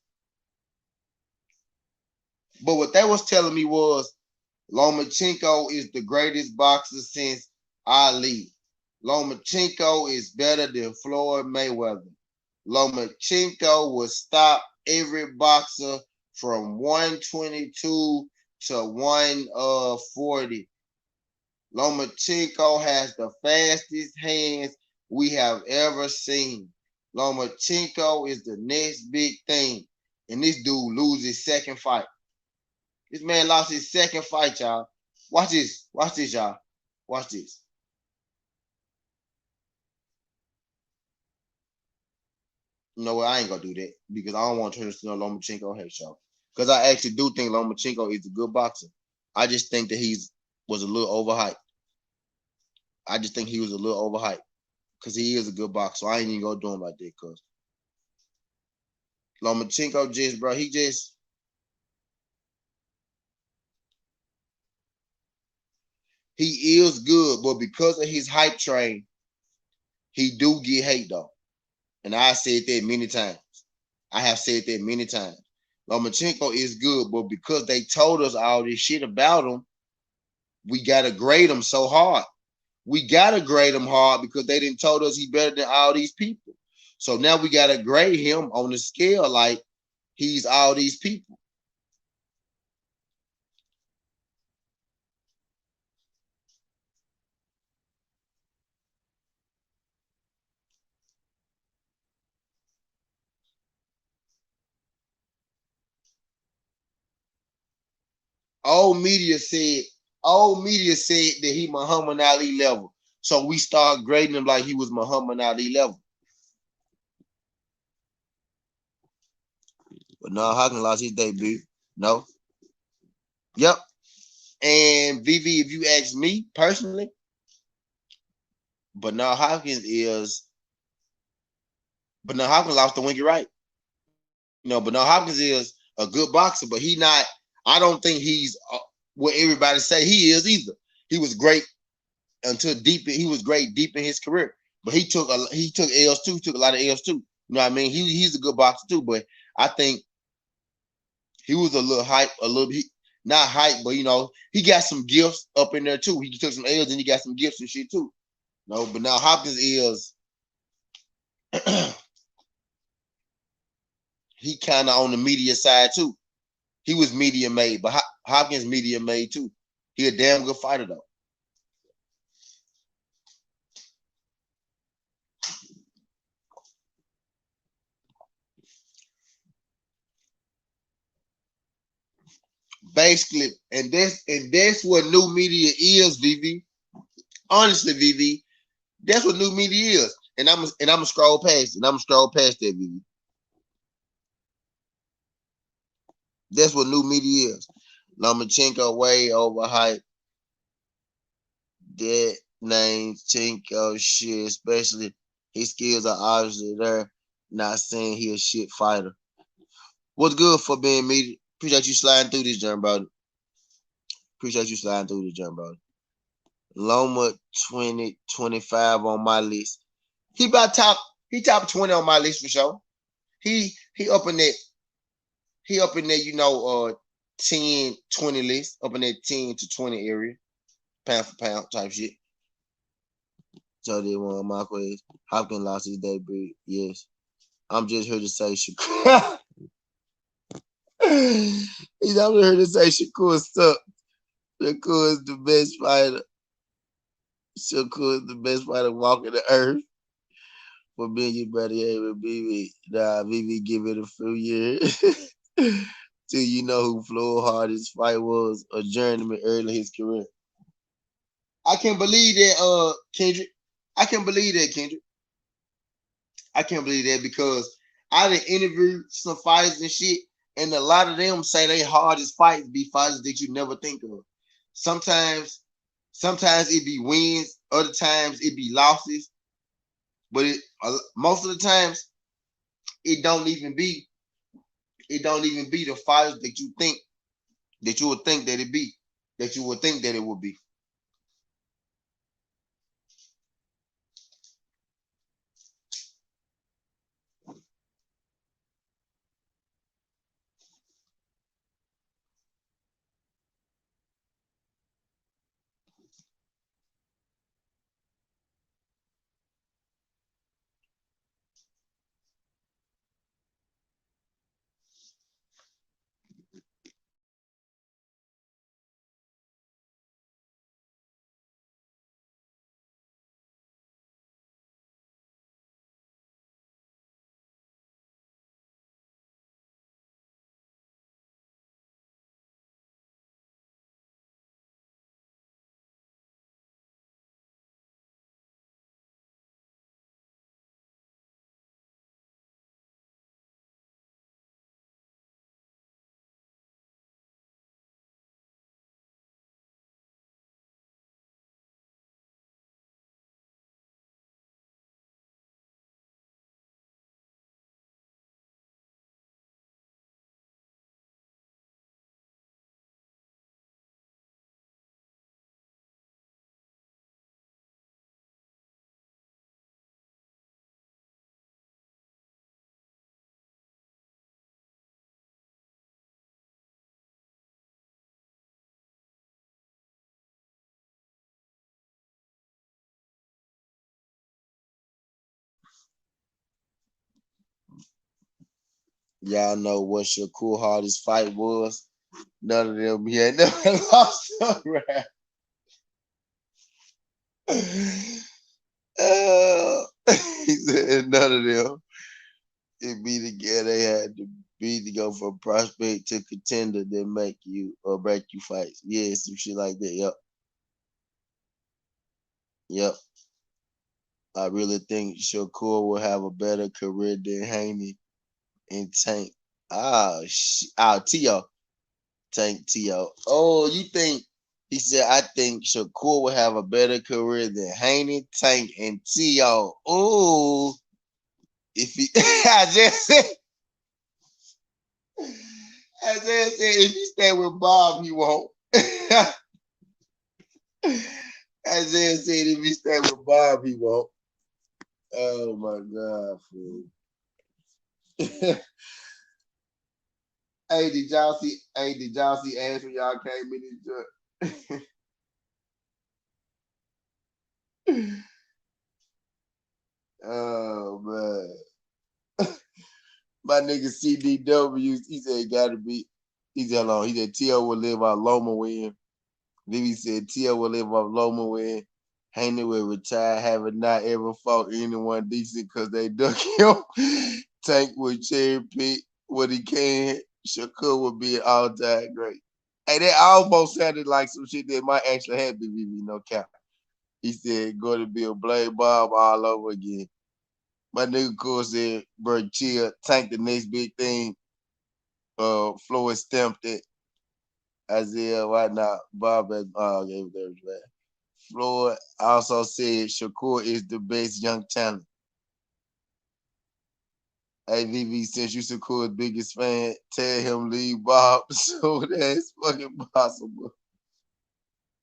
Lomachenko is the greatest boxer since Ali. Lomachenko is better than Floyd Mayweather. Lomachenko will stop every boxer from 122 to 140. Lomachenko has the fastest hands we have ever seen. Lomachenko is the next big thing. And this dude loses his second fight. This man lost his second fight, y'all. Watch this, y'all. Watch this. You know what? I ain't gonna do that because I don't want to turn this into a Lomachenko hate show. Because I actually do think Lomachenko is a good boxer. I just think that he was a little overhyped. Because he is a good boxer. So I ain't even gonna do him like that. Because Lomachenko he is good, but because of his hype train, he do get hate though. And I said that many times. I have said that many times. Lomachenko is good, but because they told us all this shit about him, we gotta grade him so hard. We gotta grade him hard because they didn't told us he better than all these people. So now we gotta grade him on the scale like he's all these people. Old media said, old media said that he Muhammad Ali level. So we start grading him like he was Muhammad Ali level. But no, Hawkins lost his debut. No. Yep. And VV, if you ask me personally, Bernard Hopkins is Bernard Hopkins lost to Winky Wright. You know, Bernard Hopkins is a good boxer, but he not. I don't think he's what everybody say he is either. He was great until deep. He was great deep in his career, but he took L's too. Took a lot of L's too. You know what I mean? He's a good boxer too, but I think he was a little hype, a little bit not hype, but you know he got some gifts up in there too. He took some L's and he got some gifts and shit too. No, but now Hopkins is he kind of on the media side too. He was media made, but Hopkins media made too. He a damn good fighter though. Basically, and that's what new media is, VV. Honestly, VV, that's what new media is. And I'm gonna scroll past it. And I'm gonna scroll past that, VV. That's what new media is. Lomachenko way overhyped. That name Chenko shit, especially his skills are obviously there. Not saying he a shit fighter. What's good for being media? Appreciate you sliding through this, John, brother. Appreciate you sliding through this, John, brother. Loma 2025 on my list. He about top 20 on my list for sure. He up in that you know 10, 20 list, up in that 10 to 20 area, pound for pound type shit. So they won my quiz. Hopkins lost his debut. Yes. I'm just here to say Shakur. He's I'm here to say Shakur sucked. Shakur is the best fighter. Shakur is the best fighter walking the earth. For being your brother, hey, with BB. Nah, BB give it a few years. Till you know who Floyd hardest fight was a journeyman early in his career. I can't believe that, Kendrick. I can't believe that, Kendrick. I can't believe that because I done interviewed some fighters and shit, and a lot of them say they hardest fights be fighters that you never think of. Sometimes, sometimes it be wins, other times it be losses, but most of the times it don't even be the fighters that you think that you would think that it be that you would think that it would be. Y'all know what Shakur hardest fight was? None of them he ain't never lost a round. He said none of them. It be the guy they had to be to go from prospect to contender that make you or break you fights. Yeah, some shit like that. Yep. Yep. I really think Shakur will have a better career than Haney and Tank. T.O. Tank T.O. Oh, you think he said I think Shakur will have a better career than Haney, Tank, and T.O. Oh, if he I just said if he stay with Bob, he won't. Isaiah said if he stay with Bob, he won't. Oh my God, fool. Hey, did y'all see? Hey, did y'all see Ash when y'all came in this joint? Oh man, my nigga CDW. He said it gotta be. He said hold on. He said T.O. will live off Loma win. Then he said T.O. will live off Loma win. Haney will retire, having not ever fought anyone decent because they duck him. Tank will cherry pick what he can. Shakur will be an all-time great. Hey, that almost sounded like some shit that might actually happen, BB, no cap. He said, going to be a Blade Bob all over again. My nigga Cool said, bro, chill, Tank the next big thing. Floyd stamped it. Isaiah, why not? Bob has gave it there, man. Floyd also said Shakur is the best young talent. Hey, VV, since you Shakur's biggest fan, tell him leave Bob so that's fucking possible.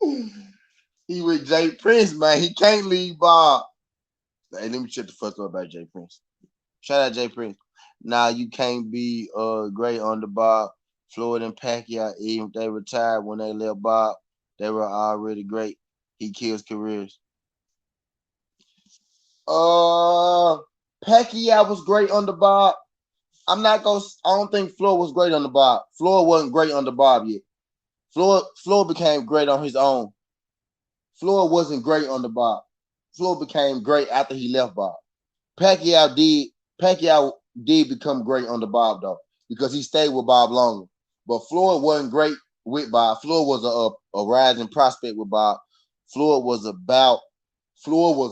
He with Jay Prince, man. He can't leave Bob. Hey, let me shut the fuck up about Jay Prince. Shout out Jay Prince. Now you can't be great on the Bob. Floyd and Pacquiao, even if they retired when they left Bob, they were already great. He kills careers. Uh, Pacquiao was great on the Bob. I'm not gonna. I don't think Floyd was great on the Bob. Floyd wasn't great on the Bob yet. Floyd became great on his own. Floyd wasn't great on the Bob. Floyd became great after he left Bob. Pacquiao did become great on the Bob though because he stayed with Bob longer. But Floyd wasn't great with Bob. Floyd was a rising prospect with Bob. Floyd was a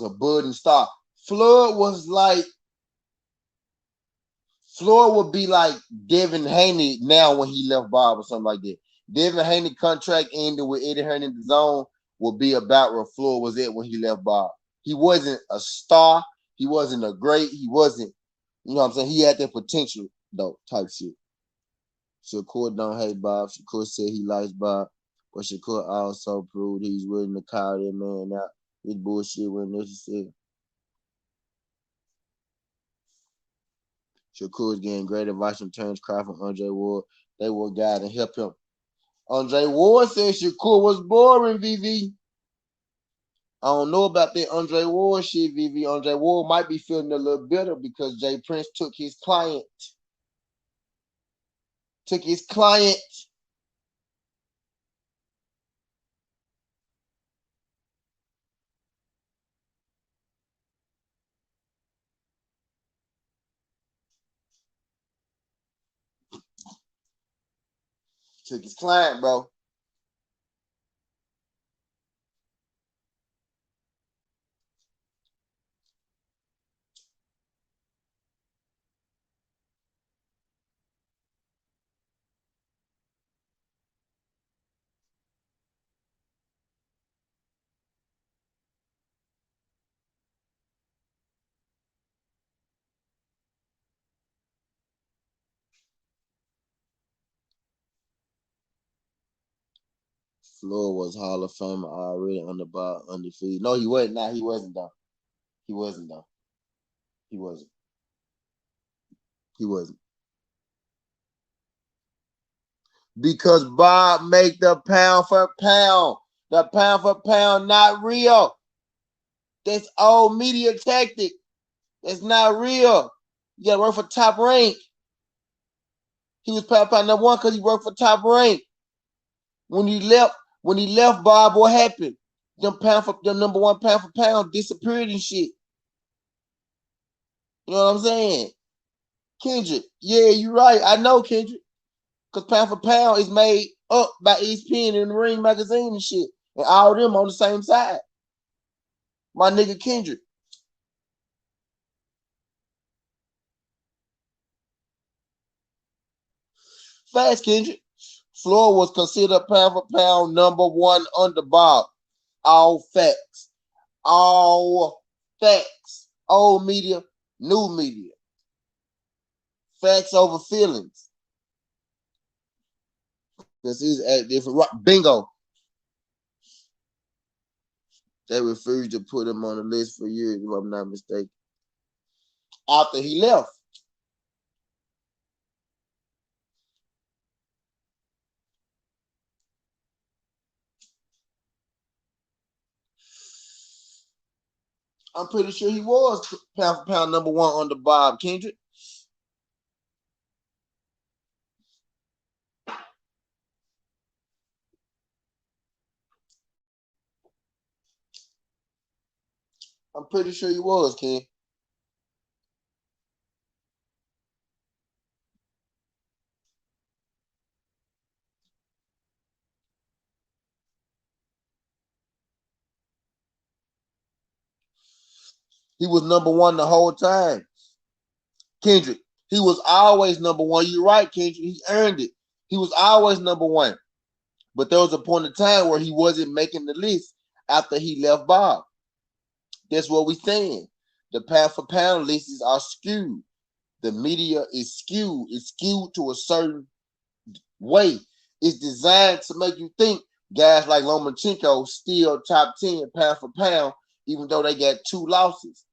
budding star. Floyd was like Floyd would be like Devin Haney now when he left Bob or something like that. Devin Haney contract ended with Eddie Hearn in the zone would be about where Floyd was at when he left Bob. He wasn't a star. He wasn't a great. He wasn't, you know what I'm saying? He had that potential, though, type shit. Shakur don't hate Bob. Shakur said he likes Bob. But Shakur also proved he's willing to call that man out. His bullshit when necessary. Shakur's getting great advice from Terrence Crawford and Andre Ward. They will guide and help him. Andre Ward said Shakur was boring, VV. I don't know about that Andre Ward shit, VV. Andre Ward might be feeling a little bitter because Jay Prince took his client. Took his client. Took his client, bro. Floyd was Hall of Famer already on the bar, undefeated. No, he wasn't. Nah, he wasn't though. He wasn't though. He wasn't. He wasn't. Because Bob make the pound for pound. The pound for pound not real. That's old media tactic. That's not real. You gotta work for Top Rank. He was Pound for Pound number one because he worked for Top Rank. When he left Bob, what happened? Them number one Pound for Pound disappeared and shit. You know what I'm saying? Kendrick, yeah, you're right. I know Kendrick. Because Pound for Pound is made up by ESPN and the Ring magazine and shit. And all of them on the same side. My nigga Kendrick. Fast Kendrick. Floyd was considered Pound for Pound number one under Bob. All facts. All facts. Old media, new media. Facts over feelings. Because he's at different. Bingo. They refused to put him on the list for years, if I'm not mistaken. After he left. I'm pretty sure he was Pound for Pound number one under Bob Kendrick. I'm pretty sure he was, Ken. He was number one the whole time. Kendrick, he was always number one. You're right, Kendrick. He earned it. He was always number one. But there was a point in time where he wasn't making the list after he left Bob. That's what we're saying. The Pound for Pound lists are skewed. The media is skewed. It's skewed to a certain way. It's designed to make you think guys like Lomachenko still top 10 Pound for Pound, even though they got 2 losses.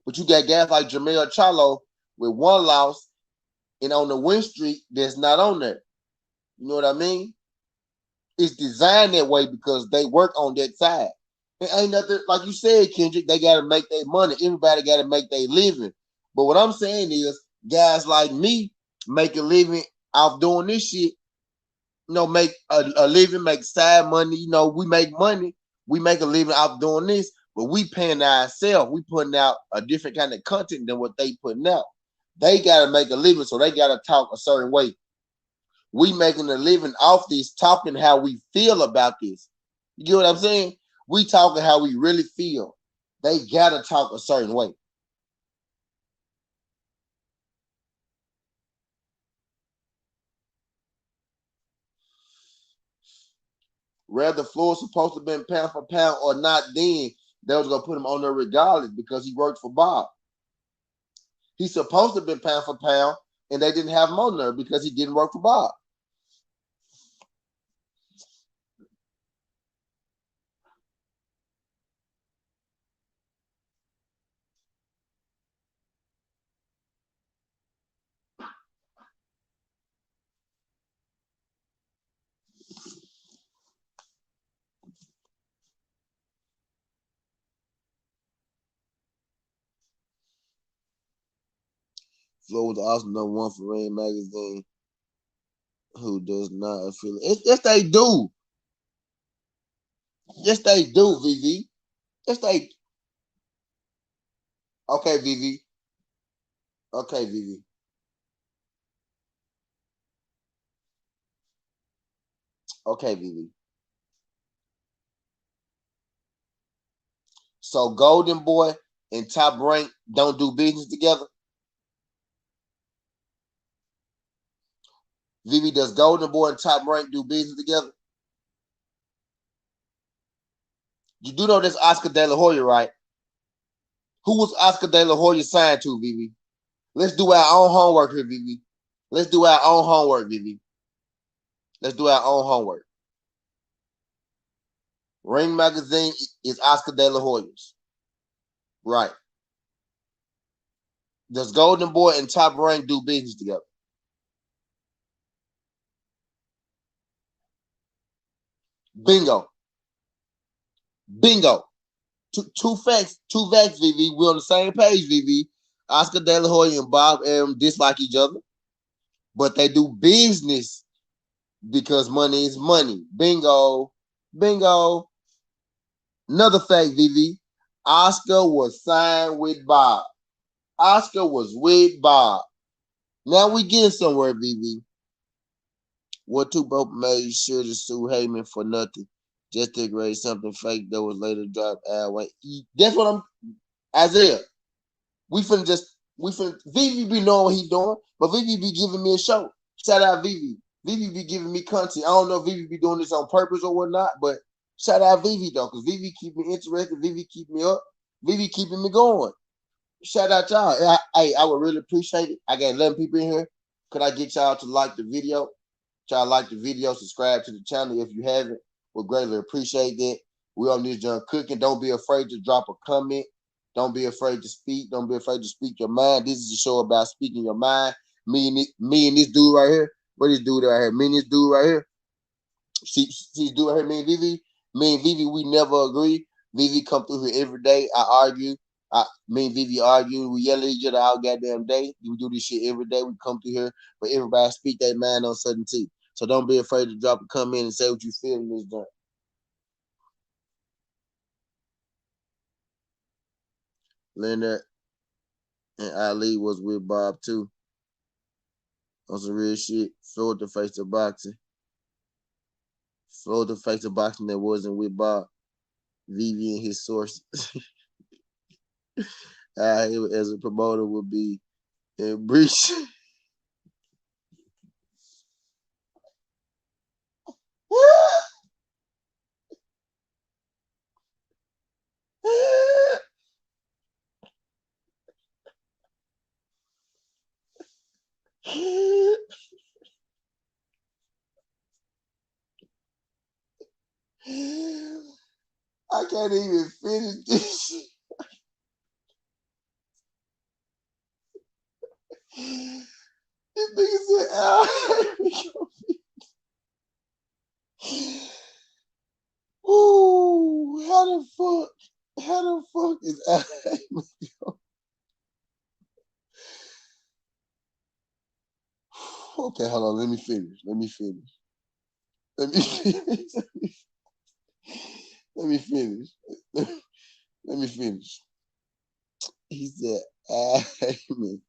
But you got guys like Jermell Charlo with 1 loss and on the win streak that's not on there. You know what I mean? It's designed that way because they work on that side. It ain't nothing, like you said, Kendrick, they got to make their money. Everybody got to make their living. But what I'm saying is, guys like me make a living off doing this shit. You know, make a living, make side money. You know, we make money. We make a living off doing this, but we paying ourselves. We putting out a different kind of content than what they putting out. They got to make a living, so they got to talk a certain way. We making a living off this, talking how we feel about this. You get what I'm saying? We talking how we really feel. They got to talk a certain way. Whether Floyd supposed to have been Pound for Pound or not, then they was gonna put him on there regardless because he worked for Bob. He's supposed to have been Pound for Pound, and they didn't have him on there because he didn't work for Bob. Floyd was also number one for Ring Magazine. Who does not affiliate? Yes, they do. Yes, they do, VV. Yes, they. Okay, VV. Okay, VV. Okay, VV. So Golden Boy and Top Rank don't do business together. VV, does Golden Boy and Top Rank do business together? You do know this Oscar De La Hoya, right? Who was Oscar De La Hoya signed to, VV? Let's do our own homework here, VV. Let's do our own homework, VV. Let's do our own homework. Ring Magazine is Oscar De La Hoya's. Right. Does Golden Boy and Top Rank do business together? Bingo. Bingo. Two facts, VV. We're on the same page, VV. Oscar De La Hoya and Bob dislike each other. but they do business because money is money. Bingo. Bingo. Another fact, Vivi. Oscar was signed with Bob. Oscar was with Bob. Now we getting somewhere, Vivi. What two both made sure to sue Heyman for nothing, just to create something fake that was later dropped out. That's what I'm Isaiah. We finna Vivi be knowing what he doing, but Vivi be giving me a show. Shout out Vivi. Vivi be giving me content. I don't know if Vivi be doing this on purpose or whatnot, but shout out Vivi though, because Vivi keep me interested. Vivi keep me up. Vivi keeping me going. Shout out y'all. I would really appreciate it. I got 11 people in here. Could I get y'all to like the video? Y'all like the video, subscribe to the channel if you haven't. We'll greatly appreciate that. We on this junk cooking. Don't be afraid to drop a comment. Don't be afraid to speak. Don't be afraid to speak your mind. This is a show about speaking your mind. Me and this dude right here. What is this dude right here? Me and this dude right here. See this dude right here, me and Vivi, we never agree. Vivi come through here every day. I argue. Me and Vivi argue. We yell at each other all goddamn day. We do this shit every day. We come through here for everybody to speak their mind on something too. So don't be afraid to drop a comment and say what you feel in this joint. Leonard and Ali was with Bob too. On some real shit. Floyd to face the boxing. Floyd to face the boxing that wasn't with Bob. Vivi and his sources. As a promoter would be in breach. I can't even finish this shit. This nigga said, ooh, how the fuck is Al Okay, hold on, let me finish. Let me finish. Let me finish. Let me finish. He said, Heyman.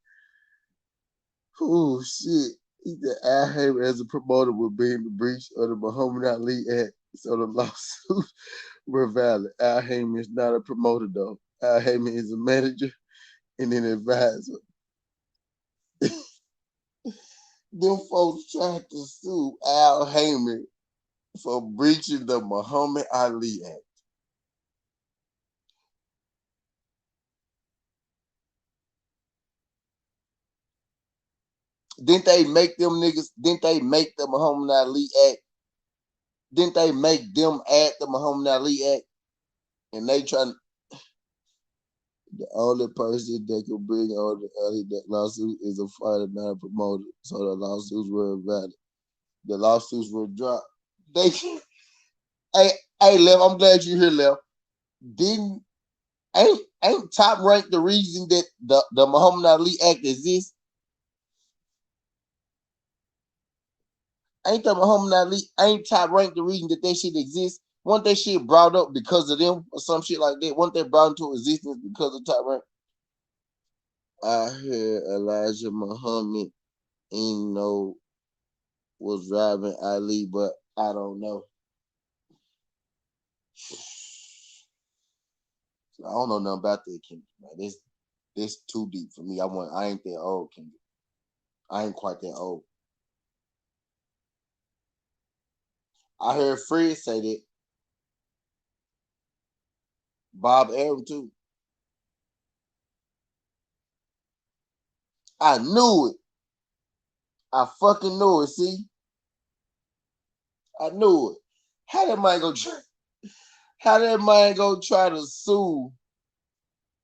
Oh, shit. He said, Al Heyman as a promoter would be in the breach of the Muhammad Ali Act, so the lawsuits were valid. Al Heyman is not a promoter, though. Al Heyman is a manager and an advisor. Them folks tried to sue Al Heyman for breaching the Muhammad Ali Act. Didn't they make them niggas? Didn't they make the Muhammad Ali Act? Didn't they make them add the Muhammad Ali Act? And they trying. The only person that could bring on that lawsuit is a fighter, not a promoter. So the lawsuits were invalid. The lawsuits were dropped. They, hey, Lev, I'm glad you're here, Lev. Ain't Top Rank the reason that the Muhammad Ali Act exists? Ain't Top Rank the reason that shit exists? Wasn't that shit brought up because of them or some shit like that? Wasn't that brought into existence because of Top Rank? I heard Elijah Muhammad ain't know was driving Ali, but I don't know. I don't know nothing about that, Kendrick, man. This too deep for me. I ain't that old, Kendrick. I ain't quite that old. I heard Fred say that. Bob Arum too. I knew it. I fucking knew it. See, I knew it. How that man go try? How that man go try to sue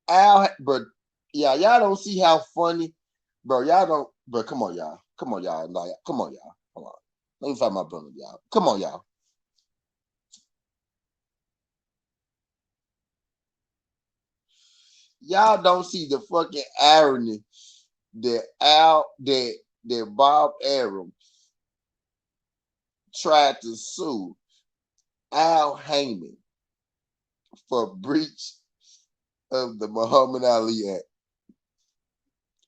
Al? But yeah, y'all don't see how funny, bro. Y'all don't. But come on, y'all. Come on, y'all. Like, come on, y'all. Come on. Let me find my brother, y'all. Come on, y'all. Y'all don't see the fucking irony that that Bob Arum tried to sue Al Heyman for breach of the Muhammad Ali Act.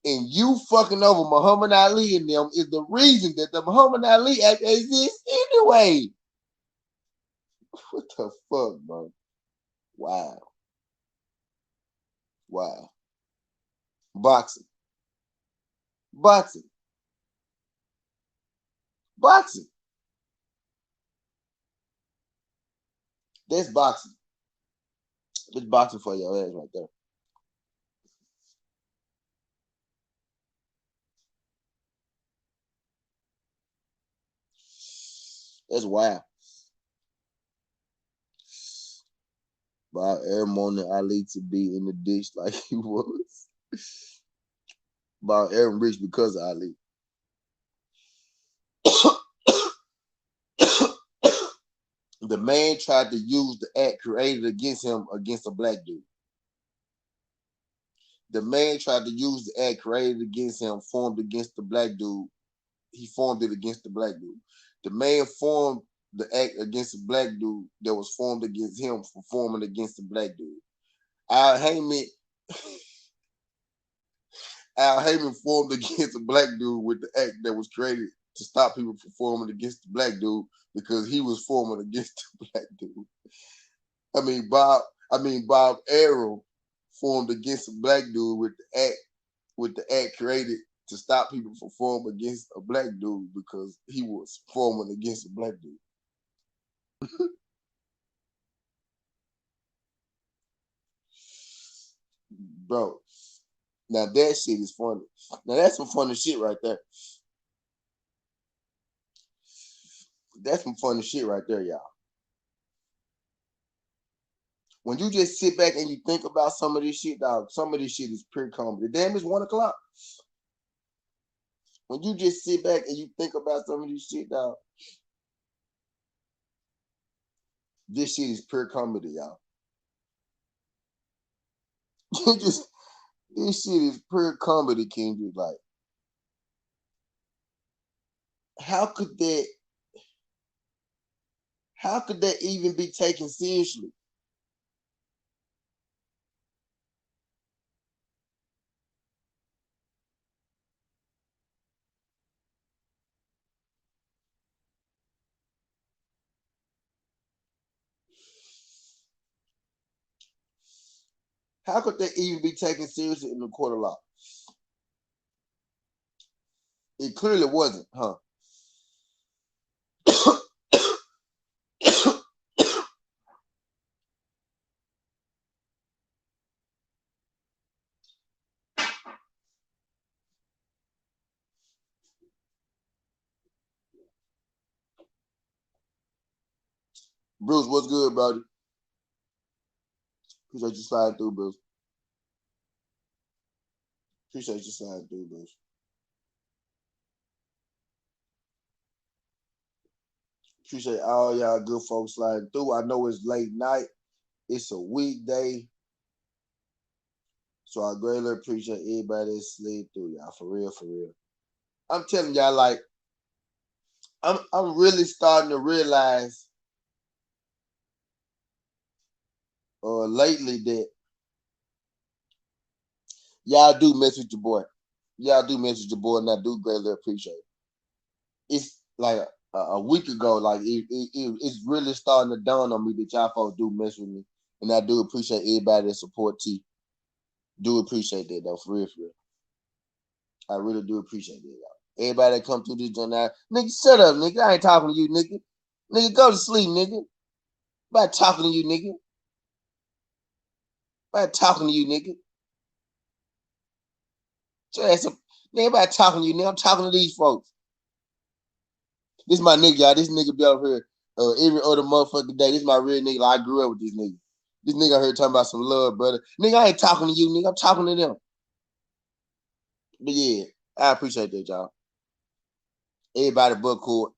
And you fucking over Muhammad Ali and them is the reason that the Muhammad Ali Act exists anyway. What the fuck, bro? Wow. Wow. Boxing. Boxing. Boxing. That's boxing. It's boxing for your ass right there. That's wild. Bob Arum wanted Ali to be in the ditch like he was. Bob Arum rich because of Ali. The man tried to use the act created against him against a black dude. The man tried to use the act created against him, formed against the black dude. He formed it against the black dude. The man formed the act against the black dude that was formed against him for forming against the black dude. Al Heyman formed against a black dude with the act that was created to stop people from forming against the black dude because he was forming against the black dude. Bob Arum formed against a black dude with the act created to stop people from forming against a black dude because he was forming against a black dude. Bro, now that shit is funny. Now that's some funny shit right there. That's some funny shit right there, y'all. When you just sit back and you think about some of this shit, dog, some of this shit is pure comedy. Damn, it's 1 o'clock. When you just sit back and you think about some of this shit, dog, this shit is pure comedy, y'all. This shit is pure comedy, Kendrick. Like, how could that even be taken seriously? How could that even be taken seriously in the court of law? It clearly wasn't, huh? Bruce, what's good, brother? Appreciate you sliding through, Bruce. Appreciate you sliding through, Bruce. Appreciate all y'all good folks sliding through. I know it's late night. It's a weekday. So I greatly appreciate everybody that slid through, y'all. For real, for real. I'm telling y'all, like, I'm really starting to realize lately that y'all do mess with your boy. Y'all do mess with your boy, and I do greatly appreciate it. It's like a week ago, like it's really starting to dawn on me that y'all folks do mess with me, and I do appreciate everybody that support T. Do appreciate that though, for real, for real. I really do appreciate that, y'all. Everybody that come through this journey, nigga, shut up, nigga. I ain't talking to you, nigga. Nigga, go to sleep, nigga. About talking to you, nigga. About talking to you, nigga. So that's a nigga about talking to you, nigga. I'm talking to these folks. This is my nigga, y'all. This nigga be over here every other motherfucking day. This is my real nigga. Like, I grew up with this nigga. This nigga out here talking about some love, brother. Nigga, I ain't talking to you, nigga. I'm talking to them. But yeah, I appreciate that, y'all. Everybody but court.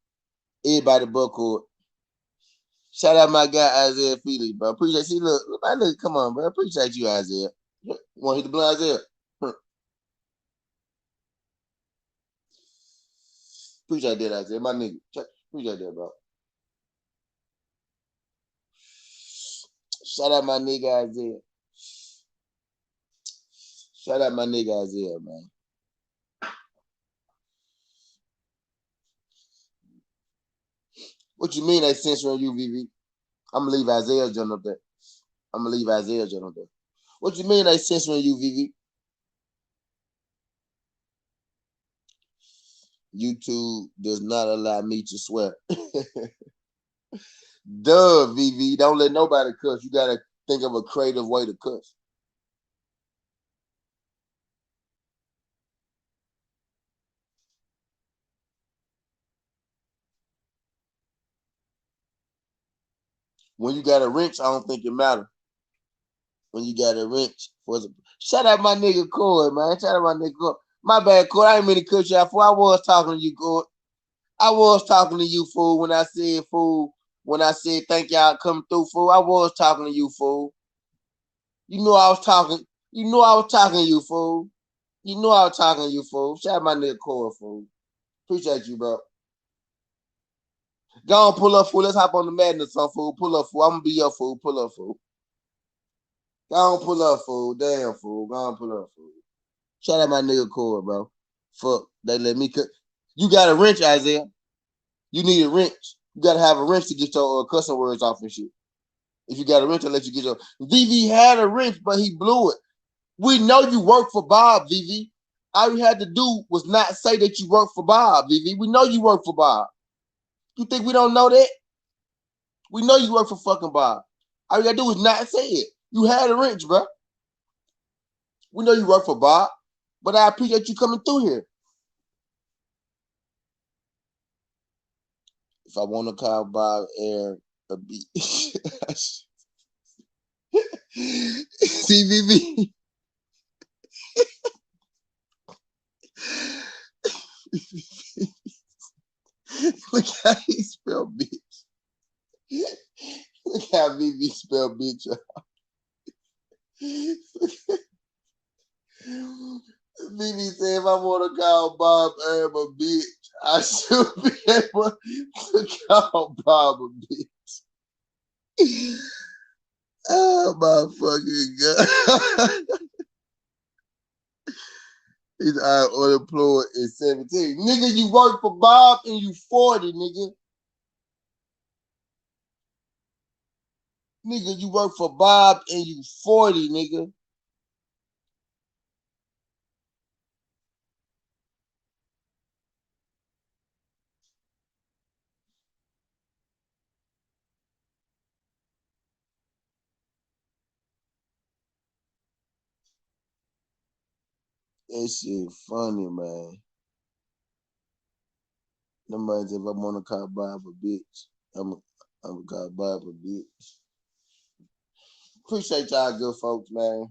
Everybody but court. Shout out my guy Isaiah Felix, bro. Appreciate. See, look, come on, bro. Appreciate you, Isaiah. Want to hit the blind, Isaiah? Appreciate that, Isaiah. My nigga. Appreciate that, bro. Shout out my nigga Isaiah. Shout out my nigga Isaiah, man. What you mean they censoring you, VV? I'm gonna leave Isaiah joint up there. What you mean they censoring you, VV? YouTube does not allow me to swear. Duh, VV. Don't let nobody cuss. You gotta think of a creative way to cuss. When you got a wrench, I don't think it matters. When you got a wrench, shout out my nigga Corey, man. Shout out my nigga Corey. My bad, Corey. I ain't mean to cut you out. I was talking to you, Corey. I was talking to you, fool. When I said, fool. When I said thank y'all coming through, fool. I was talking to you, fool. You know I was talking. You know I was talking to you, fool. You know I was talking to you, fool. Shout out my nigga Corey, fool. Appreciate you, bro. Go on, pull up, fool. Let's hop on the madness, son, fool. Pull up, fool. I'm gonna be your fool. Pull up, fool. Go on, pull up, fool. Damn, fool. Go on, pull up, fool. Shout out my nigga Corey, bro. Fuck, they let me cut. You got a wrench, Isaiah. You need a wrench. You gotta have a wrench to get your cussing words off and shit. If you got a wrench, I'll let you get your. VV had a wrench, but he blew it. We know you work for Bob, VV. All you had to do was not say that you work for Bob, VV. We know you work for Bob. You think we don't know that? We know you work for fucking Bob. All you gotta do is not say it. You had a wrench, bro. We know you work for Bob, but I appreciate you coming through here. If I want to call Bob Air a beat. CVV. Look how he spell bitch. Look how VV spell bitch. VV said if I want to call Bob Air a bitch, I should be able to call Bob a bitch. Oh my fucking god. He's unemployed at 17. Nigga, you work for Bob and you 40, nigga. Nigga, you work for Bob and you 40, nigga. That shit funny, man. Nobody said if I want to call Bob a bitch, I'm gonna call Bob a bitch. Appreciate y'all good folks, man.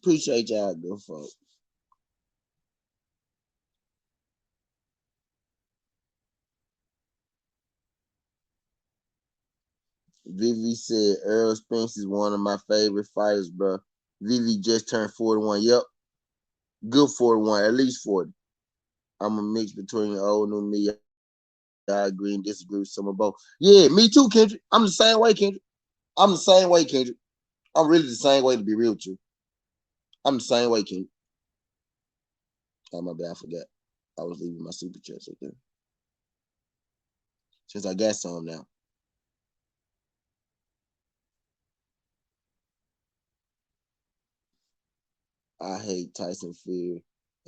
Appreciate y'all good folks. Vivi said Earl Spence is one of my favorite fighters, bro. Vivi just turned 41. Yep. Good 41, at least 40. I'm a mix between old and new me. I agree and disagree with some of both. Yeah, me too, Kendrick. I'm the same way, Kendrick. I'm the same way, Kendrick. I'm really the same way, to be real with you. I'm the same way, Kendrick. Oh, my bad, I forgot. I was leaving my super chats up there. Since I got some now. I hate Tyson Fury,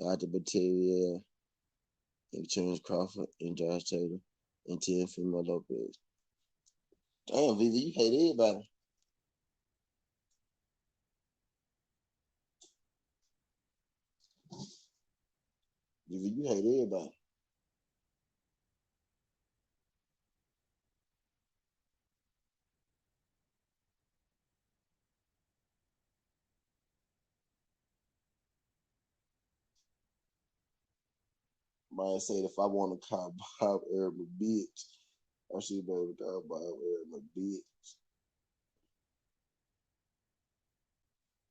Arthur Bataille, and Terence Crawford, and Josh Taylor, and Teofimo Lopez. Damn, Vivi, you hate everybody. You hate everybody. Might say if I want to call Bob Earl a bitch, I should be able to call Bob Earl a bitch.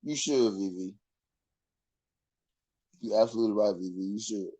You should, VV. You absolutely right, VV. You should.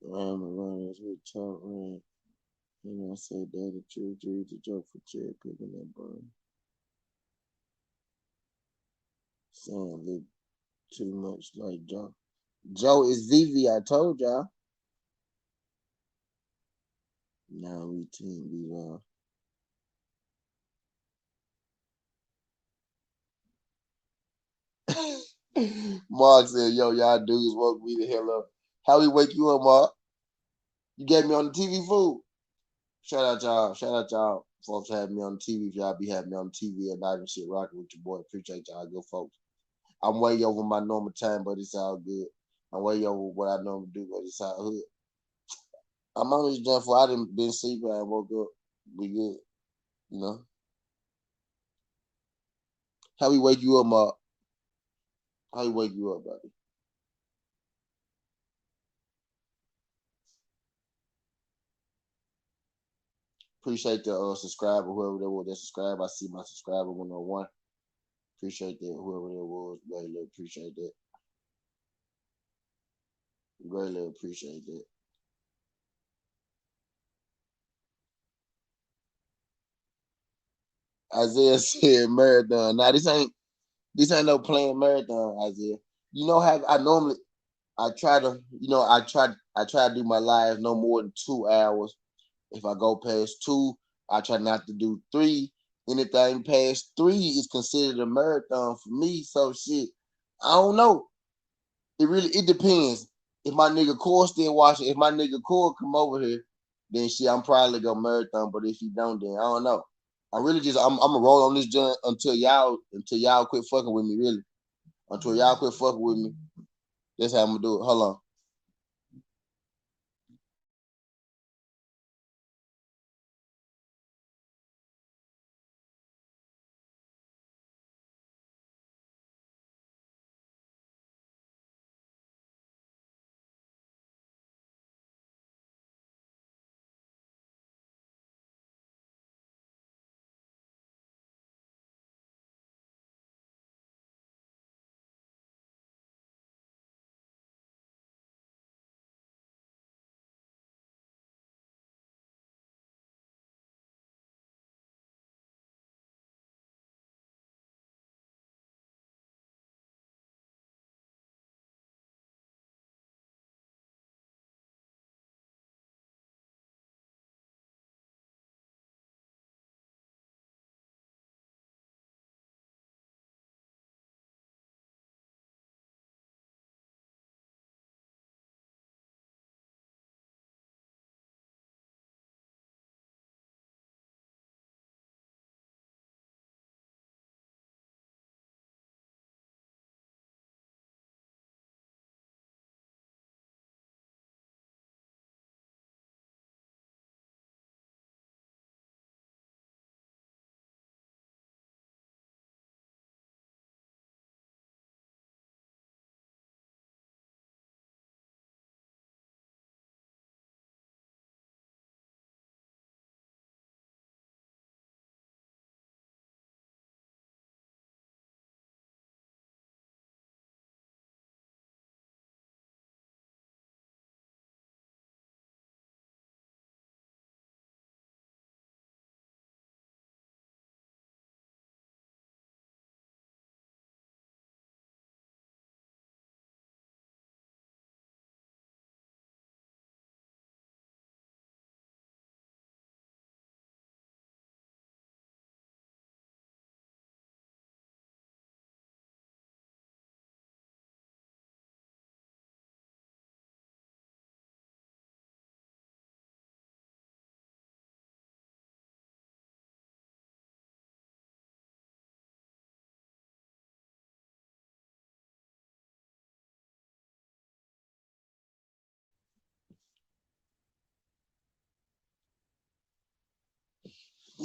Runners with top rank. And I said that the true dreams a joke for cherry picking that bun. Sound look too much like Joe. Joe is VV, I told y'all. Now we team be wrong. Mark said, yo, y'all dudes woke me the hell up. How we wake you up, Mark? You got me on the TV food. Shout out y'all. Shout out y'all folks having me on the TV. If y'all be having me on the TV at night and shit, rocking with your boy. Appreciate y'all good folks. I'm way over my normal time, but it's all good. I'm way over what I normally do, but it's all good. I'm on this jump for I didn't been sleeping. I woke up. We good. You know? How we wake you up, Mark? How we wake you up, buddy? Appreciate the subscriber, whoever that was that subscribe. I see my subscriber 101. Appreciate that, whoever that was. Greatly appreciate that. Greatly appreciate that. Isaiah said marathon. Now this ain't no playing marathon, Isaiah. You know how I normally I try to I try to do my live no more than 2 hours. If I go past two, I try not to do three. Anything past three is considered a marathon for me. So shit, I don't know. It depends. If my nigga Core still watching, if my nigga Core come over here, then shit, I'm probably gonna marathon. But if he don't, then I don't know. I'm gonna roll on this joint until y'all quit fucking with me, really. Until y'all quit fucking with me. That's how I'm gonna do it. Hold on.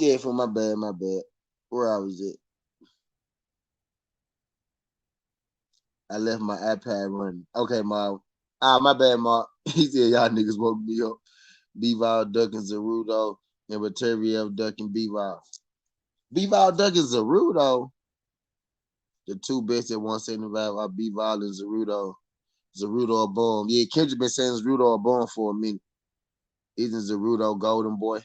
Yeah, for my bad, my bad. Where I was at. I left my iPad running. Okay, Mom. My bad, Mom. He said y'all niggas woke me up. B-Val ducking Zerudo and Baterio ducking B-Val. B-Val ducking Zerudo. The two best at 175 are B-Val and Zerudo. Zerudo or Boom. Yeah, Kendrick been saying Zerudo or Boom for a minute. Isn't Zerudo Golden Boy?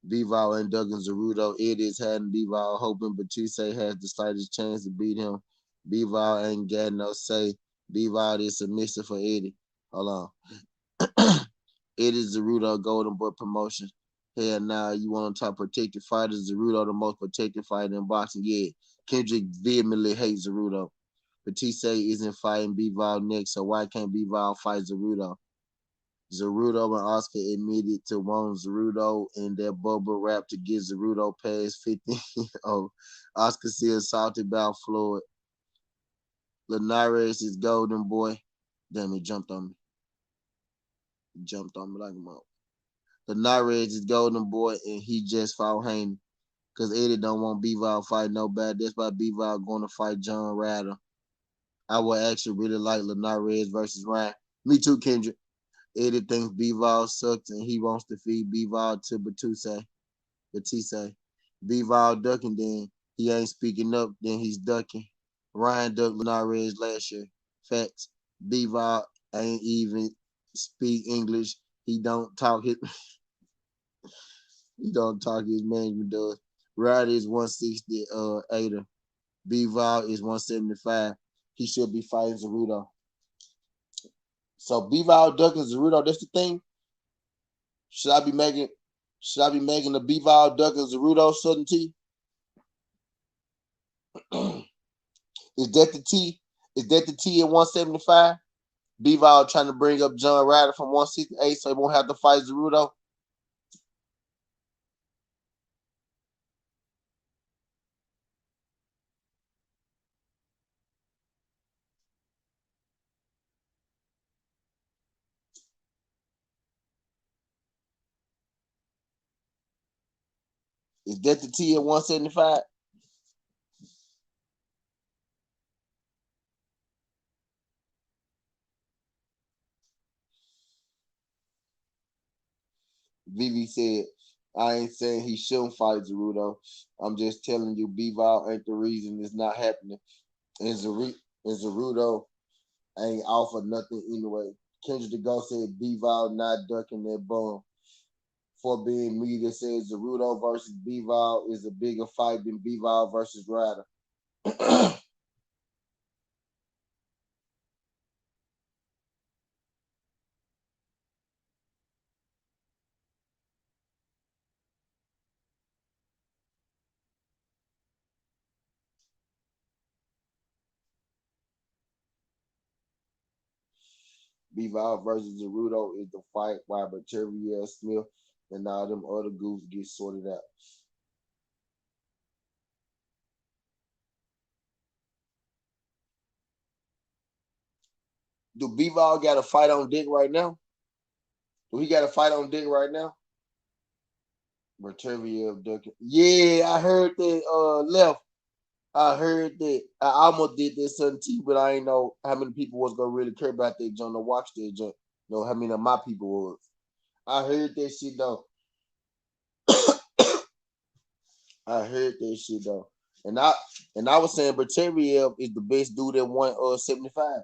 B-Val and Duggan Zerudo. It is hadn't B-Val hoping Batiste has the slightest chance to beat him. B-Val ain't got no say. B-Val is submissive for Eddie. Hold on. Eddie Zerudo Golden Boy promotion. Hell nah, you want to talk protected fighters? Zerudo the most protected fighter in boxing. Yeah, Kendrick vehemently hates Zerudo. Batiste isn't fighting B-Val next, so why can't B-Val fight Zerudo? Zerudo and Oscar admitted to wanting Zerudo in their bubble rap to get Zerudo past 50. Oh, Oscar still salty about Floyd. Linares is golden boy. Damn, he jumped on me. He jumped on me like a mother. Linares is golden boy, and he just fought Haney. Because Eddie don't want B-Val fight nobody. That's why B-Val going to fight John Ryder. I would actually really like Linares versus Ryan. Me too, Kendrick. Eddie thinks B-Val sucks and he wants to feed B-Val to Batiste. B-Val ducking, then he ain't speaking up, then he's ducking. Ryan ducked Linares last year. Facts. B-Val ain't even speak English. He don't talk his he don't talk his management does. Ryder is 168. B-Val is 175. He should be fighting Zerudo. So B-Val ducking Zerudo, that's the thing. Should I be making the B-Val ducking Zerudo Southern T? Is that the T? Is that the T at 175? B-Val trying to bring up John Ryder from 168 so he won't have to fight Zerudo. Is that the T at 175? Vivi said, I ain't saying he shouldn't fight Zerudo. I'm just telling you, B-Val ain't the reason it's not happening. And Zerudo ain't offer nothing anyway. Kendrick the Ghost said B-Val not ducking that bum. For being me that says Zerudo versus B-Val is a bigger fight than B-Val versus Ryder. B-Val versus Zerudo is the fight while Batavia Smith and all them other goofs get sorted out. Do B-Val got a fight on Dick right now? Do he got a fight on Dick right now? Batavia Duck. Yeah, I heard that left. I heard that I almost did this Sun T, but I ain't know how many people was gonna really care about that joint to watch that joint. Know how many of my people was. I heard that shit though. I heard that shit though. And I was saying Berteriev is the best dude at 175.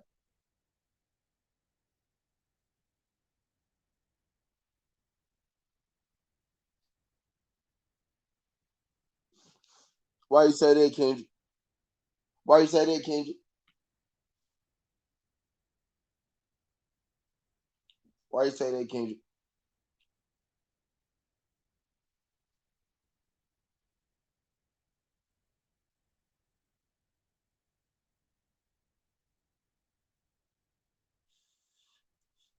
Why you say that, Kendrick? Why you say that, Kendrick? Why you say that, Kendrick?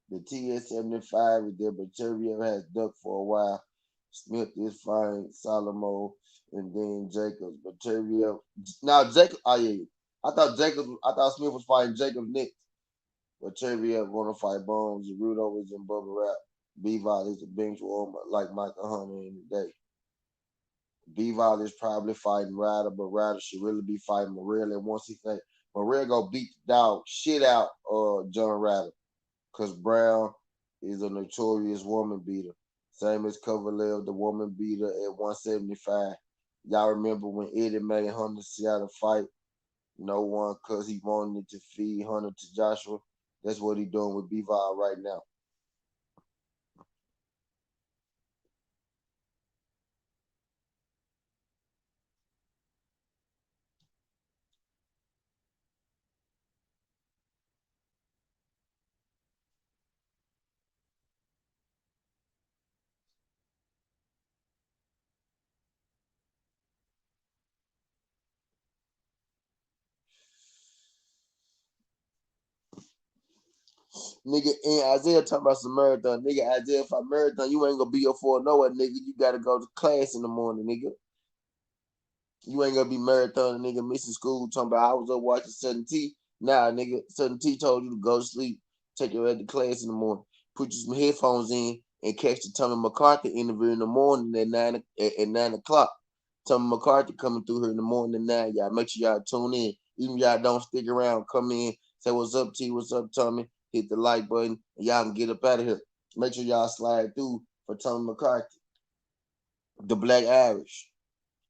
The TS-75 is there, but Berteriev has ducked for a while. Smith is fine, Salomo, and then Jacobs. Berteriev. Now Jacob, oh yeah. I thought Smith was fighting Jacobs next. Berteriev gonna fight Bones. Rudo is in bubble wrap. B-Val is a bench warmer like Michael Hunter in the day. Bivol is probably fighting Ryder, but Ryder should really be fighting Morrell. And once he think Morrell go beat the dog shit out John Ryder, because Brown is a notorious woman beater. Same as Kovalev, the woman beater at 175. Y'all remember when Eddie made Hunter Seattle fight? No one, because he wanted to feed Hunter to Joshua. That's what he doing with Bivol right now. Nigga, and Isaiah talking about some marathon. Nigga, Isaiah, if I marathon, you ain't gonna be up for nowhere, nigga. You gotta go to class in the morning, nigga. You ain't gonna be marathon, nigga, missing school, talking about I was up watching Sudden T. Nah, nigga, Sudden T told you to go to sleep, take your head to class in the morning, put you some headphones in, and catch the Tommy McCarthy interview in the morning at 9 o'clock. Tommy McCarthy coming through here in the morning at 9. Y'all make sure y'all tune in. Even y'all don't stick around, come in, say what's up, T, what's up, Tommy. Hit the like button, and y'all can get up out of here. Make sure y'all slide through for Tommy McCarthy, the Black Irish,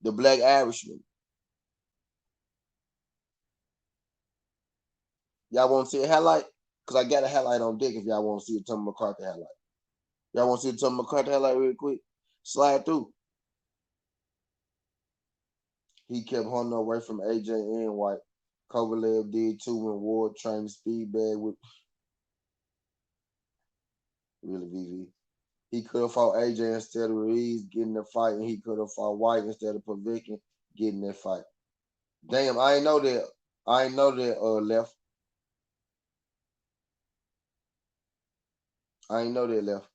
the Black Irishman. Y'all want to see a highlight? Because I got a highlight on deck if y'all want to see a Tommy McCarthy highlight. Y'all want to see a Tommy McCarthy highlight real quick? Slide through. He kept Hunter away from AJ and White. Kovalev did too when Ward trained the speed bag with really VV. He could have fought AJ instead of Ruiz getting the fight, and he could have fought White instead of Povetkin getting that fight. Damn, I ain't know that. I ain't know that left. I ain't know that left.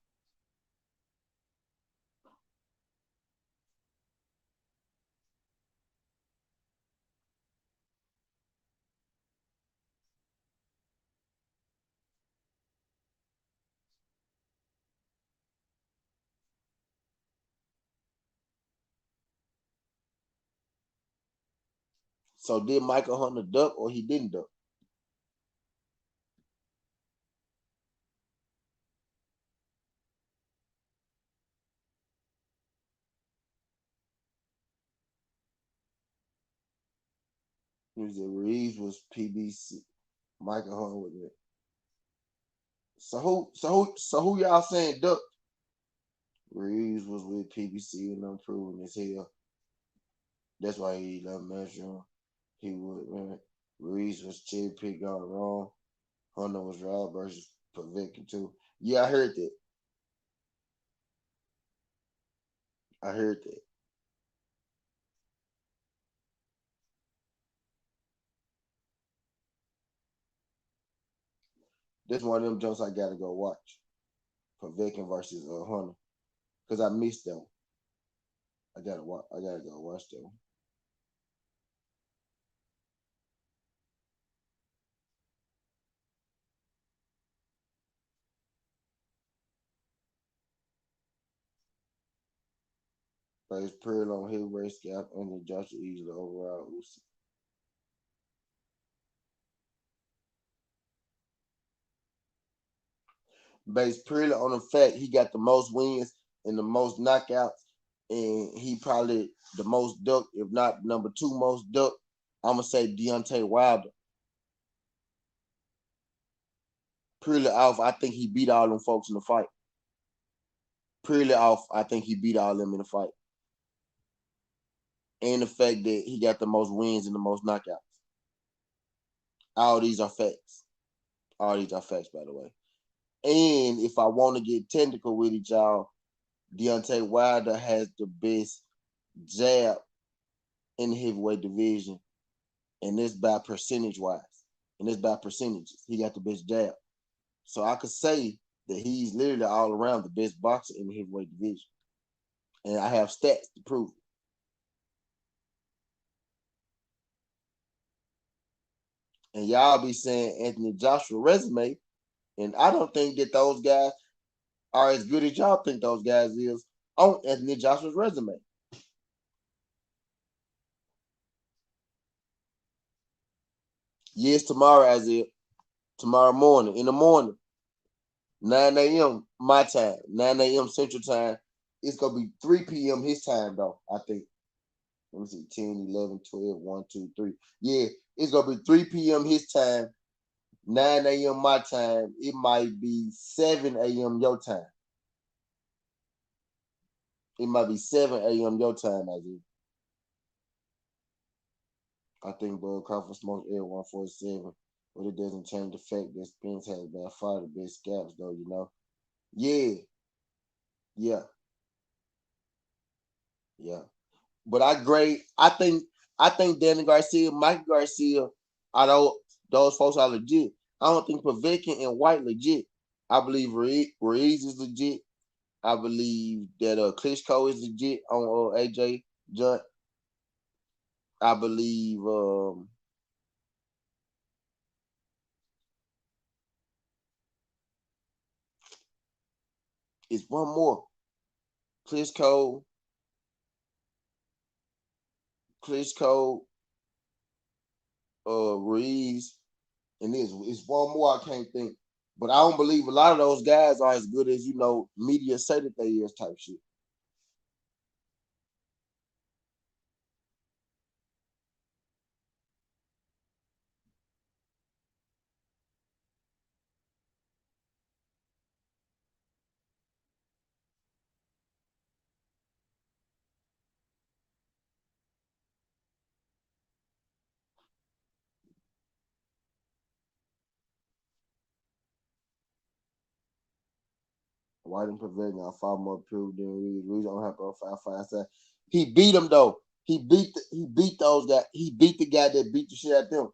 So did Michael Hunter duck or he didn't duck? He was Ruiz was PBC. Michael Hunter was it. So who y'all saying duck? Reeves was with PBC and unproven as hell. That's why he left measure. He would man. Reeves was cherry picked on wrong. Hunter was raw versus Povetkin too. Yeah, I heard that. I heard that. This one of them jumps I gotta go watch. Povetkin versus Hunter. Cause I missed them. I gotta watch. I gotta go watch them. But it's pretty long heavyweight scalp and the Joshua easily overall Usyk. Based purely on the fact he got the most wins and the most knockouts, and he probably the most duck, if not number two most duck. I'm gonna say Deontay Wilder. Purely off, I think he beat all them folks in the fight. Purely off, I think he beat all them in the fight, and the fact that he got the most wins and the most knockouts. All these are facts. All these are facts, by the way. And if I want to get technical with it, y'all, Deontay Wilder has the best jab in the heavyweight division, and this by percentage wise, and this by percentages. He got the best jab, so I could say that he's literally all around the best boxer in the heavyweight division, and I have stats to prove it. And y'all be saying Anthony Joshua resume, and I don't think that those guys are as good as y'all think those guys is on Anthony Joshua's resume. Yes, tomorrow, Isaiah. Tomorrow morning, in the morning, 9 a.m. my time, 9 a.m. Central Time. It's gonna be 3 p.m. his time though, I think. Let me see, 10, 11, 12, 1, 2, 3. Yeah, it's gonna be 3 p.m. his time, 9 a.m. my time. It might be 7 a.m. your time. It might be 7 a.m. your time, Isaiah. I think Bud Crawford smokes Air 147, but it doesn't change the fact that Spence has by far the best scabs, though, you know? Yeah, yeah, yeah. But I think Danny Garcia, Mike Garcia, are those folks are legit. I don't think Povetkin and White legit. I believe Ruiz is legit. I believe that Klitschko is legit on AJ Junt. I believe it's one more. Klitschko, Klitschko, Ruiz, and it's one more I can't think. But I don't believe a lot of those guys are as good as media say that they is type shit. White and Povetkin are far more pure than Ruiz. Ruiz don't have a 5.57. He beat him though. He beat those guys. He beat the guy that beat the shit out of them.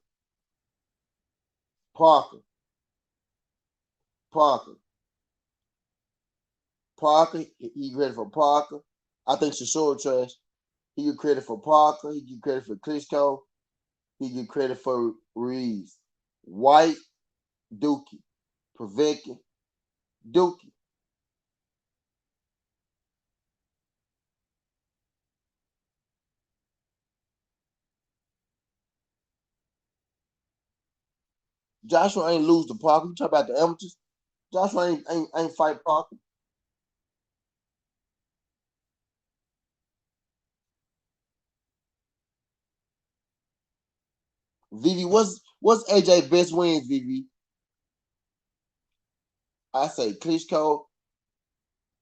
Parker. Parker. Parker. He credit for Parker. I think Chisora trash. He get credit for Parker. He get credit for Klitschko. He get credit for Ruiz. White, Dookie. Povetkin, Dookie. Joshua ain't lose to Parker. You talk about the amateurs. Joshua ain't fight Parker. Vivi, what's AJ best wins, Vivi? I say Klitschko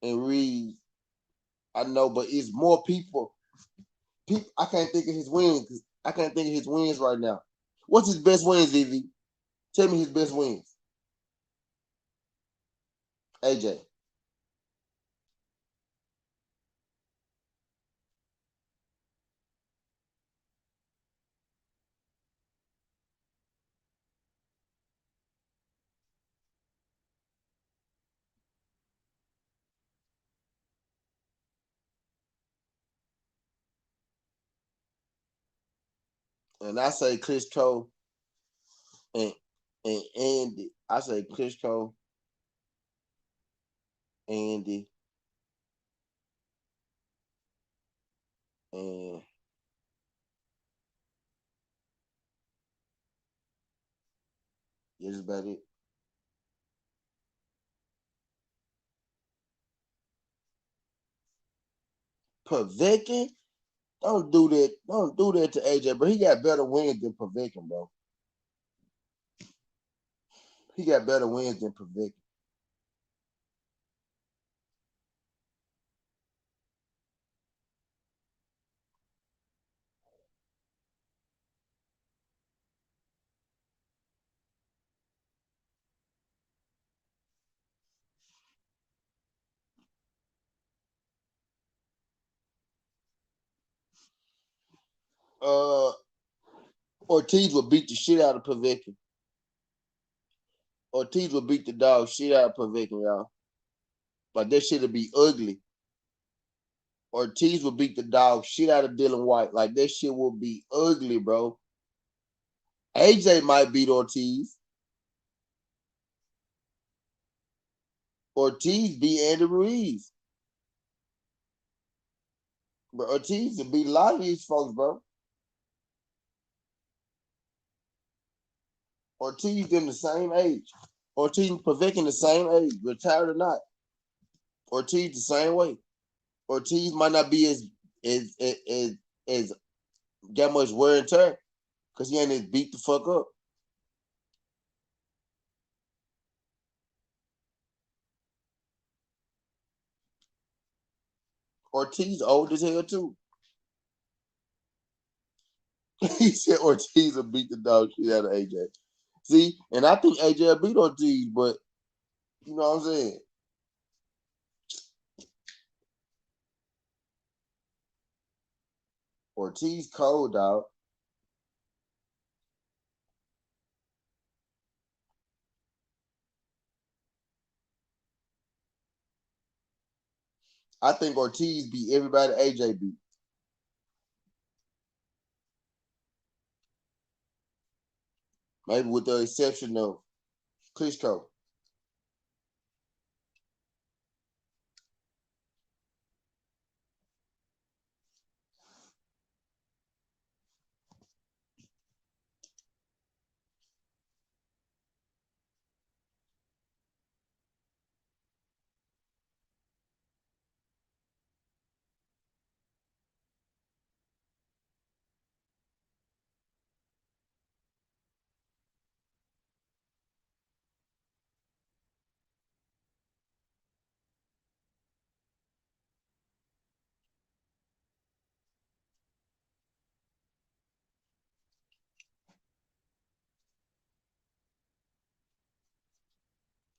and Reed. I know, but it's more people. I can't think of his wins. I can't think of his wins right now. What's his best wins, Vivi? Tell me his best wins. AJ. And I say Klitschko and Andy. I say Klitschko, Andy, and yeah, that's about it. Povetkin, don't do that. Don't do that to AJ, bro. He got better wins than Povetkin, bro. He got better wins than Povetkin. Uh, Ortiz will beat the shit out of Povetkin. Ortiz will beat the dog shit out of Povetkin, y'all. Like that shit'll be ugly. Ortiz will beat the dog shit out of Dylan White. Like that shit will be ugly, bro. AJ might beat Ortiz. Ortiz beat Andy Ruiz. But Ortiz will beat a lot of these folks, bro. Ortiz them the same age. Ortiz and Povetkin the same age, retired or not. Ortiz the same way. Ortiz might not be as got much wear and tear because he ain't as beat the fuck up. Ortiz old as hell too. He said Ortiz will beat the dog shit out of AJ. See, and I think AJ will beat Ortiz, but you know what I'm saying? Ortiz cold, dog. I think Ortiz beat everybody AJ beat. Maybe with the exception of Klitschko.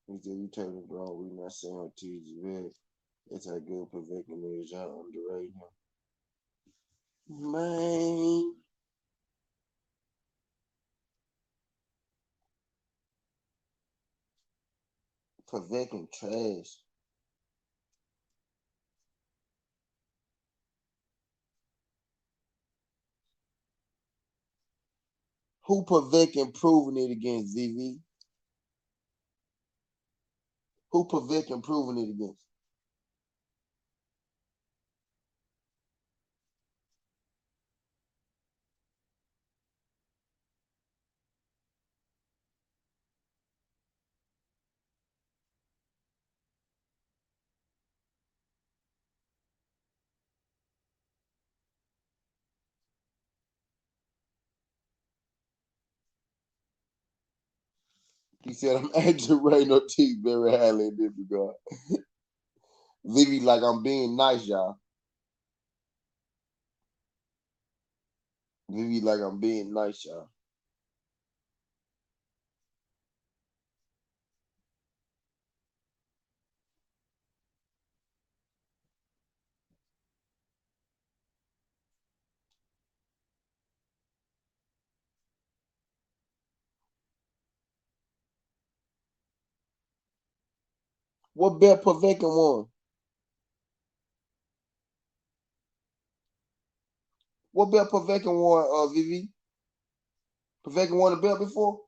He said, "You turn it wrong. We not saying Ortiz is red. That's how good Povetkin is. Y'all underrated him. Man, Povetkin trash. Who Povetkin proving it against, ZV? Who Povetkin proving it against? He said, I'm actually rating Ortiz very highly in this regard. Vivi, like I'm being nice, y'all. Vivi, like I'm being nice, y'all. What belt Povetkin won? What belt Povetkin won, Vivi? Povetkin won a belt before?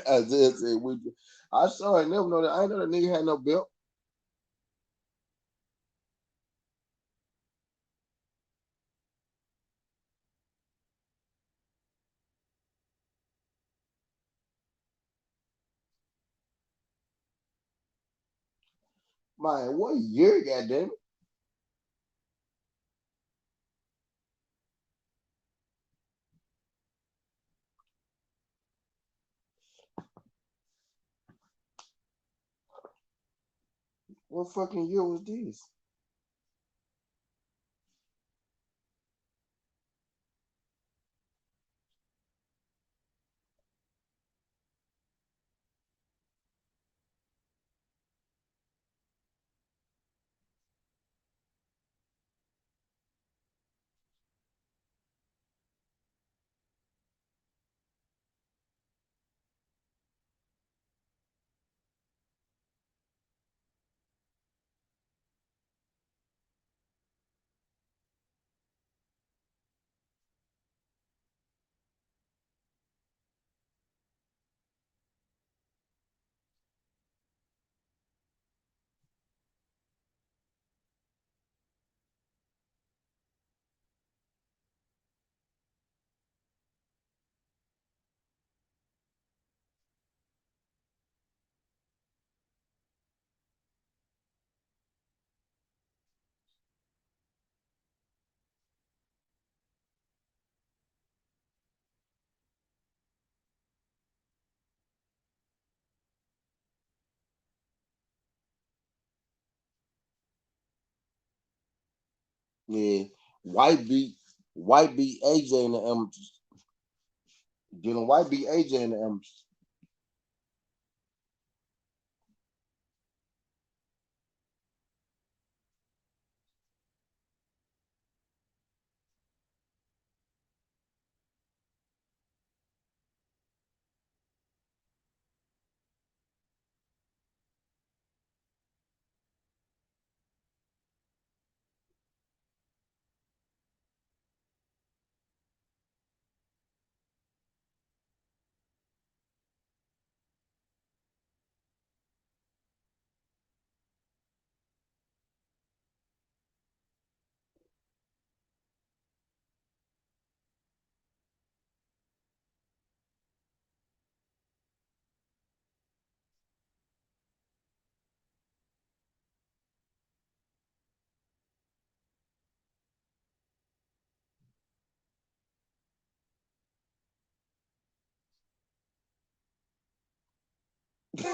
Isaiah said, I saw I never know that. I ain't know that nigga had no belt. Man, what year, goddamn it? What fucking year was this? Yeah, White beat White beat AJ in the amateurs. Dylan White beat AJ in the amateurs.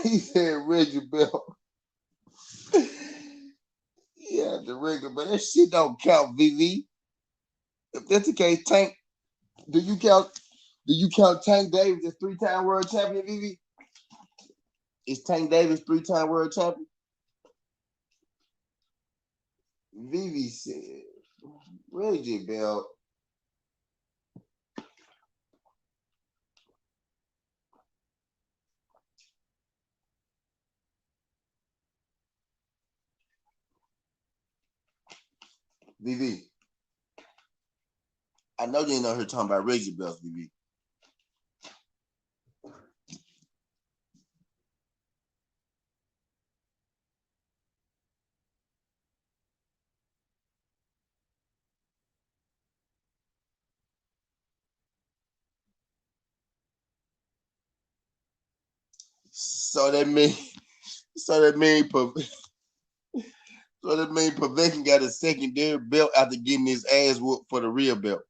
He said Reggie Bell. Yeah, the regular, but that shit don't count, VV. If that's the case, Tank, do you count? Do you count Tank Davis as 3-time world champion, VV? Is Tank Davis 3-time world champion? VV said Reggie Bell. VV, I know you ain't out here talking about Reggie Bell, VV. So that mean, so that mean, so that mean Povetkin got a secondary belt after getting his ass whooped for the real belt,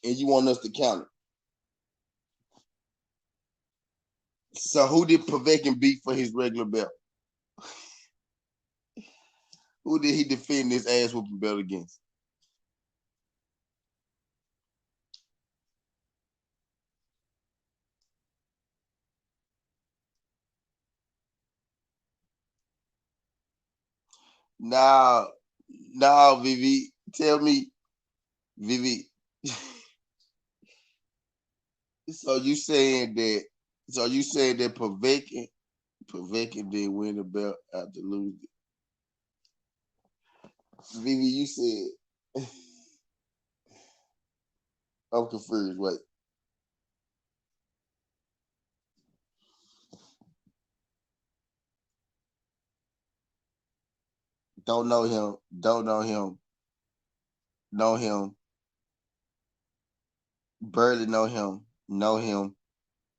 and you want us to count it. So who did Povetkin beat for his regular belt? Who did he defend his ass whooping belt against? Now, now, Vivi, tell me, Vivi. So you saying that? So you saying that Povetkin didn't win the belt after losing? Vivi, you said I'm confused. Wait, don't know him. Don't know him. Know him. Barely know him. Know him.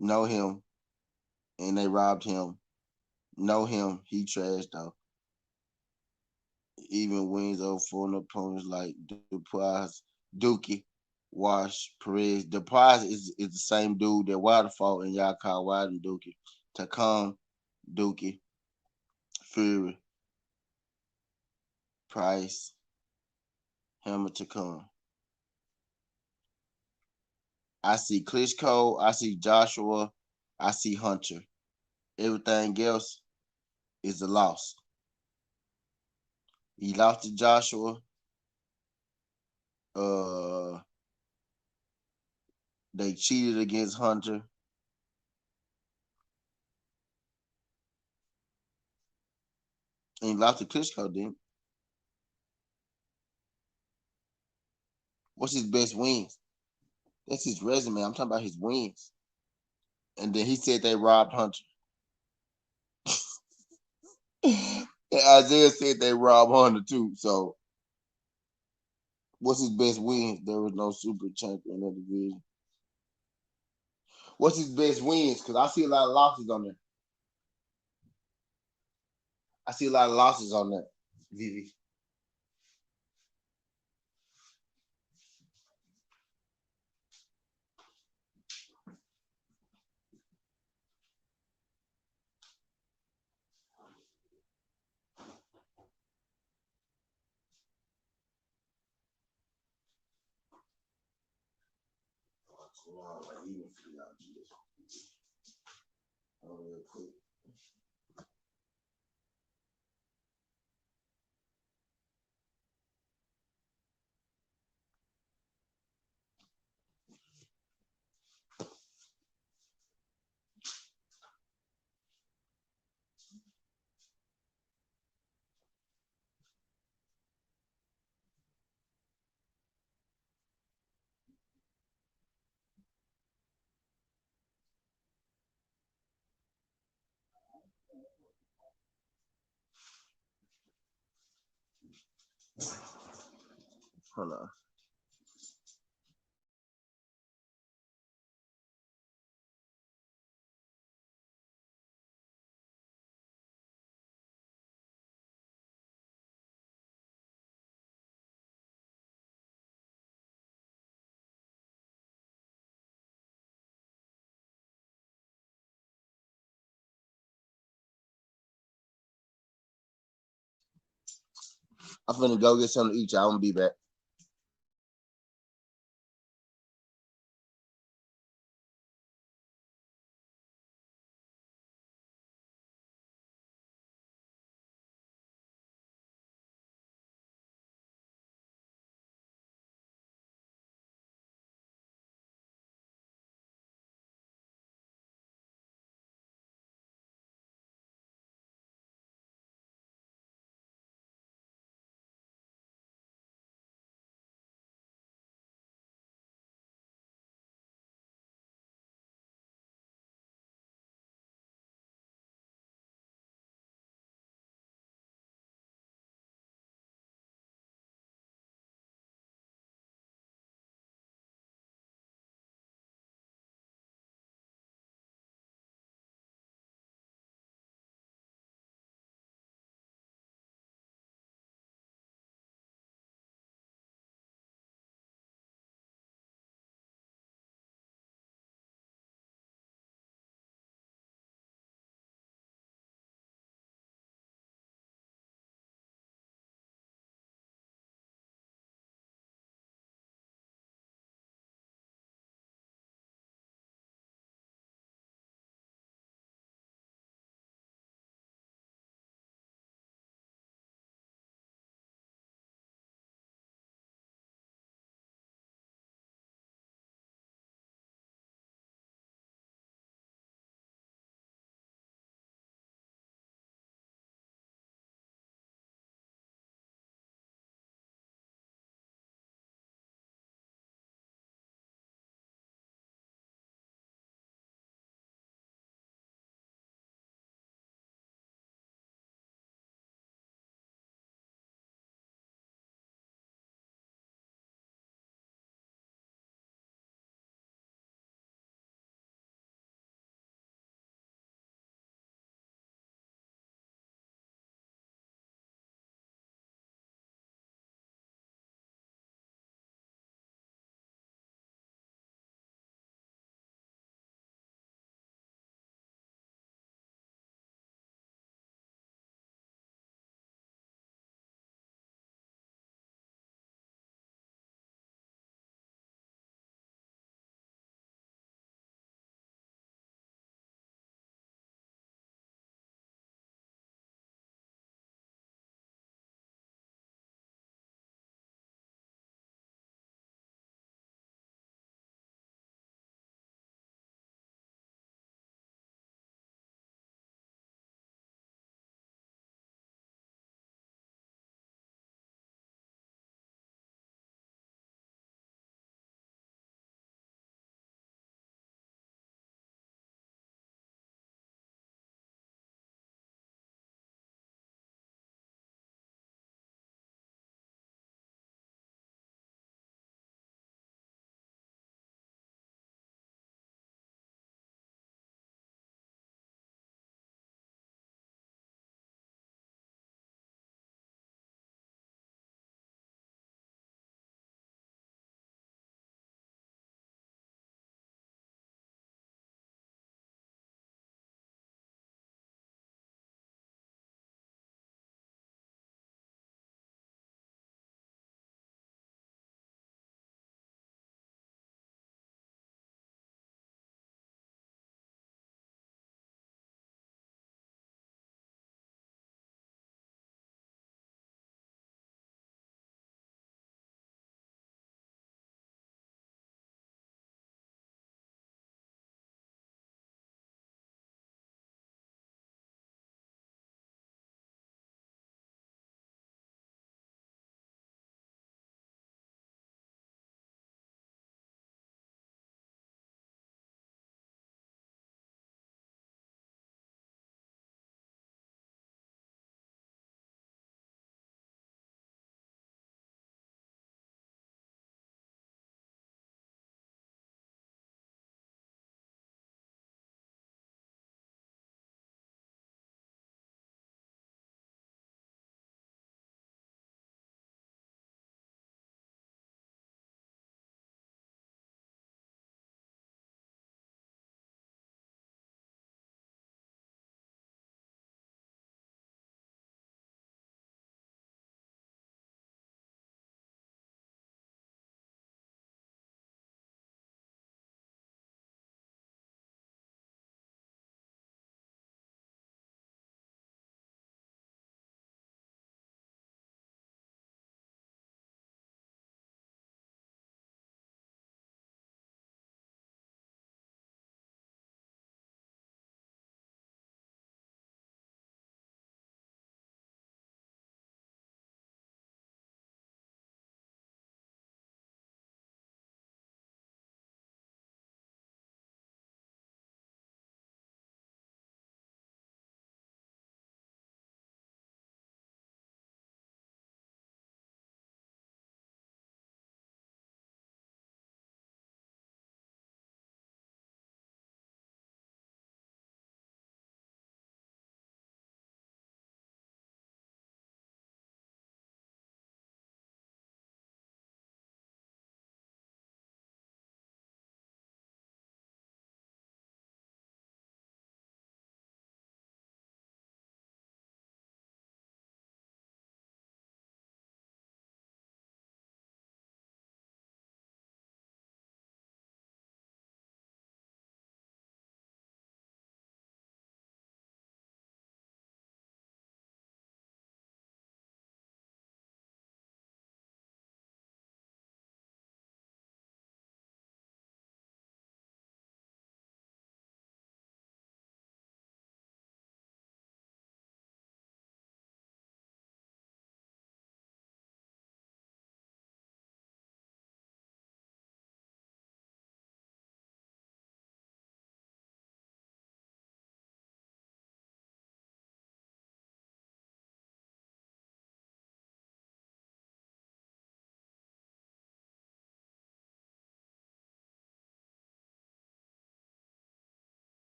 Know him. And they robbed him. Know him. He trashed though. Even wins over foreign opponents like Dupois, Dookie, Wash, Perez. Dupois is the same dude that Wilder and y'all call Wilder and Dookie. Takam, Dookie, Fury. Price, Hamilton come. I see Klitschko, I see Joshua, I see Hunter. Everything else is a loss. He lost to Joshua. They cheated against Hunter. And he lost to Klitschko, didn't he? What's his best wins? That's his resume. I'm talking about his wins. And then he said they robbed Hunter. And Isaiah said they robbed Hunter too. So what's his best wins? There was no super champion in the division. What's his best wins? Because I see a lot of losses on there. I see a lot of losses on that, Vivi. Real quick. Hold on. I'm finna go get something to eat, y'all. I'm gonna be back.